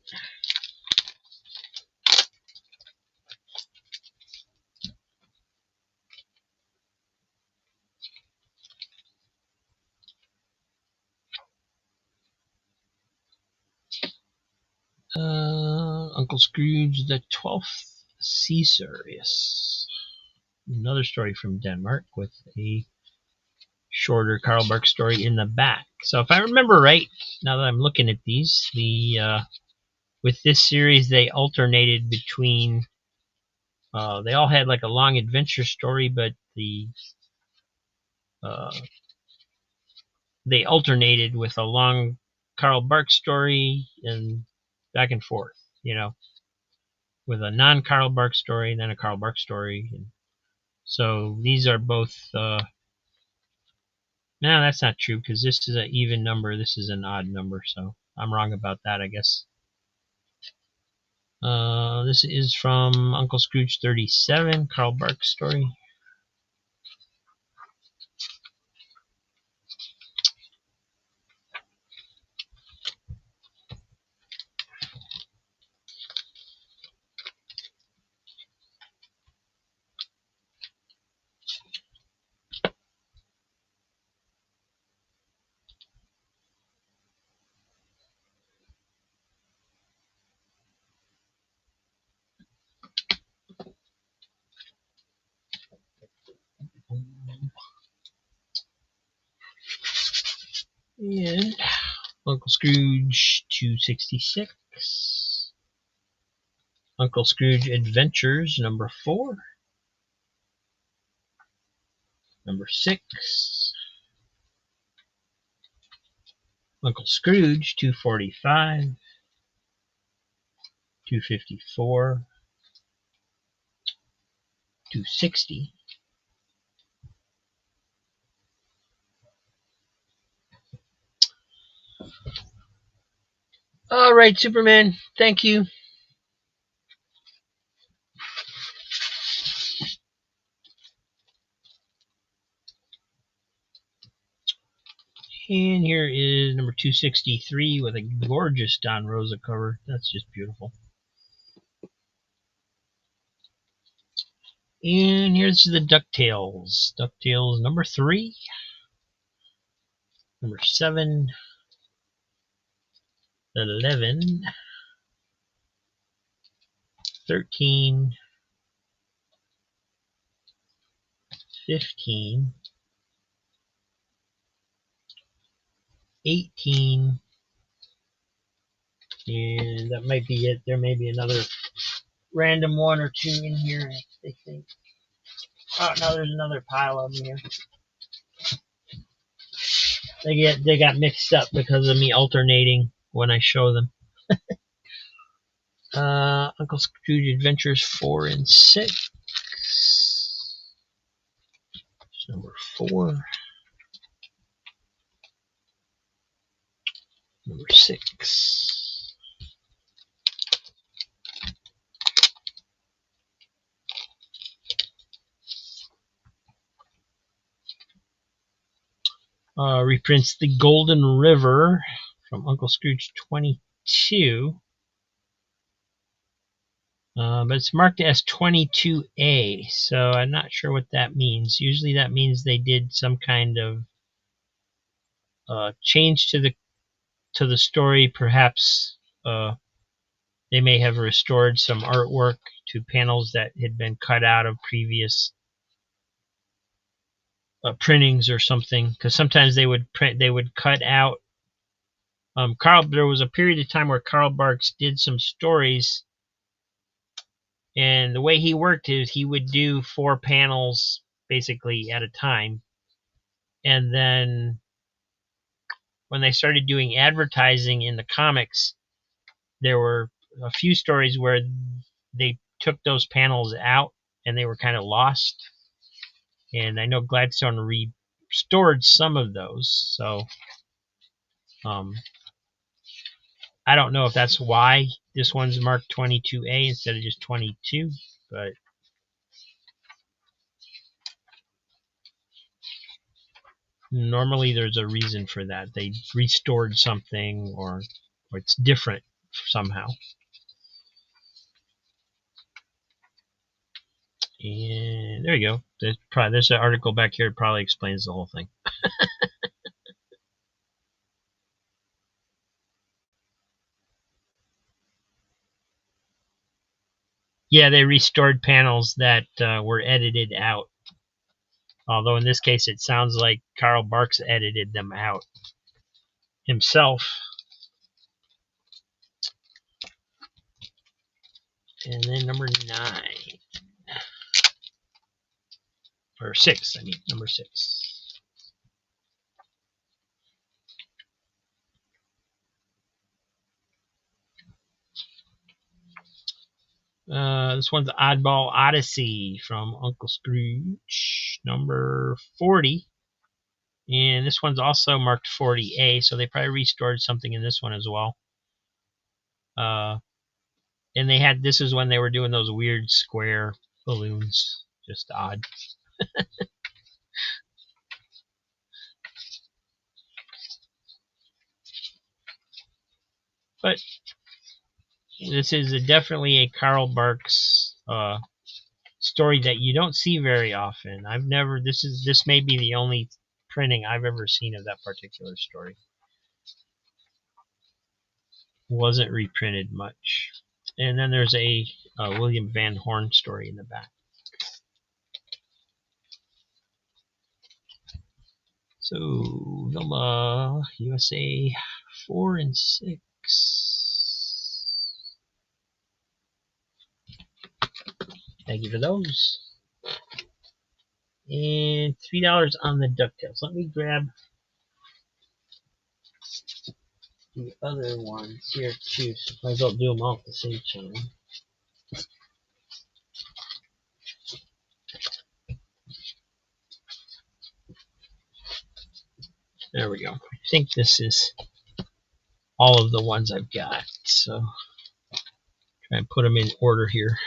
Uncle Scrooge, the 12th Caesar. Yes. Another story from Denmark with a shorter Carl Barks story in the back. So if I remember right, now that I'm looking at these, with this series they alternated between they all had like a long adventure story, but uh, they alternated with a long Carl Barks story and back and forth, with a non-Carl Barks story and then a Carl Barks story. And so these are both. No, that's not true because this is an even number. This is an odd number, so I'm wrong about that, I guess. This is from Uncle Scrooge 37, Carl Barks story. And Uncle Scrooge 266. Uncle Scrooge Adventures number 4. Number 6. Uncle Scrooge 245. 254. 260. All right, Superman. Thank you. And here is number 263 with a gorgeous Don Rosa cover. That's just beautiful. And here's the DuckTales. DuckTales number 3. Number 7. 11. 13. 15. 18. And that might be it. There may be another random one or two in here, I think. Oh, no, there's another pile of them here. They got mixed up because of me alternating when I show them. Uncle Scrooge Adventures 4 and 6. Number 4. Number 6. Reprints The Golden River from Uncle Scrooge 22. But it's marked as 22A, so I'm not sure what that means. Usually that means they did some kind of change to the story. Perhaps they may have restored some artwork to panels that had been cut out of previous printings or something. Because sometimes they would cut out. There was a period of time where Carl Barks did some stories. And the way he worked is he would do 4 panels basically at a time. And then when they started doing advertising in the comics, there were a few stories where they took those panels out and they were kind of lost. And I know Gladstone restored some of those. So I don't know if that's why this one's marked 22A instead of just 22, but Normally there's a reason for that. They restored something, or it's different somehow. And there you go. There's an article back here that probably explains the whole thing. Yeah, they restored panels that were edited out. Although in this case, it sounds like Karl Barks edited them out himself. And then number 9. Or 6, I mean, number 6. This one's Oddball Odyssey from Uncle Scrooge, number 40. And this one's also marked 40A, so they probably restored something in this one as well. And this is when they were doing those weird square balloons. Just odd. But this is definitely a Karl Barks story that you don't see very often. This may be the only printing I've ever seen of that particular story. Wasn't reprinted much. And then there's a William Van Horn story in the back. So Vilma, USA 4 and 6. Thank you for those. And $3 on the DuckTales. Let me grab the other ones here too. So might as well do them all at the same time. There we go. I think this is all of the ones I've got. So try and put them in order here.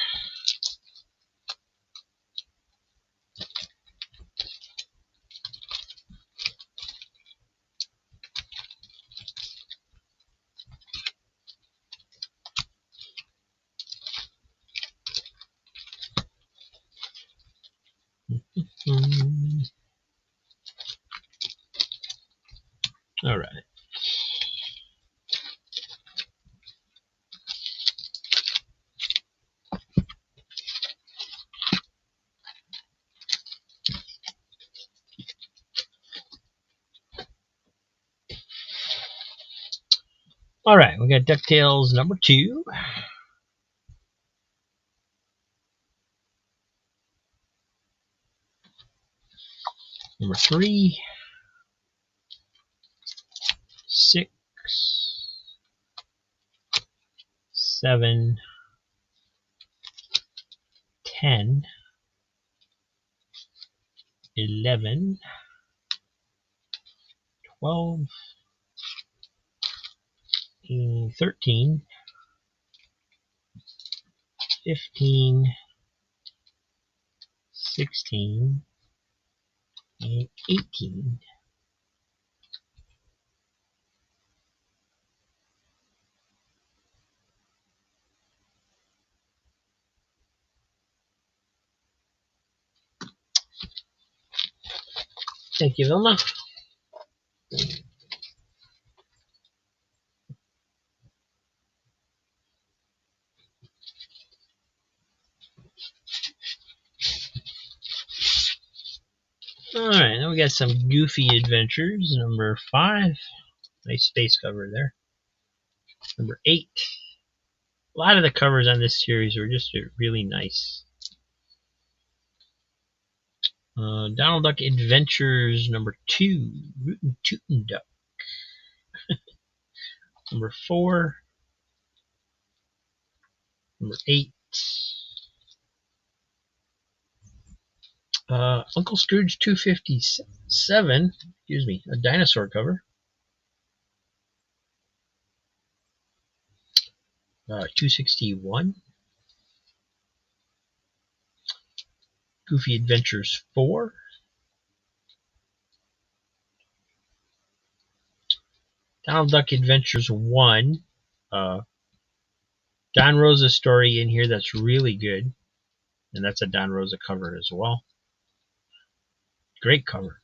All right. All right, we got DuckTales number 2. Number 3. 6. 7. 10. 11. 12. 13. 15. 16. And 18. Thank you, Vilma. All right, now we got some Goofy Adventures, number 5. Nice space cover there. Number 8. A lot of the covers on this series were just really nice. Donald Duck Adventures, number 2. Rootin' Tootin' Duck. Number 4. Number 8. Uncle Scrooge 257. Excuse me, a dinosaur cover. 261. Goofy Adventures 4. Donald Duck Adventures 1. Don Rosa story in here that's really good. And that's a Don Rosa cover as well. Great cover.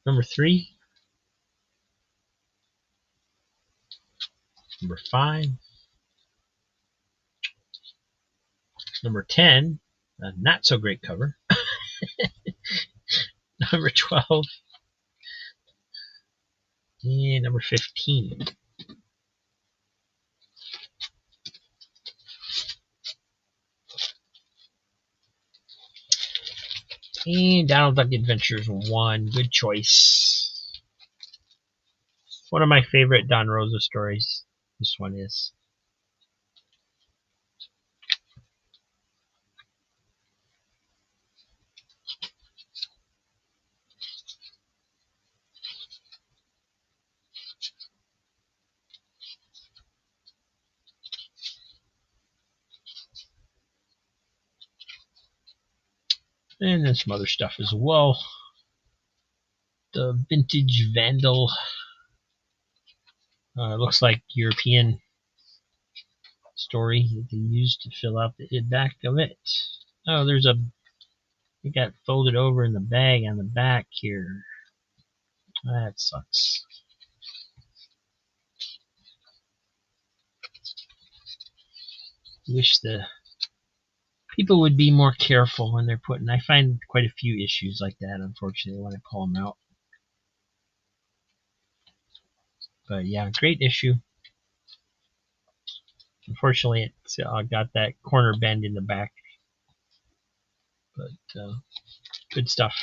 Number 3. Number 5. Number 10. A not so great cover. Number 12. And number 15. And Donald Duck Adventures 1. Good choice. One of my favorite Don Rosa stories. This one is. And then some other stuff as well. The vintage Vandal. Looks like European story that they used to fill out the back of it. Oh, it got folded over in the bag on the back here. That sucks. Wish the people would be more careful when they're putting. I find quite a few issues like that, unfortunately, when I pull them out. But yeah, great issue. Unfortunately, it's got that corner bend in the back. But good stuff.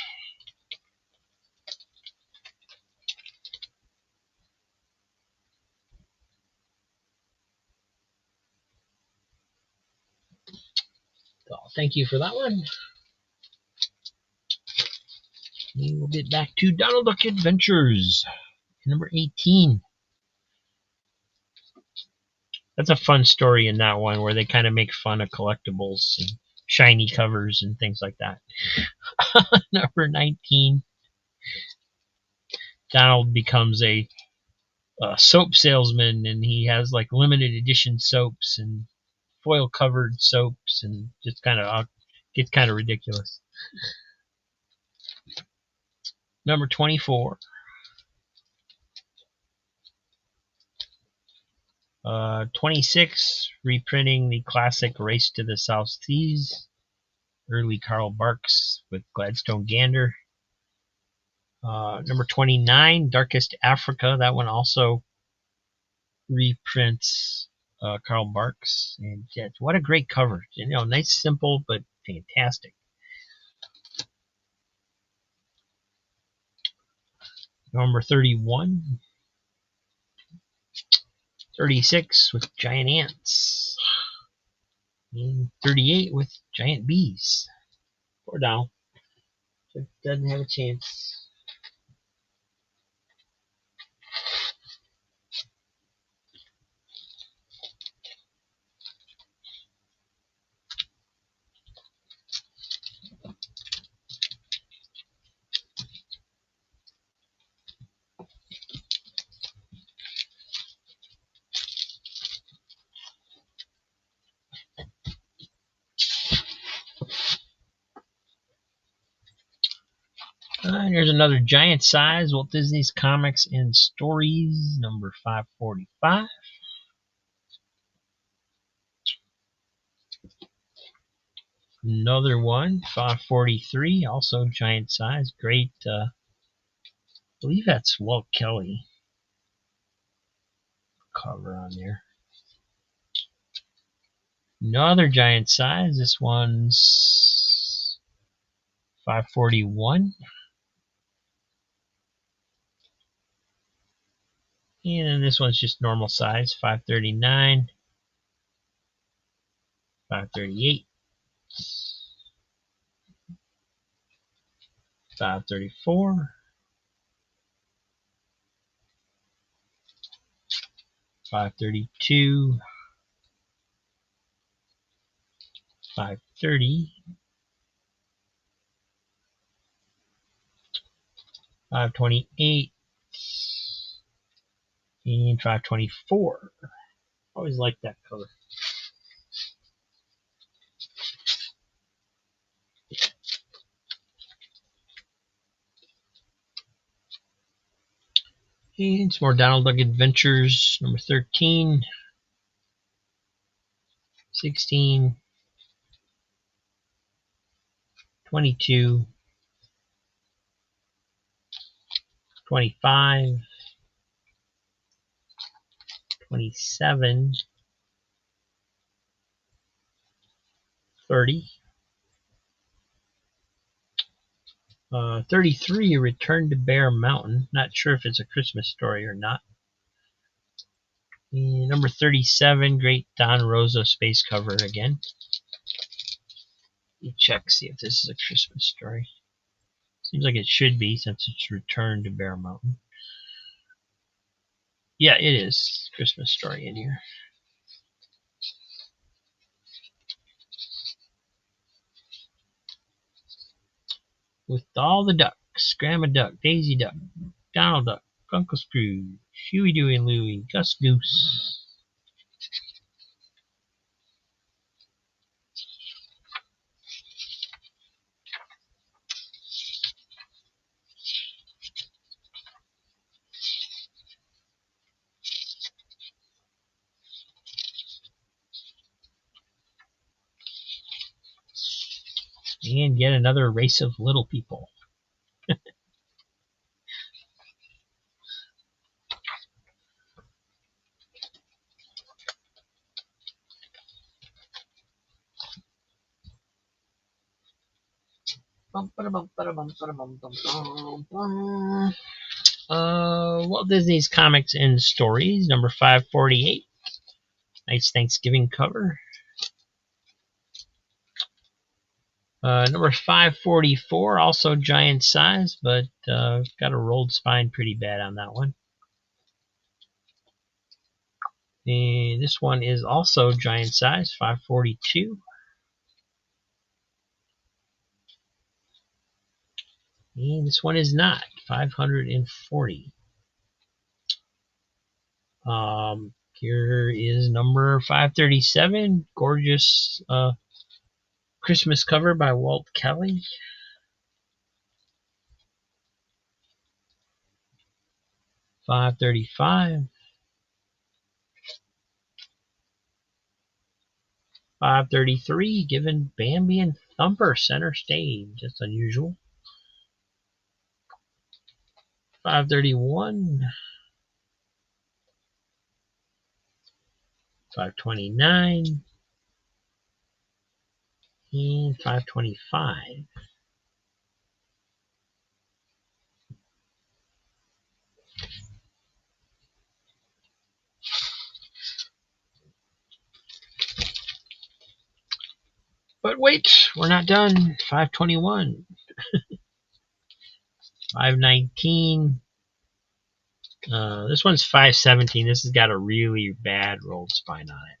So thank you for that one. And we'll get back to Donald Duck Adventures. Number 18. That's a fun story in that one where they kind of make fun of collectibles and shiny covers and things like that. Number 19. Donald becomes a soap salesman, and he has like limited edition soaps and foil covered soaps, and just kind of gets kind of ridiculous. Number 24. 26, reprinting the classic Race to the South Seas, early Carl Barks with Gladstone Gander. Number 29, Darkest Africa. That one also reprints Carl Barks. And what a great cover. Nice, simple, but fantastic. Number 31. 36 with giant ants. And 38 with giant bees. Poor Donald. Doesn't have a chance. And here's another giant size Walt Disney's Comics and Stories, number 545. Another one, 543, also giant size. Great. I believe that's Walt Kelly cover on there. Another giant size. This one's 541. And then this one's just normal size, 539, 538, 534, 532, 530, 528, And 524. Always like that color. And some more Donald Duck Adventures, number 13, 16, 22, 25, 27, 30, 33, Return to Bear Mountain. Not sure if it's a Christmas story or not. And number 37, Great Don Rosa space cover again. You check, see if this is a Christmas story. Seems like it should be since it's Return to Bear Mountain. Yeah, it is. Christmas story in here. With all the ducks. Grandma Duck, Daisy Duck, Donald Duck, Uncle Scrooge, Huey, Dewey, and Louie, Gus Goose. And yet another race of little people. Walt Disney's Comics and Stories, number 548. Nice Thanksgiving cover. Number 544, also giant size, but got a rolled spine pretty bad on that one. And this one is also giant size, 542. And this one is not, 540. Here is number 537, gorgeous Christmas cover by Walt Kelly. 535. 533, giving Bambi and Thumper center stage. That's unusual. 531. 529. And 525. But wait, we're not done. 521. 519. This one's 517. This has got a really bad rolled spine on it.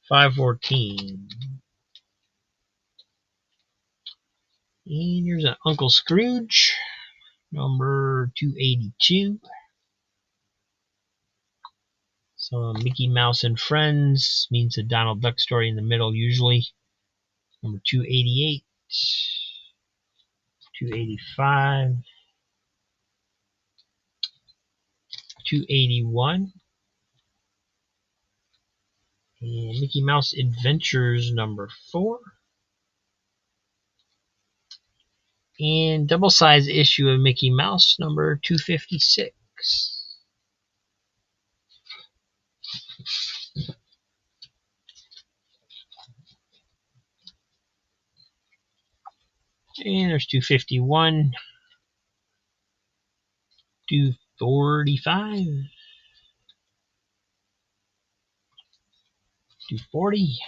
514. And here's an Uncle Scrooge, number 282. So Mickey Mouse and Friends means a Donald Duck story in the middle usually. Number 288. 285. 281. And Mickey Mouse Adventures number 4. And double size issue of Mickey Mouse number 256. And there's 251. 245. 240.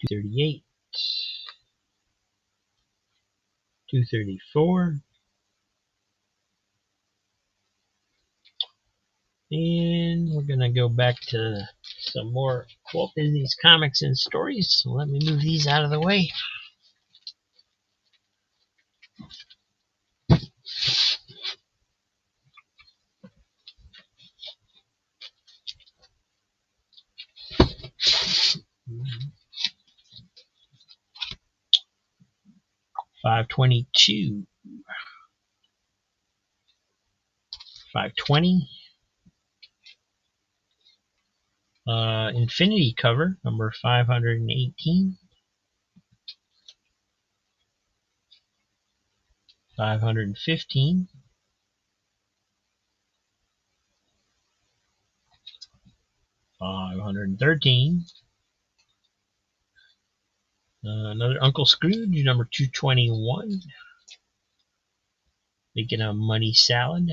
238. 234. And we're going to go back to some more Walt Disney's Comics and Stories. So let me move these out of the way. 522. 520. Infinity cover, number 518. 515. 513. Another Uncle Scrooge, number 221. Making a money salad.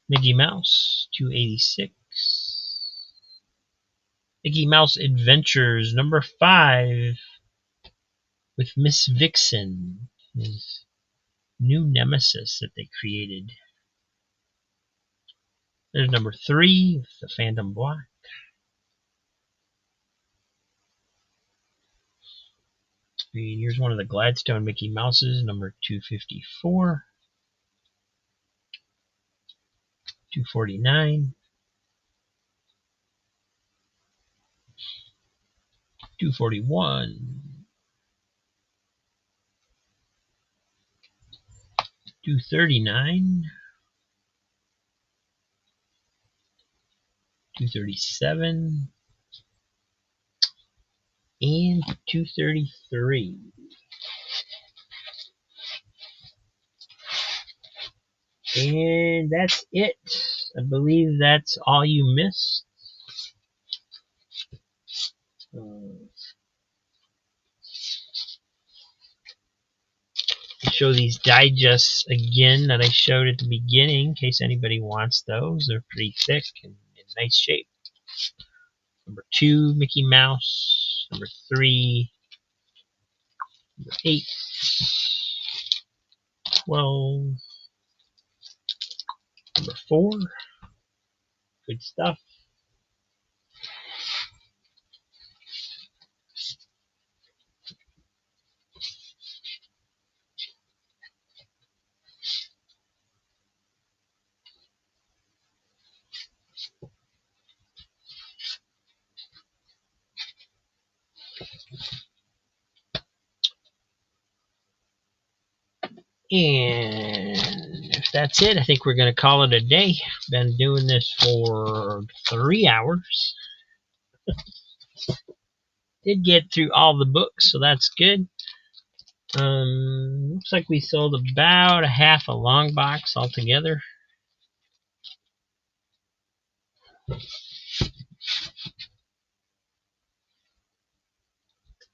Mickey Mouse, 286. Mickey Mouse Adventures, number 5. With Miss Vixen, his new nemesis that they created. There's number 3 with the Phantom Black. And here's one of the Gladstone Mickey Mouses, number 254. 249. 241. 239. 237. And 233. And that's it. I believe that's all you missed. Show these digests again that I showed at the beginning in case anybody wants those. They're pretty thick and in nice shape. Number 2, Mickey Mouse. Number 3, number 8, 12, number 4. Good stuff. And if that's it, I think we're going to call it a day. Been doing this for 3 hours. Did get through all the books, so that's good. Looks like we sold about a half a long box altogether.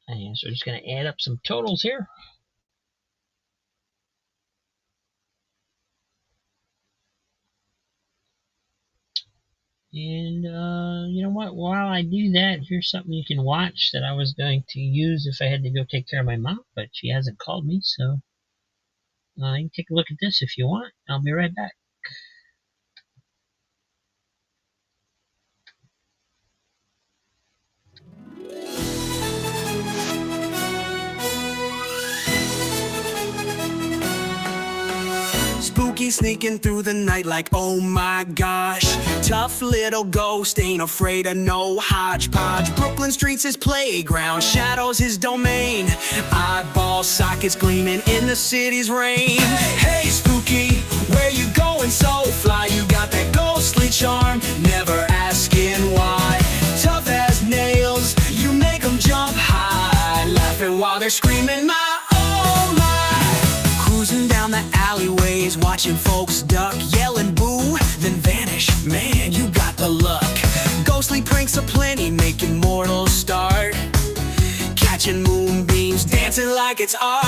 And so I'm just going to add up some totals here. And you know what? While I do that, here's something you can watch that I was going to use if I had to go take care of my mom, but she hasn't called me, so you can take a look at this if you want. I'll be right back. Spooky sneaking through the night like, oh my gosh. Tough little ghost, ain't afraid of no hodgepodge. Brooklyn streets his playground, shadows his domain. Eyeball sockets gleaming in the city's rain. Hey spooky, where you going so fly? You got that ghostly charm, never asking why. Tough as nails, you make them jump high. Laughing while they're screaming, my oh my. Cruising down the alleyways, watching folks duck, yelling boo, then vanish. Man, you got the luck. Ghostly pranks aplenty, making mortals start. Catching moonbeams, dancing like it's art.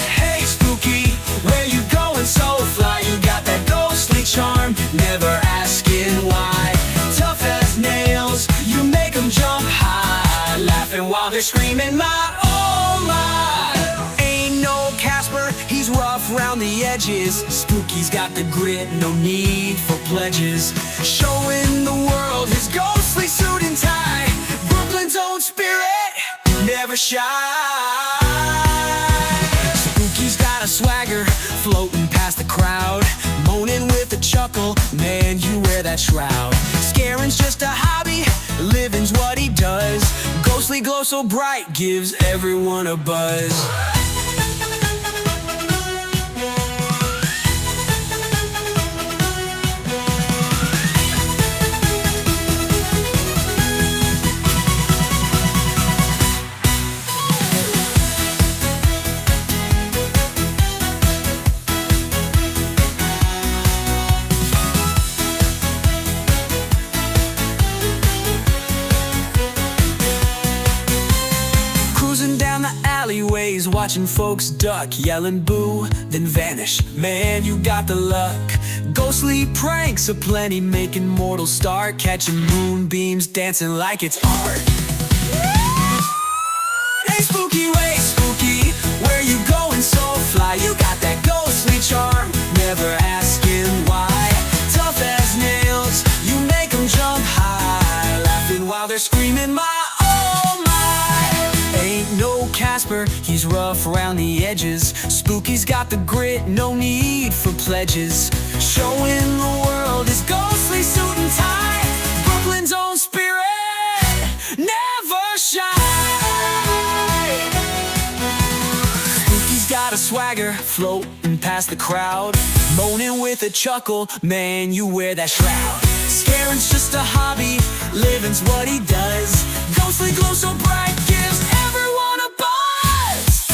Hey spooky, where you going so fly? You got that ghostly charm, never asking why. Tough as nails, you make them jump high. Laughing while they're screaming, my oh my. Ain't no Casper, he's rough round the edges. Spooky's got the grit, no need for pledges. Showing the world his ghostly suit and tie. Brooklyn's own spirit, never shy. Spooky's got a swagger, floating past the crowd. Moaning with a chuckle, man, you wear that shroud. Scaring's just a hobby, living's what he does. Ghostly Ghostly glow so bright, gives everyone a buzz. Cruising down the alleyways, watching folks duck, yelling boo, then vanish. Man, you got the luck. Ghostly pranks aplenty, making mortals start catching moonbeams, dancing like it's art. Hey spooky, way spooky, where you going so fly? You got that ghostly charm, never asking why. Tough as nails, you make them jump high, laughing while they're screaming my oh my. Ain't no Casper, he's rough around the edges. Spooky's got the grit, no need for pledges. Showing the world his ghostly suit and tie. Brooklyn's own spirit, never shy. Spooky's got a swagger, floating past the crowd, moaning with a chuckle, man, you wear that shroud. Scaring's just a hobby, living's what he does. Ghostly glow so bright, gives everyone a buzz.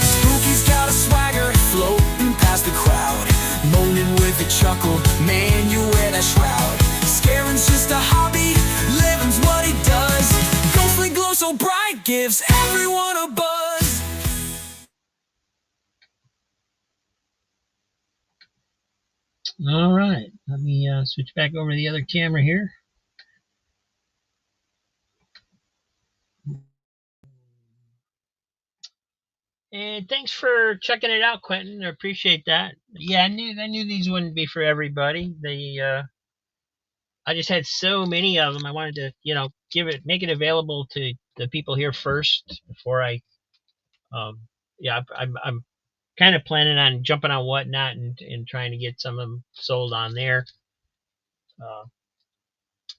Spooky's got a swagger, floating past the crowd, moaning with a chuckle, man, you wear that shroud. Scaring's just a hobby, living's what he does. Ghostly glow so bright, gives everyone a buzz. All right, let me switch back over to the other camera here. And thanks for checking it out, Quentin. I appreciate that. Yeah, I knew these wouldn't be for everybody. I just had so many of them. I wanted to, make it available to the people here first before I, I'm kind of planning on jumping on Whatnot and trying to get some of them sold on there.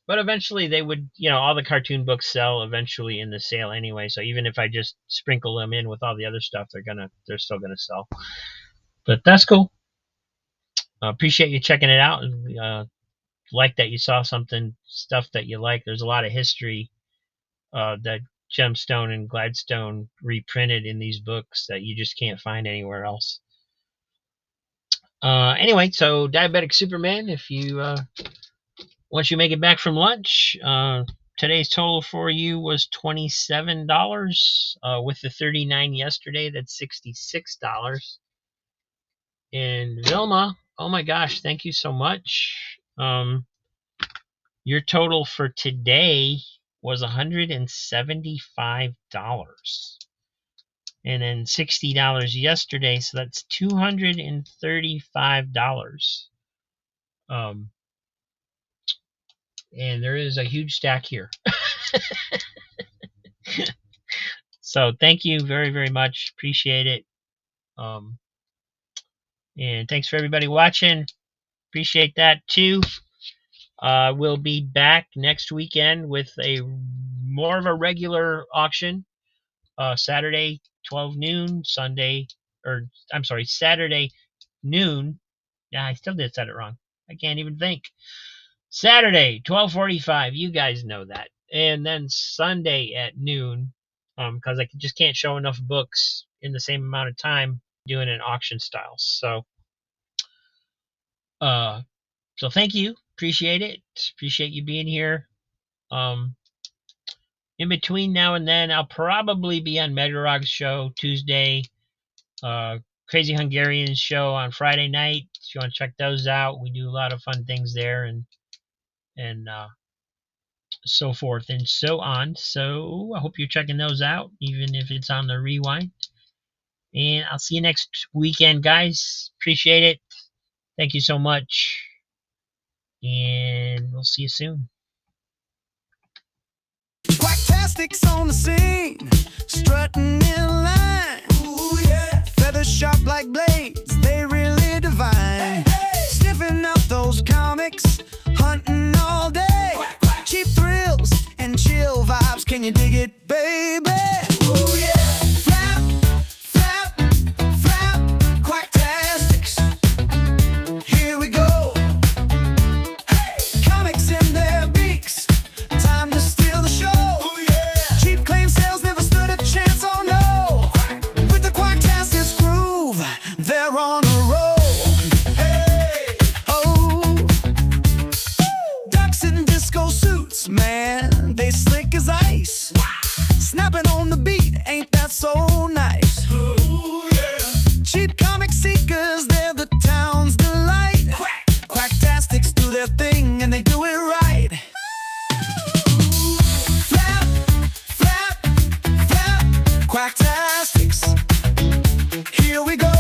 But eventually they would, all the cartoon books sell eventually in the sale anyway. So even if I just sprinkle them in with all the other stuff, they're still gonna sell. But that's cool. Appreciate you checking it out. Like that you saw stuff that you like. There's a lot of history that Gemstone and Gladstone reprinted in these books that you just can't find anywhere else. Anyway, so Diabetic Superman, if you once you make it back from lunch, today's total for you was $27. With the 39 yesterday, that's $66. And Vilma, oh my gosh, thank you so much. Your total for today was $175. And then $60 yesterday, so that's $235. And there is a huge stack here. So thank you very, very much. Appreciate it. And thanks for everybody watching. Appreciate that too. We'll be back next weekend with a more of a regular auction. Saturday 12 noon, Saturday noon. Yeah, I still did set it wrong. I can't even think. Saturday 12:45. You guys know that. And then Sunday at noon, because I just can't show enough books in the same amount of time doing an auction style. So thank you. Appreciate it. Appreciate you being here. In between now and then, I'll probably be on Megarog's show Tuesday, Crazy Hungarian's show on Friday night. If you want to check those out, we do a lot of fun things there and so forth and so on. So I hope you're checking those out, even if it's on the rewind. And I'll see you next weekend, guys. Appreciate it. Thank you so much. And we'll see you soon. Quacktastic's on the scene, strutting in line. Ooh, yeah. Feathers sharp like blades, they really divine. Hey, hey. Sniffing out those comic you dig it, baby? Ooh, yeah. Flap, flap, flap, quacktastics. Here we go. Hey, comics in their beaks. Time to steal the show. Ooh, yeah. Cheap claim sales never stood a chance, oh no. With the quacktastics groove, they're on a roll. Hey, oh. Ducks in disco suits, man, they slick as ice. Snapping on the beat, ain't that so nice? Ooh, yeah. Cheap comic seekers, they're the town's delight. Quacktastics do their thing and they do it right. Flap, flap, flap, quacktastics. Here we go.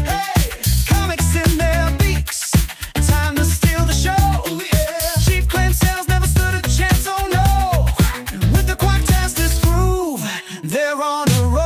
Hey, comics in their beaks. Time to steal the show. Cheap claim sales never stood a chance, oh no. With the quacktastics groove, they're on a roll.